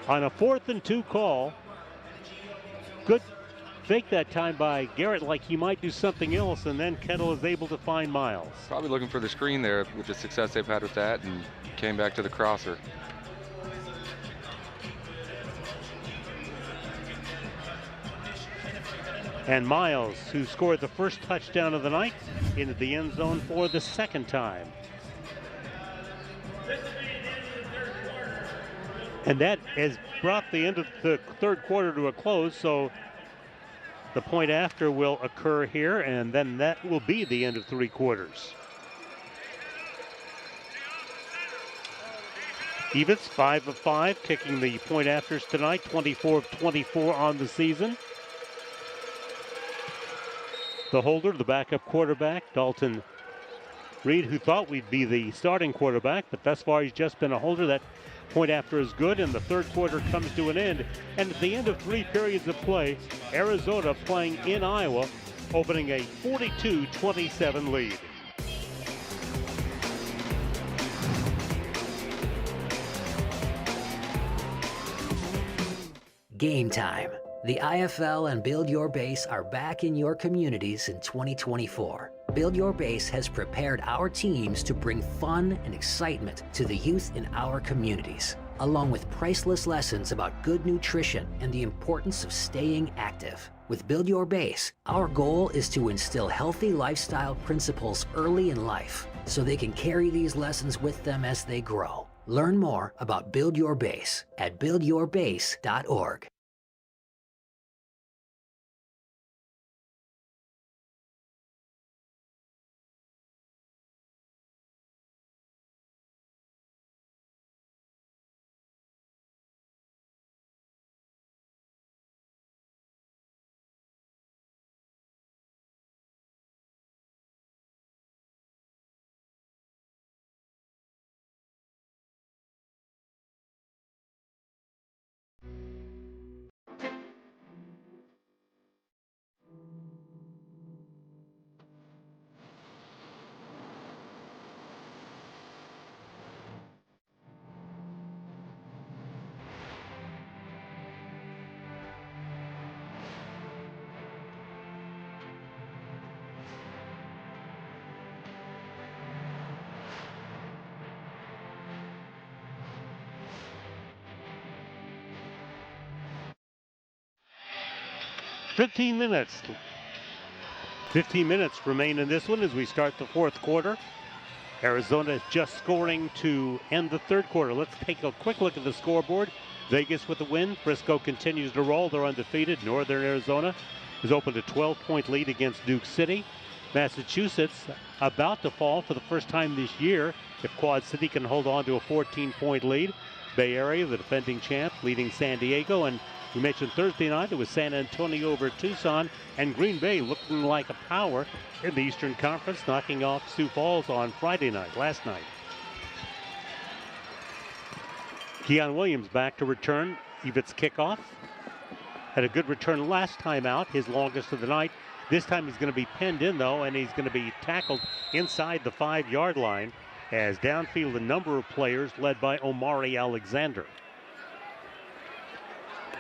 On a 4th and 2 call, good fake that time by Garrett, like he might do something else, and then Kettle is able to find Miles. Probably looking for the screen there with the success they've had with that, and came back to the crosser. And Miles, who scored the first touchdown of the night, into the end zone for the second time. And that has brought the end of the third quarter to a close, so the point after will occur here, and then that will be the end of 3 quarters. Evans, 5 of 5, kicking the point afters tonight, 24 of 24 on the season. The holder, the backup quarterback, Dalton Reed, who thought we'd be the starting quarterback, but thus far he's just been a holder. That point after is good, and the third quarter comes to an end. And at the end of 3 periods of play, Arizona playing in Iowa, opening a 42-27 lead. Game time. The IFL and Build Your Base are back in your communities in 2024. Build Your Base has prepared our teams to bring fun and excitement to the youth in our communities, along with priceless lessons about good nutrition and the importance of staying active. With Build Your Base, our goal is to instill healthy lifestyle principles early in life so they can carry these lessons with them as they grow. Learn more about Build Your Base at buildyourbase.org. Fifteen minutes remain in this one as we start the fourth quarter. Arizona is just scoring to end the third quarter. Let's take a quick look at the scoreboard. Vegas with the win. Frisco continues to roll. They're undefeated. Northern Arizona is opened a 12-point lead against Duke City. Massachusetts about to fall for the first time this year if Quad City can hold on to a 14-point lead. Bay Area, the defending champ, leading San Diego. And we mentioned Thursday night, it was San Antonio over Tucson, and Green Bay looking like a power in the Eastern Conference, knocking off Sioux Falls on Friday night, last night. Keon Williams back to return Evans kickoff. Had a good return last time out, his longest of the night. This time he's going to be pinned in, though, and he's going to be tackled inside the 5-yard line as downfield a number of players led by Omari Alexander.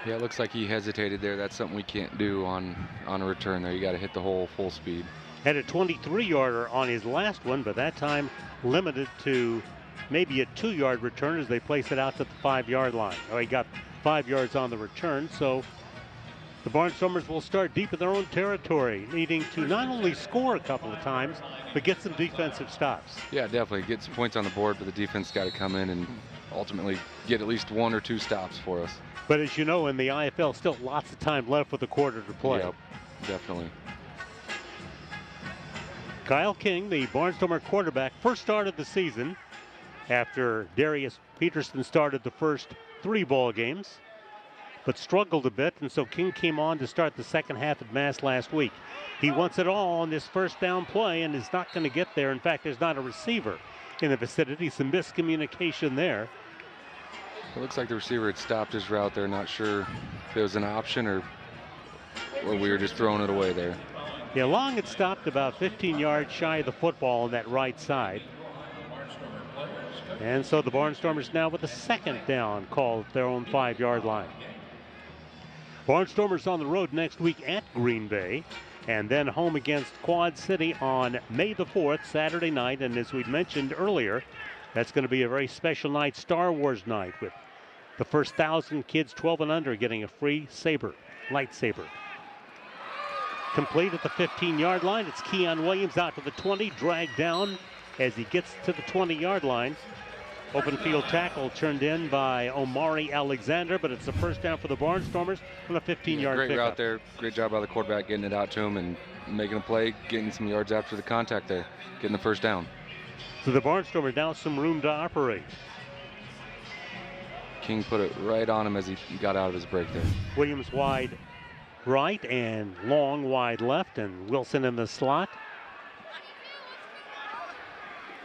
Yeah, it looks like he hesitated there. That's something we can't do on a return there. You got to hit the hole full speed. Had a 23-yarder on his last one, but that time limited to maybe a 2-yard return as they place it out to the 5-yard line. Oh, he got 5 yards on the return, so the Barnstormers will start deep in their own territory, needing to not only score a couple of times, but get some defensive stops. Yeah, definitely. Get some points on the board, but the defense got to come in and ultimately get at least 1 or 2 stops for us. But as you know, in the IFL, still lots of time left with the quarter to play. Yep, definitely. Kyle King, the Barnstormer quarterback, first start of the season after Darius Peterson started the first 3 ball games, but struggled a bit, and so King came on to start the second half at Mass last week. He wants it all on this first down play and is not going to get there. In fact, there's not a receiver in the vicinity. Some miscommunication there. It looks like the receiver had stopped his route there. Not sure if it was an option or we were just throwing it away there. Yeah, Long had stopped about 15 yards shy of the football on that right side. And so the Barnstormers now with a second down call at their own 5-yard line. Barnstormers on the road next week at Green Bay, and then home against Quad City on May the 4th, Saturday night. And as we mentioned earlier, that's going to be a very special night, Star Wars night, with the first 1,000 kids 12 and under getting a free saber, lightsaber. Complete at the 15-yard line. It's Keon Williams out to the 20, dragged down as he gets to the 20-yard line. Open field tackle turned in by Omari Alexander, but it's a first down for the Barnstormers on a 15-yard great pickup. route there. Great job by the quarterback getting it out to him and making a play, getting some yards after the contact there, getting the first down. So the Barnstormers now some room to operate. King put it right on him as he got out of his break there. Williams wide right and Long wide left, and Wilson in the slot.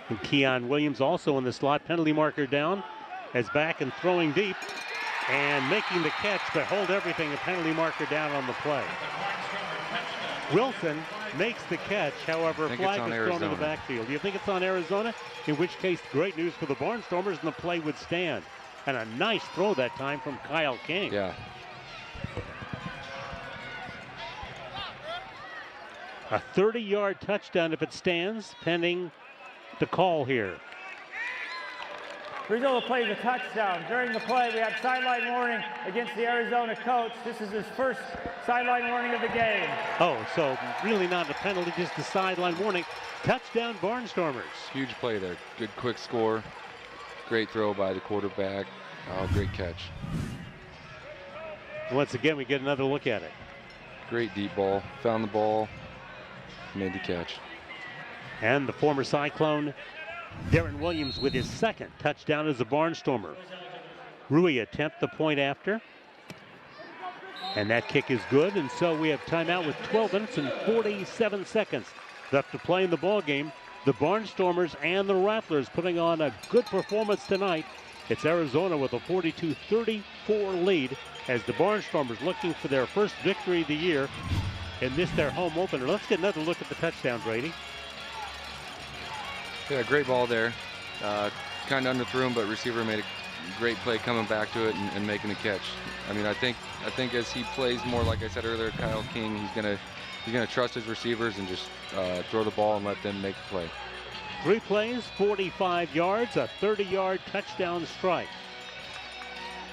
And Keon Williams also in the slot. Penalty marker down as back and throwing deep and making the catch, but hold everything, a penalty marker down on the play. Wilson makes the catch, however, a flag is thrown in the backfield. You think it's on Arizona? In which case, great news for the Barnstormers, and the play would stand. And a nice throw that time from Kyle King. Yeah. A 30-yard touchdown if it stands, pending the call here. Result plays a touchdown. During the play, we had sideline warning against the Arizona coach. This is his first sideline warning of the game. Oh, so really not a penalty, just a sideline warning. Touchdown, Barnstormers. Huge play there. Good quick score. Great throw by the quarterback. Oh, great catch. Once again, we get another look at it. Great deep ball. Found the ball. Made the catch. And the former Cyclone, Darren Williams, with his second touchdown as a Barnstormer. Rui attempt the point after. And that kick is good. And so we have timeout with 12 minutes and 47 seconds left to play in the ball game. The Barnstormers and the Rattlers putting on a good performance tonight. It's Arizona with a 42-34 lead as the Barnstormers looking for their first victory of the year and this their home opener. Let's get another look at the touchdown, Brady. Yeah, great ball there. Kind of underthrew him, but receiver made a great play coming back to it and making a catch. I mean, I think as he plays more, like I said earlier, Kyle King, he's gonna trust his receivers and just throw the ball and let them make the play. 3 plays, 45 yards, a 30-yard touchdown strike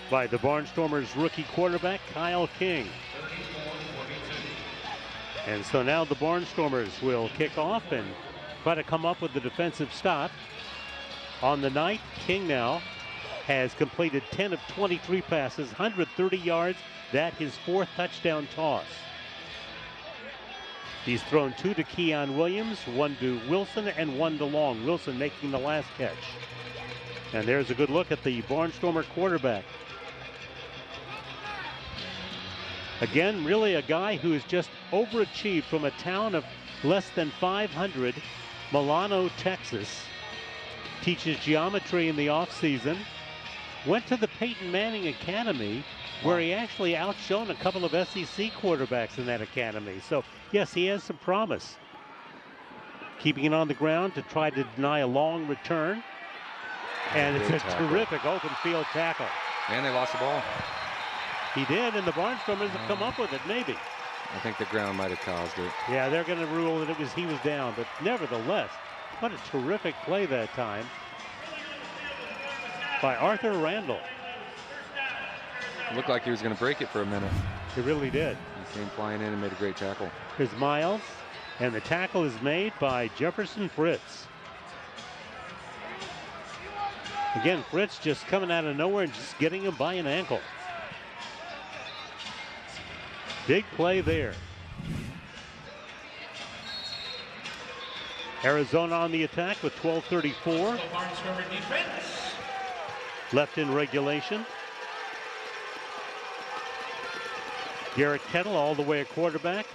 by the Barnstormers rookie quarterback, Kyle King. And so now the Barnstormers will kick off and try to come up with the defensive stop. On the night, King now has completed 10 of 23 passes, 130 yards. That his 4th touchdown toss. He's thrown 2 to Keon Williams, 1 to Wilson, and 1 to Long. Wilson making the last catch. And there's a good look at the Barnstormer quarterback. Again, really a guy who has just overachieved from a town of less than 500, Milano, Texas. Teaches geometry in the offseason. Went to the Peyton Manning Academy, where he actually outshone a couple of SEC quarterbacks in that academy. So, yes, he has some promise. Keeping it on the ground to try to deny a long return. And it's a terrific open field tackle. And they lost the ball. He did, and the Barnstormers have come up with it, maybe. I think the ground might have caused it. Yeah, they're going to rule that he was down, but nevertheless, what a terrific play that time by Arthur Randall. It looked like he was going to break it for a minute. He really did. He came flying in and made a great tackle. Here's Miles, and the tackle is made by Jefferson Fritz. Again, Fritz just coming out of nowhere and just getting him by an ankle. Big play there. Arizona on the attack with 12:34 left in regulation. Garrett Kettle all the way at quarterback.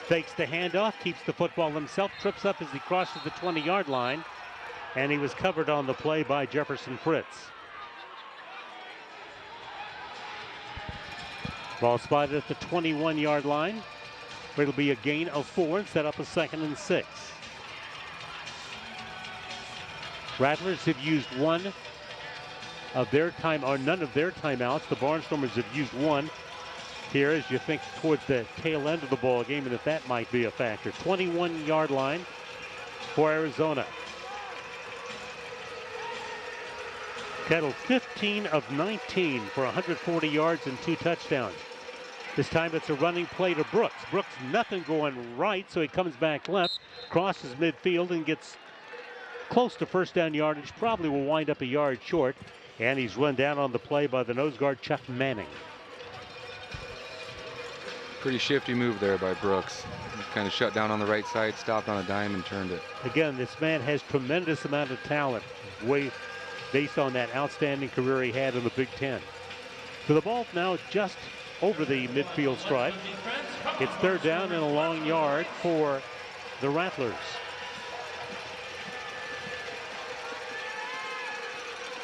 Fakes the handoff, keeps the football himself, trips up as he crosses the 20-yard line, and he was covered on the play by Jefferson Fritz. Ball spotted at the 21-yard line. It'll be a gain of 4 and set up a 2nd and 6. Rattlers have used one of their time, or none of their timeouts. The Barnstormers have used one here as you think towards the tail end of the ball game, and if that might be a factor. 21-yard line for Arizona. Kettle 15 of 19 for 140 yards and 2 touchdowns. This time it's a running play to Brooks. Brooks, nothing going right, so he comes back left, crosses midfield, and gets close to first down yardage. Probably will wind up a yard short, and he's run down on the play by the nose guard, Chuck Manning. Pretty shifty move there by Brooks. He kind of shut down on the right side, stopped on a dime, and turned it. Again, this man has tremendous amount of talent, based on that outstanding career he had in the Big Ten. So the ball now just over the midfield stripe. It's 3rd down and a long yard for the Rattlers.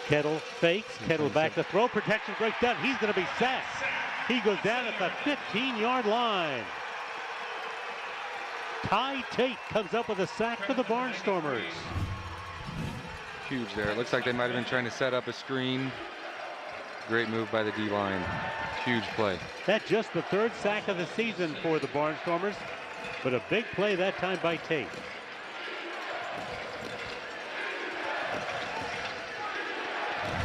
Kettle fakes. Kettle back to throw. Protection breaks down. He's going to be sacked. He goes down at the 15-yard line. Ty Tate comes up with a sack for the Barnstormers. Huge there. It looks like they might have been trying to set up a screen. Great move by the D-line. Huge play. That's just the 3rd sack of the season for the Barnstormers, but a big play that time by Tate.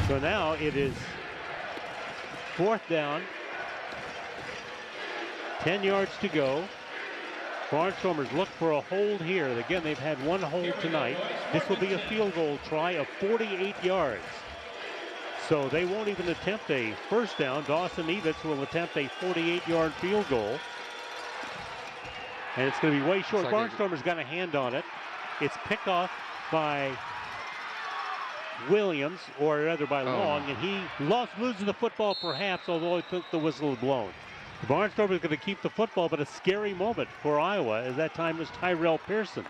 So now it is 4th down. 10 yards to go. Barnstormers look for a hold here. Again, they've had one hold tonight. This will be a field goal try of 48 yards. So they won't even attempt a first down. Dawson Evitz will attempt a 48-yard field goal. And it's going to be way short. Barnstormers got a hand on it. It's picked off by Williams, or rather by Long, and he loses the football perhaps, although I think the whistle is blown. The Barnstormers are going to keep the football, but a scary moment for Iowa, as that time was Tyrell Pearson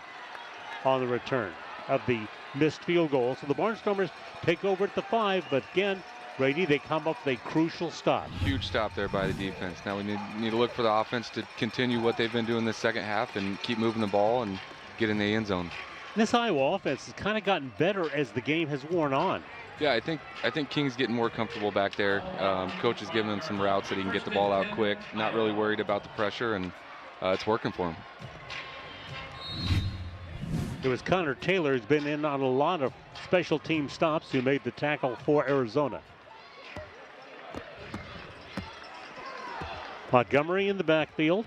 on the return of the missed field goal. So the Barnstormers take over at the 5, but again, Brady, they come up with a crucial stop. Huge stop there by the defense. Now we need to look for the offense to continue what they've been doing this second half and keep moving the ball and get in the end zone. This Iowa offense has kind of gotten better as the game has worn on. Yeah, I think King's getting more comfortable back there. Coach is giving him some routes that he can get the ball out quick. Not really worried about the pressure, and it's working for him. It was Connor Taylor who's been in on a lot of special team stops who made the tackle for Arizona. Montgomery in the backfield.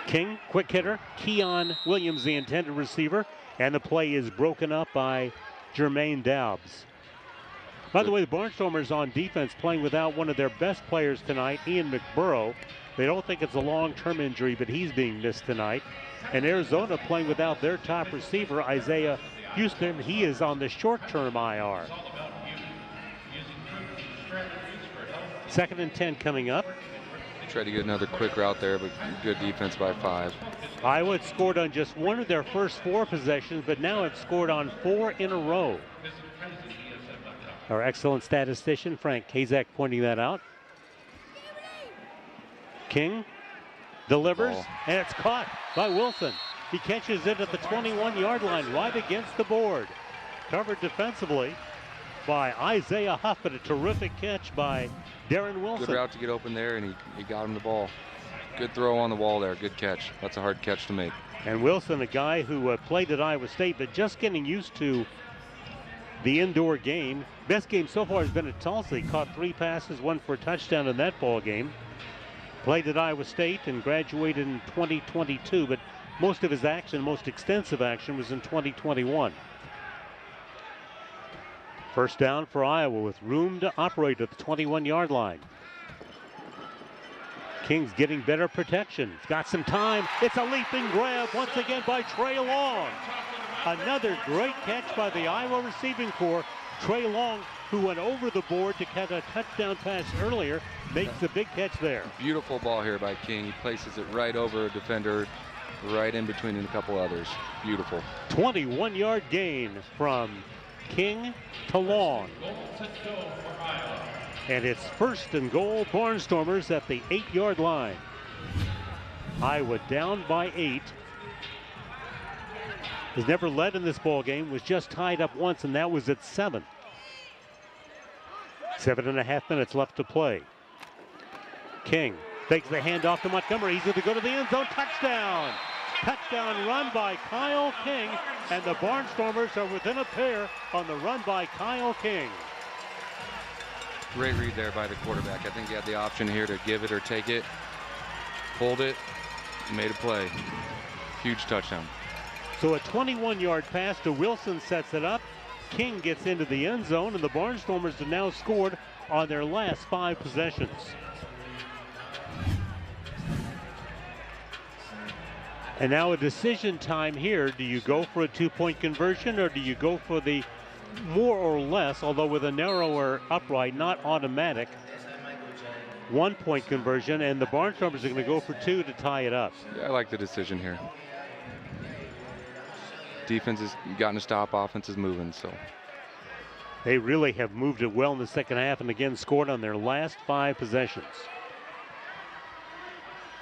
King, quick hitter. Keon Williams, the intended receiver. And the play is broken up by Jermaine Daubs. By the way, the Barnstormers on defense playing without one of their best players tonight, Ian McBurrow. They don't think it's a long-term injury, but he's being missed tonight. And Arizona playing without their top receiver, Isaiah Houston. He is on the short-term IR. 2nd and 10 coming up. Tried to get another quick route there, but good defense by 5. Iowa had scored on just one of their first 4 possessions, but now it's scored on 4 in a row. Our excellent statistician, Frank Kazak, pointing that out. King delivers, and it's caught by Wilson. He catches it at the 21-yard line, right against the board. Covered defensively by Isaiah Huff, but a terrific catch by Darren Wilson. Good route to get open there, and he got him the ball. Good throw on the wall there. Good catch. That's a hard catch to make. And Wilson, a guy who played at Iowa State, but just getting used to the indoor game. Best game so far has been at Tulsa. He caught 3 passes, 1 for a touchdown in that ball game. Played at Iowa State and graduated in 2022, but most of his action, most extensive action, was in 2021. First down for Iowa with room to operate at the 21-yard line. King's getting better protection. He's got some time. It's a leaping grab once again by Trey Long. Another great catch by the Iowa receiving corps. Trey Long, who went over the board to catch a touchdown pass earlier, makes the big catch there. Beautiful ball here by King. He places it right over a defender, right in between a couple others. Beautiful. 21-yard gain from King to Long. And it's 1st and goal, Barnstormers at the 8-yard line. Iowa down by 8. Has never led in this ball game, was just tied up once, and that was at 7. 7.5 minutes left to play. King takes the handoff to Montgomery. He's going to go to the end zone. Touchdown! Touchdown run by Kyle King, and the Barnstormers are within a pair on the run by Kyle King. Great read there by the quarterback. I think he had the option here to give it or take it. Pulled it, made a play. Huge touchdown. So a 21-yard pass to Wilson sets it up. King gets into the end zone, and the Barnstormers have now scored on their last 5 possessions. And now a decision time here. Do you go for a 2-point conversion, or do you go for the more or less, although with a narrower upright, not automatic, 1-point conversion, and the Barnstormers are going to go for 2 to tie it up? Yeah, I like the decision here. Defense has gotten a stop, offense is moving, so. They really have moved it well in the second half and again scored on their last 5 possessions.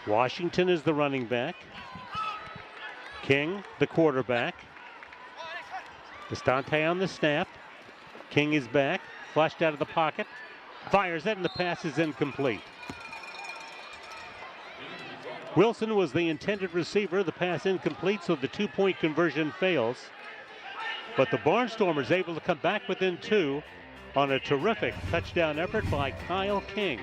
Washington is the running back. King, the quarterback. Estante on the snap. King is back, flushed out of the pocket. Fires it, and the pass is incomplete. Wilson was the intended receiver. The pass incomplete, so the 2-point conversion fails. But the Barnstormers able to come back within 2 on a terrific touchdown effort by Kyle King.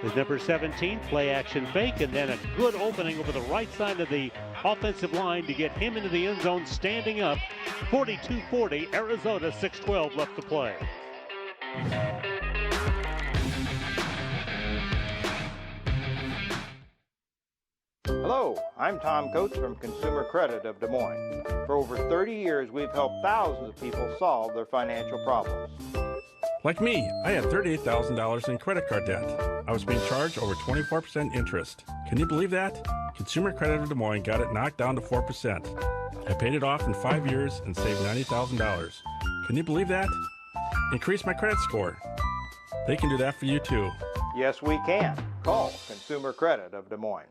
His number 17 play action fake, and then a good opening over the right side of the offensive line to get him into the end zone standing up. 42-40, Arizona, 6:12 left to play. Hello, I'm Tom Coates from Consumer Credit of Des Moines. For over 30 years, we've helped thousands of people solve their financial problems. Like me, I had $38,000 in credit card debt. I was being charged over 24% interest. Can you believe that? Consumer Credit of Des Moines got it knocked down to 4%. I paid it off in 5 years and saved $90,000. Can you believe that? Increase my credit score. They can do that for you too. Yes, we can. Call Consumer Credit of Des Moines.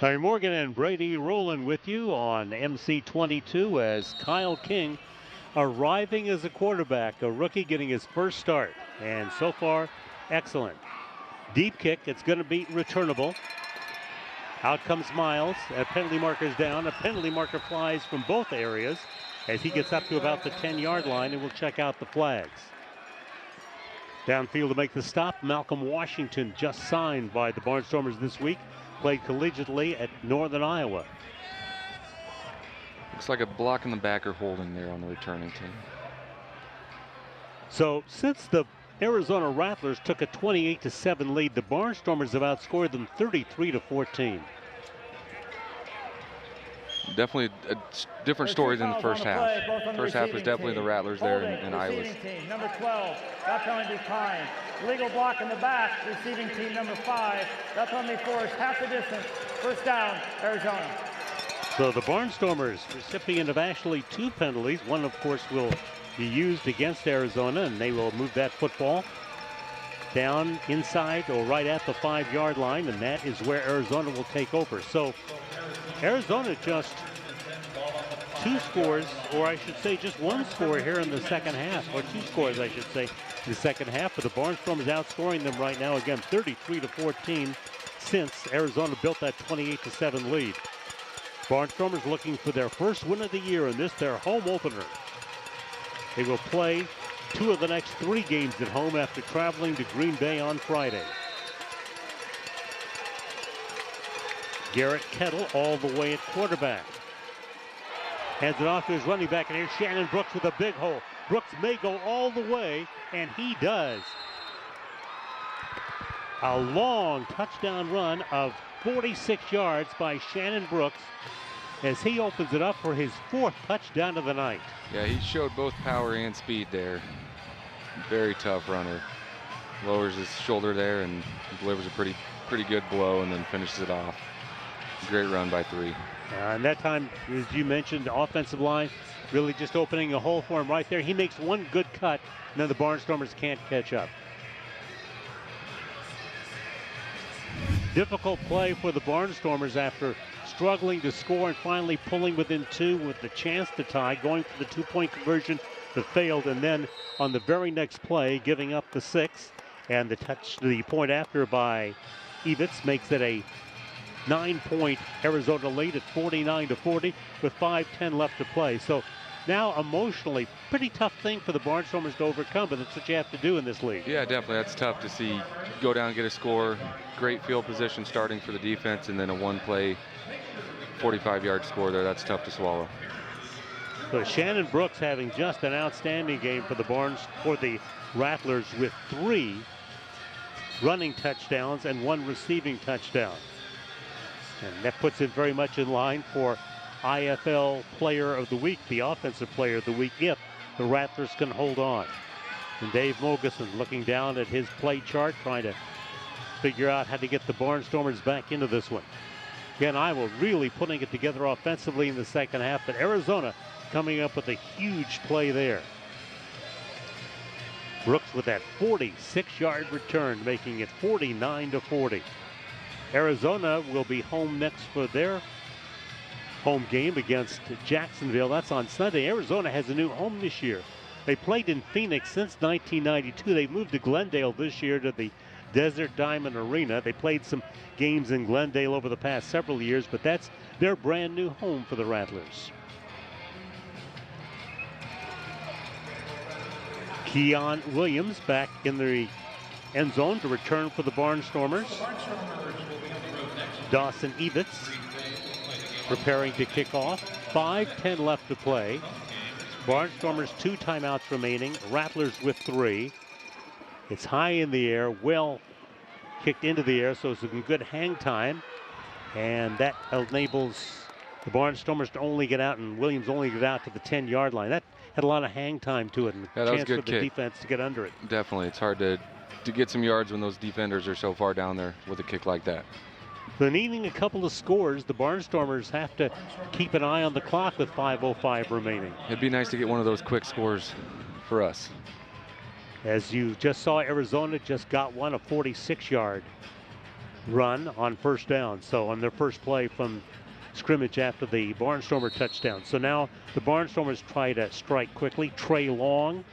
Larry Morgan and Brady rolling with you on MC22 as Kyle King arriving as a quarterback, a rookie getting his first start, and so far excellent. Deep kick, it's going to be returnable. Out comes Miles, a penalty marker's down. A penalty marker flies from both areas as he gets up to about the 10-yard line, and we'll check out the flags. Downfield to make the stop, Malcolm Washington, just signed by the Barnstormers this week. Played collegiately at Northern Iowa. Looks like a block in the back or holding there on the returning team. So since the Arizona Rattlers took a 28-7 lead, the Barnstormers have outscored them 33-14. Definitely a different story than the first half. First half was definitely the Rattlers there in Iowa. Number 12, that penalty declined. Legal block in the back, receiving team number 5. That penalty forced half the distance. First down, Arizona. So the Barnstormers, recipient of actually 2 penalties. One, of course, will be used against Arizona, and they will move that football down inside or right at the 5-yard line, and that is where Arizona will take over. So Arizona just two scores, or I should say just one score here in the second half, or two scores, I should say, in the second half. But the Barnstormers outscoring them right now, again, 33-14, since Arizona built that 28-7 lead. Barnstormers looking for their first win of the year in this, their home opener. They will play 2 of the next 3 games at home after traveling to Green Bay on Friday. Garrett Kettle all the way at quarterback. Hands it off to his running back, and here's Shannon Brooks with a big hole. Brooks may go all the way, and he does. A long touchdown run of 46 yards by Shannon Brooks as he opens it up for his 4th touchdown of the night. Yeah, he showed both power and speed there. Very tough runner. Lowers his shoulder there and delivers a pretty good blow and then finishes it off. Great run by 3. And that time, as you mentioned, the offensive line really just opening a hole for him right there. He makes one good cut, and then the Barnstormers can't catch up. Difficult play for the Barnstormers after struggling to score and finally pulling within 2 with the chance to tie, going for the 2-point conversion that failed, and then on the very next play, giving up the 6, and the point after by Evitz makes it a 9-point Arizona lead at 49-40 with 5:10 left to play. So now emotionally, pretty tough thing for the Barnstormers to overcome, but that's what you have to do in this league. Yeah, definitely. That's tough to see. Go down, get a score, great field position starting for the defense, and then a 1-play 45-yard score there. That's tough to swallow. So Shannon Brooks having just an outstanding game for the Rattlers with 3 running touchdowns and 1 receiving touchdown. And that puts him very much in line for IFL Player of the Week, the Offensive Player of the Week, if the Rattlers can hold on. And Dave Mogeson looking down at his play chart, trying to figure out how to get the Barnstormers back into this one. Again, Iowa really putting it together offensively in the second half, but Arizona coming up with a huge play there. Brooks with that 46-yard return, making it 49-40. Arizona will be home next for their home game against Jacksonville. That's on Sunday. Arizona has a new home this year. They played in Phoenix since 1992. They moved to Glendale this year to the Desert Diamond Arena. They played some games in Glendale over the past several years, but that's their brand new home for the Rattlers. Keon Williams back in the end zone to return for the Barnstormers. Dawson Evitz preparing to kick off. 5:10 left to play. Barnstormers 2 timeouts remaining. Rattlers with 3. It's high in the air, well kicked into the air, so it's some good hang time. And that enables the Barnstormers to only get out, and Williams only get out to the 10-yard line. That had a lot of hang time to it, and a chance for the defense to get under it. Definitely. It's hard to get some yards when those defenders are so far down there with a kick like that. So needing a couple of scores, the Barnstormers have to keep an eye on the clock with 5:05 remaining. It'd be nice to get one of those quick scores for us. As you just saw, Arizona just got one, a 46-yard run on first down. So on their first play from scrimmage after the Barnstormer touchdown. So now the Barnstormers try to strike quickly. Trey Long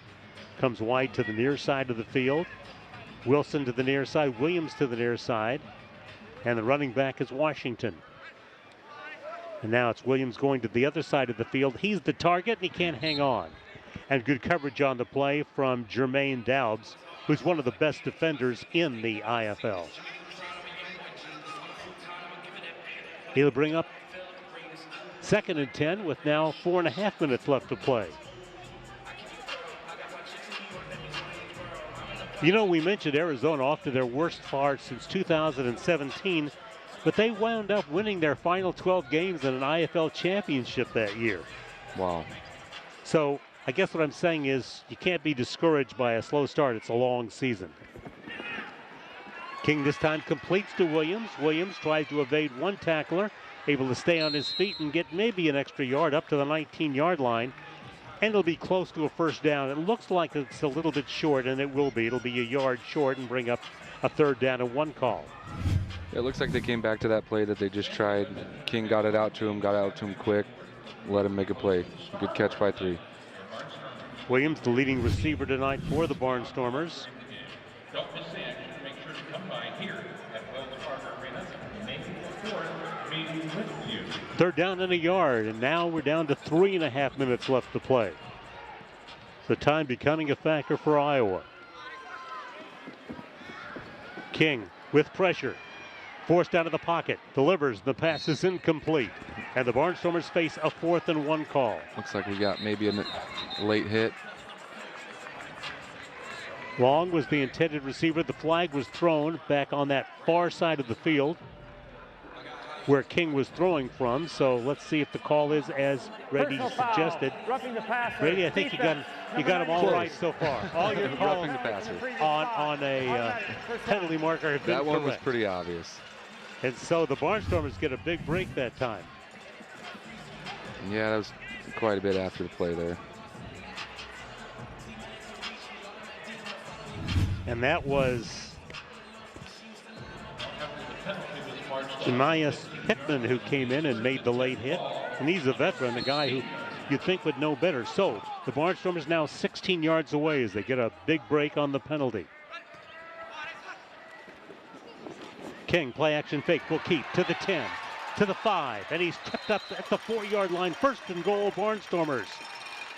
comes wide to the near side of the field. Wilson to the near side, Williams to the near side. And the running back is Washington. And now it's Williams going to the other side of the field. He's the target, and he can't hang on. And good coverage on the play from Jermaine Dowds, who's one of the best defenders in the IFL. He'll bring up 2nd and 10 with now 4.5 minutes left to play. You know, we mentioned Arizona off to their worst start since 2017, but they wound up winning their final 12 games in an IFL championship that year. Wow. So I guess what I'm saying is you can't be discouraged by a slow start. It's a long season. King this time completes to Williams. Williams tries to evade one tackler, able to stay on his feet and get maybe an extra yard up to the 19-yard line. And it'll be close to a first down. It looks like it's a little bit short, and it will be. It'll be a yard short and bring up a 3rd down and 1 call. It looks like they came back to that play that they just tried. King got it out to him, quick. let him make a play. Good catch by 3. Williams, the leading receiver tonight for the Barnstormers. Don't miss the action. Make sure to come by here at Wells Fargo Arena. May 4th, be with you. 3rd down and a yard, and now we're down to 3.5 minutes left to play. The time becoming a factor for Iowa. King with pressure. Forced out of the pocket. Delivers. The pass is incomplete. And the Barnstormers face a 4th and 1 call. Looks like we got maybe a late hit. Long was the intended receiver. The flag was thrown back on that far side of the field where King was throwing from. So let's see if the call is as Brady suggested. Brady, I think you got them all right so far. All your calls Roughing the passer on a penalty marker have been That one correct. was pretty obvious. And so the Barnstormers get a big break that time. Yeah, that was quite a bit after the play there. And that was Jemias Pittman who came in and made the late hit. And he's a veteran, a guy who you'd think would know better. So the Barnstormers now 16 yards away as they get a big break on the penalty. King, play action fake, will keep to the 10, to the 5, and he's tipped up at the 4-yard line. 1st and goal, Barnstormers.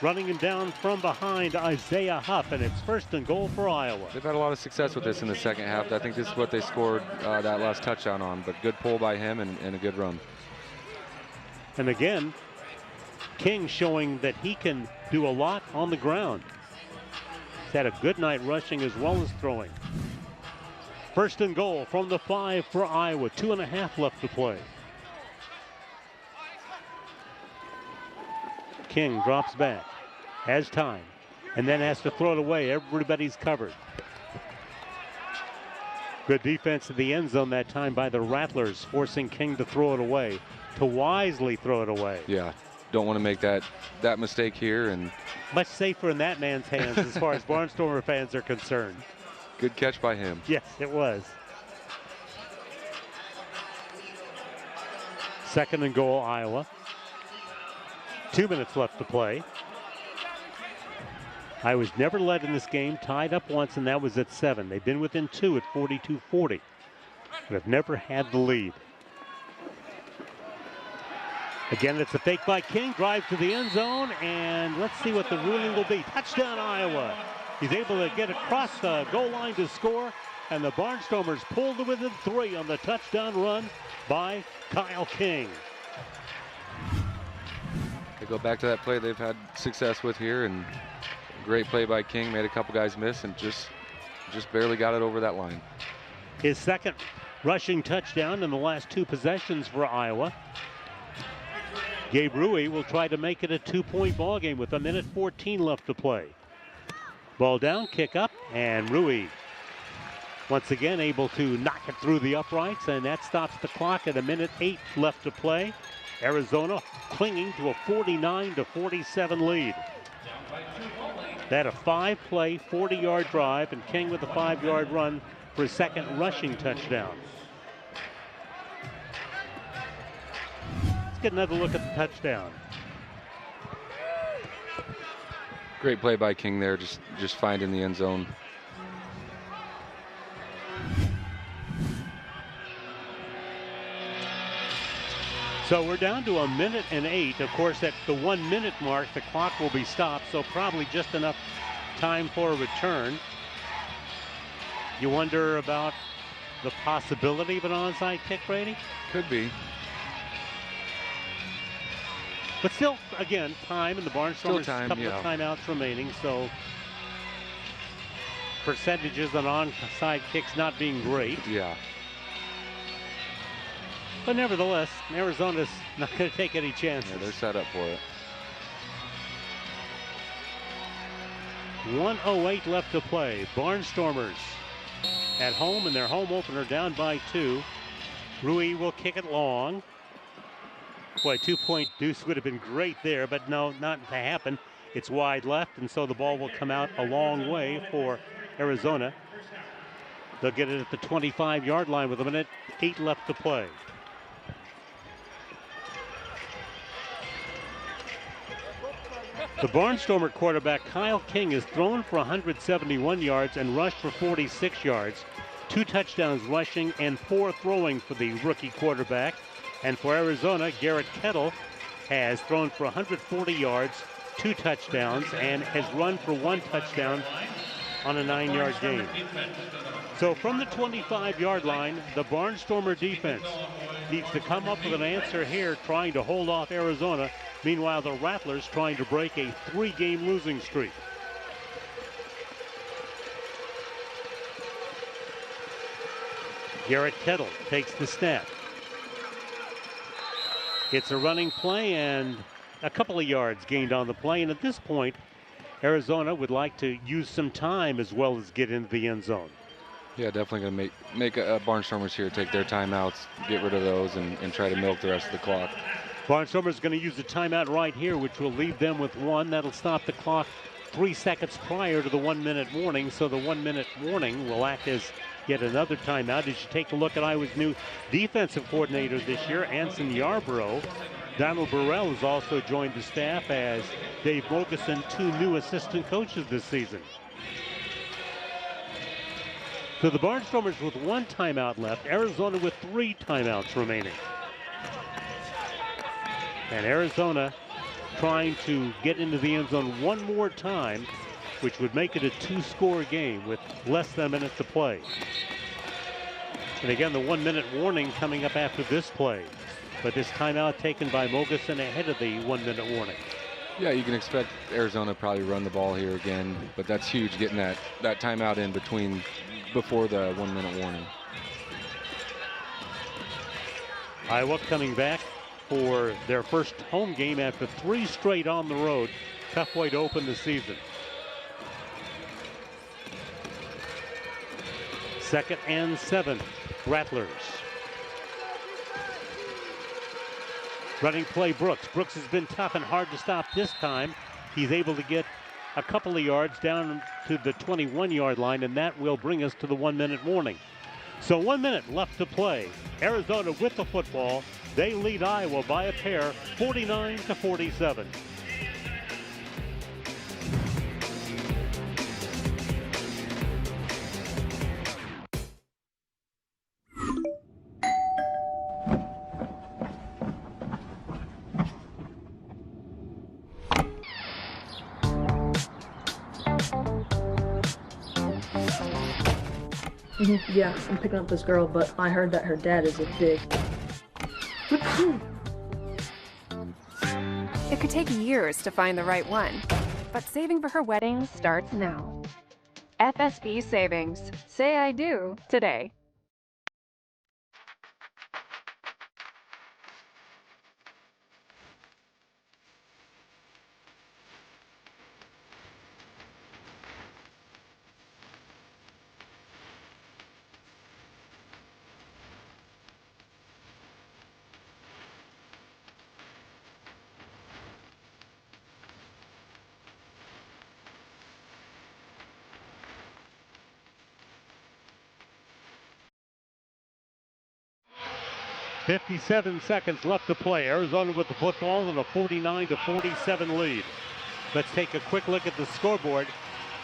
Running him down from behind, Isaiah Huff, and it's 1st and goal for Iowa. They've had a lot of success with this in the second half. I think this is what they scored that last touchdown on, but good pull by him and a good run. And again, King showing that he can do a lot on the ground. He's had a good night rushing as well as throwing. 1st and goal from the 5 for Iowa. 2.5 left to play. King drops back, has time, and then has to throw it away. Everybody's covered. Good defense in the end zone that time by the Rattlers, forcing King to throw it away, to wisely throw it away. Yeah, don't want to make that mistake here. And much safer in that man's hands as far as Barnstormer fans are concerned. Good catch by him. Yes, it was. 2nd and goal, Iowa. 2 minutes left to play. Iowa's never led in this game, tied up once, and that was at 7. They've been within 2 at 42-40, but have never had the lead. Again, it's a fake by King, drive to the end zone, and let's see what the ruling will be. Touchdown, Iowa. He's able to get across the goal line to score, and the Barnstormers pulled to within 3 on the touchdown run by Kyle King. They go back to that play they've had success with here, and great play by King. Made a couple guys miss and just barely got it over that line. His 2nd rushing touchdown in the last 2 possessions for Iowa. Gabe Rui will try to make it a 2-point ball game with 1:14 left to play. Ball down, kick up, and Rui once again able to knock it through the uprights, and that stops the clock at 1:08 left to play. Arizona clinging to a 49-47 lead. They had a 5-play, 40-yard drive, and King with a 5-yard run for his 2nd rushing touchdown. Let's get another look at the touchdown. Great play by King there, just finding the end zone. So we're down to 1:08. Of course, at the 1-minute mark, the clock will be stopped, so probably just enough time for a return. You wonder about the possibility of an onside kick, Brady? Could be. But still, again, time, and the Barnstormers a couple of timeouts remaining, so percentages on onside kicks not being great. Yeah. But nevertheless, Arizona's not going to take any chances. Yeah, they're set up for it. 1:08 left to play. Barnstormers at home in their home opener, down by 2. Rui will kick it long. Boy, 2-point deuce would have been great there, but no, not to happen. It's wide left, and so the ball will come out a long way for Arizona. They'll get it at the 25-yard line with 1:08 left to play. The Barnstormer quarterback Kyle King has thrown for 171 yards and rushed for 46 yards. 2 touchdowns rushing and 4 throwing for the rookie quarterback. And for Arizona, Garrett Kettle has thrown for 140 yards, 2 touchdowns, and has run for 1 touchdown on a 9-yard gain. So from the 25-yard line, the Barnstormer defense needs to come up with an answer here, trying to hold off Arizona. Meanwhile, the Rattlers trying to break a 3-game losing streak. Garrett Kettle takes the snap. It's a running play and a couple of yards gained on the play. And at this point, Arizona would like to use some time as well as get into the end zone. Yeah, definitely going to make Barnstormers here take their timeouts, get rid of those, and try to milk the rest of the clock. Barnstormers going to use a timeout right here, which will leave them with 1. That'll stop the clock 3 seconds prior to the 1-minute warning. So the 1-minute warning will act as yet another timeout. As you take a look at Iowa's new defensive coordinator this year, Anson Yarborough, Donald Burrell has also joined the staff, as Dave Mogeson, 2 new assistant coaches this season. So the Barnstormers with 1 timeout left, Arizona with 3 timeouts remaining. And Arizona trying to get into the end zone 1 more time, which would make it a 2-score game with less than a minute to play. And again, the 1-minute warning coming up after this play. But this timeout taken by Mogeson ahead of the 1-minute warning. Yeah, you can expect Arizona to probably run the ball here again, but that's huge getting that timeout in before the 1-minute warning. Iowa coming back for their first home game after 3 straight on the road. Tough way to open the season. 2nd and 7, Rattlers. Running play, Brooks. Brooks has been tough and hard to stop this time. He's able to get a couple of yards down to the 21-yard line, and that will bring us to the 1-minute warning. So 1 minute left to play. Arizona with the football. They lead Iowa by a pair, 49-47. Yeah, I'm picking up this girl, but I heard that her dad is a big... It could take years to find the right one, but saving for her wedding starts now. FSB Savings. Say I do today. .57 seconds left to play. Arizona with the football and a 49-47 lead. Let's take a quick look at the scoreboard.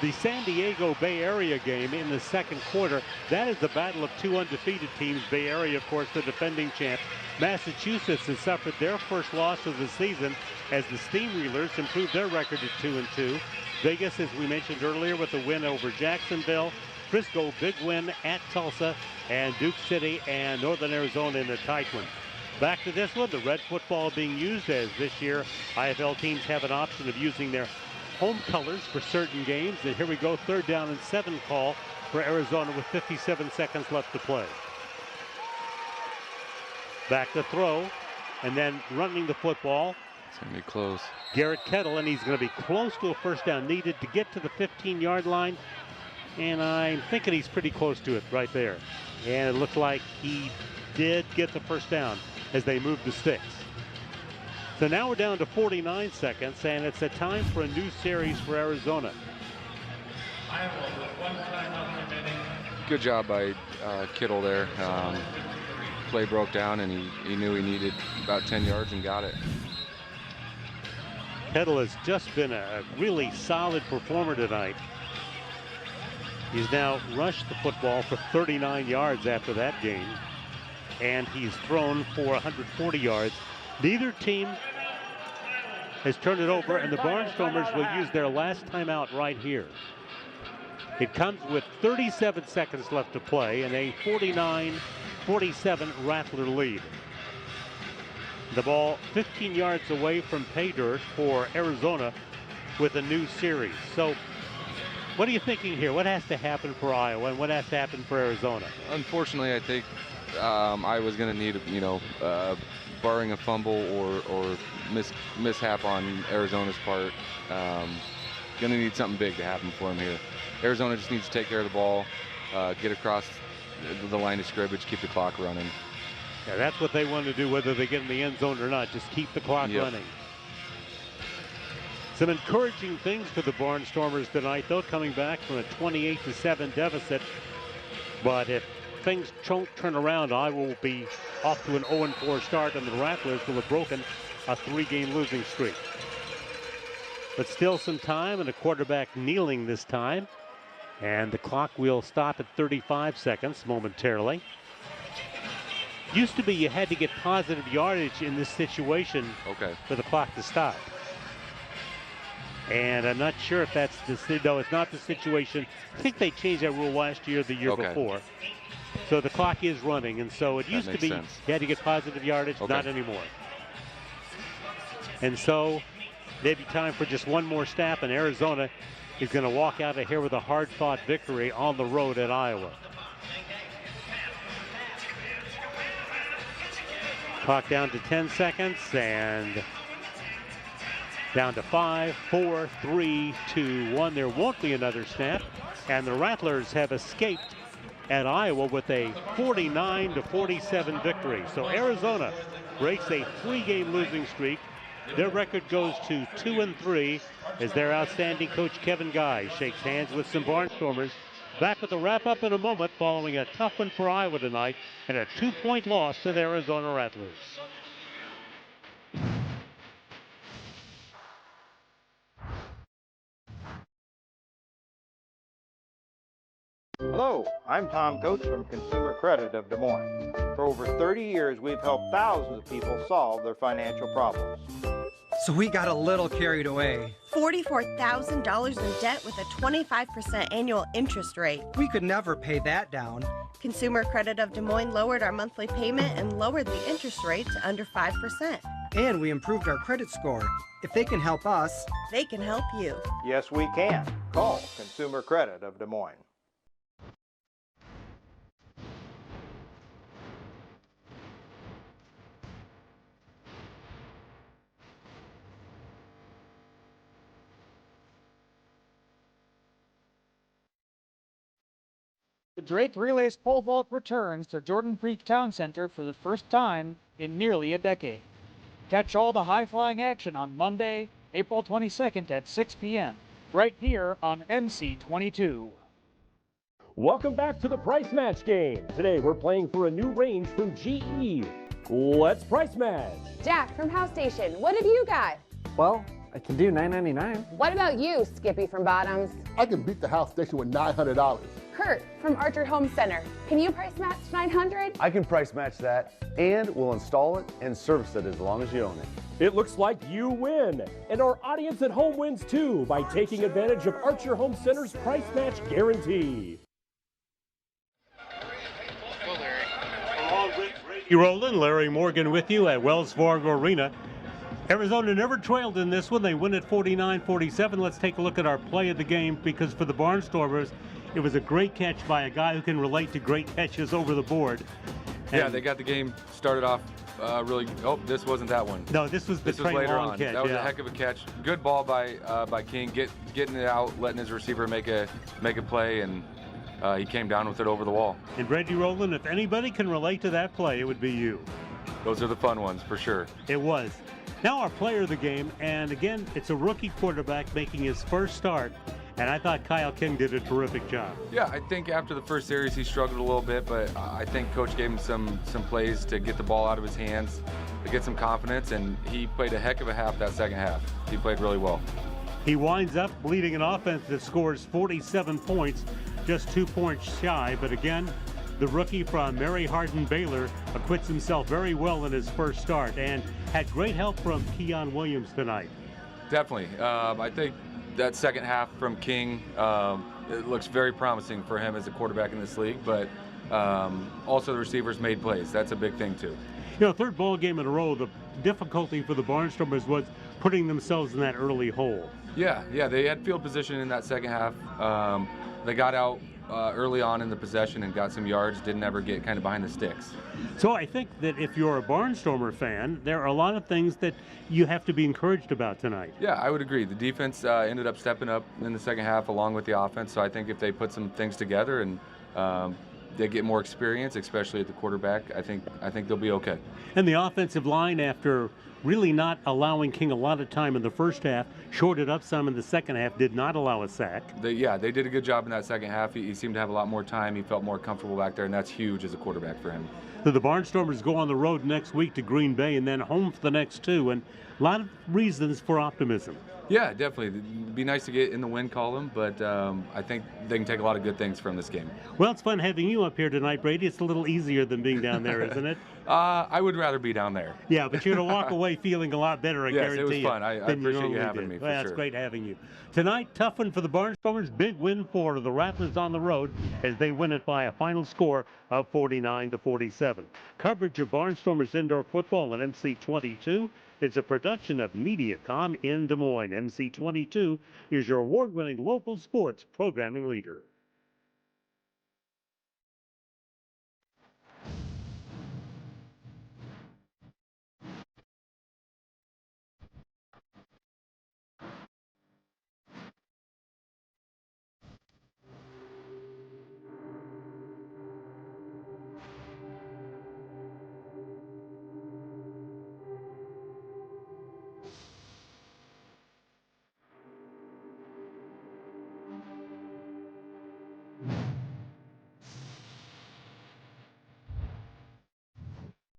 The San Diego Bay Area game in the second quarter, that is the battle of 2 undefeated teams. Bay Area, of course, the defending champ. Massachusetts has suffered their first loss of the season as the Steamreelers improved their record to 2-2. Vegas, as we mentioned earlier, with a win over Jacksonville. Frisco, big win at Tulsa, and Duke City and Northern Arizona in a tight one. Back to this one, the red football being used, as this year IFL teams have an option of using their home colors for certain games. And here we go, 3rd down and 7 call for Arizona with 57 seconds left to play. Back to throw, and then running the football. It's going to be close. Garrett Kettle, and he's going to be close to a first down, needed to get to the 15-yard line. And I'm thinking he's pretty close to it right there. And it looks like he did get the first down as they move the sticks. So now we're down to 49 seconds, and it's a time for a new series for Arizona. Good job by Kittle there. Play broke down, and he knew he needed about 10 yards and got it. Peddle has just been a really solid performer tonight. He's now rushed the football for 39 yards after that game, and he's thrown for 140 yards. Neither team has turned it over, and the Barnstormers will use their last timeout right here. It comes with 37 seconds left to play and a 49-47 Rattler lead. The ball 15 yards away from pay dirt for Arizona with a new series. So what are you thinking here? What has to happen for Iowa and what has to happen for Arizona? Unfortunately, I think Iowa's going to need, barring a fumble or mishap on Arizona's part, going to need something big to happen for them here. Arizona just needs to take care of the ball, get across the line of scrimmage, keep the clock running. Yeah, that's what they want to do, whether they get in the end zone or not. Just keep the clock running. Some encouraging things for the Barnstormers tonight, though, coming back from a 28-7 deficit. But if things don't turn around, Iowa will be off to an 0-4 start, and the Rattlers will have broken a 3-game losing streak. But still some time, and a quarterback kneeling this time. And the clock will stop at 35 seconds momentarily. Used to be you had to get positive yardage in this situation for the clock to stop. And I'm not sure if that's no, it's not the situation. I think they changed that rule last year, the year before. So the clock is running, and so it used to be you had to get positive yardage, not anymore. And so maybe time for just one more snap, and Arizona is going to walk out of here with a hard-fought victory on the road at Iowa. Clock down to 10 seconds and down to 5, 4, 3, 2, 1. There won't be another snap, and the Rattlers have escaped at Iowa with a 49-47 victory. So Arizona breaks a 3-game losing streak. Their record goes to 2-3 as their outstanding coach Kevin Guy shakes hands with some Barnstormers. Back with the wrap-up in a moment following a tough one for Iowa tonight and a 2-point loss to the Arizona Rattlers. Hello, I'm Tom Coates from Consumer Credit of Des Moines. For over 30 years, we've helped thousands of people solve their financial problems. So we got a little carried away. $44,000 in debt with a 25% annual interest rate. We could never pay that down. Consumer Credit of Des Moines lowered our monthly payment and lowered the interest rate to under 5%. And we improved our credit score. If they can help us, they can help you. Yes, we can. Call Consumer Credit of Des Moines. The Drake Relays Pole Vault returns to Jordan Creek Town Center for the first time in nearly a decade. Catch all the high-flying action on Monday, April 22nd at 6 p.m. right here on NC22. Welcome back to the Price Match game. Today we're playing for a new range from GE. Let's price match. Jack from House Station, what have you got? Well, I can do $9.99. What about you, Skippy from Bottoms? I can beat the House Station with $900. Kurt from Archer Home Center, can you price match $900? I can price match that, and we'll install it and service it as long as you own it. It looks like you win, and our audience at home wins too by taking advantage of Archer Home Center's price match guarantee. Roland, Larry Morgan with you at Wells Fargo Arena. Arizona never trailed in this one. They win at 49-47. Let's take a look at our play of the game, because for the Barnstormers, it was a great catch by a guy who can relate to great catches over the board. And yeah, they got the game started off really. Oh, this wasn't that one. No, this was the this was later on. catch. That was a heck of a catch. Good ball by King, getting it out, letting his receiver make a play, and he came down with it over the wall. And Randy Rowland, if anybody can relate to that play, it would be you. Those are the fun ones for sure. It was. Now our player of the game, and again, it's a rookie quarterback making his first start and I thought Kyle King did a terrific job. Yeah, I think after the first series he struggled a little bit, but I think Coach gave him some plays to get the ball out of his hands, to get some confidence, and he played a heck of a half that second half. He played really well. He winds up leading an offense that scores 47 points, just 2 points shy, but again, the rookie from Mary Hardin Baylor acquits himself very well in his first start and had great help from Keon Williams tonight. Definitely. I think that second half from King, it looks very promising for him as a quarterback in this league, but also the receivers made plays. That's a big thing too. You know, third ball game in a row, the difficulty for the Barnstormers was putting themselves in that early hole. Yeah, they had field position in that second half. They got out early on in the possession and got some yards, didn't ever get kind of behind the sticks. So I think that if you're a Barnstormer fan, there are a lot of things that you have to be encouraged about tonight. Yeah, I would agree. The defense ended up stepping up in the second half along with the offense, so I think if they put some things together and they get more experience, especially at the quarterback, I think they'll be okay. And the offensive line, after really not allowing King a lot of time in the first half, shorted up some in the second half, did not allow a sack. They did a good job in that second half. He seemed to have a lot more time. He felt more comfortable back there, and that's huge as a quarterback for him. So the Barnstormers go on the road next week to Green Bay and then home for the next two, and a lot of reasons for optimism. Yeah, definitely. It'd be nice to get in the win column, but I think they can take a lot of good things from this game. Well, it's fun having you up here tonight, Brady. It's a little easier than being down there, isn't it? I would rather be down there. Yeah, but you're going to walk away feeling a lot better, I guarantee you. Yes, it was fun. I appreciate you having me, for Well, sure. it's great having you. Tonight, tough one for the Barnstormers. Big win for the Rattlers on the road as they win it by a final score of 49-47. Coverage of Barnstormers indoor football on MC22 is a production of MediaCom in Des Moines. MC22 is your award-winning local sports programming leader.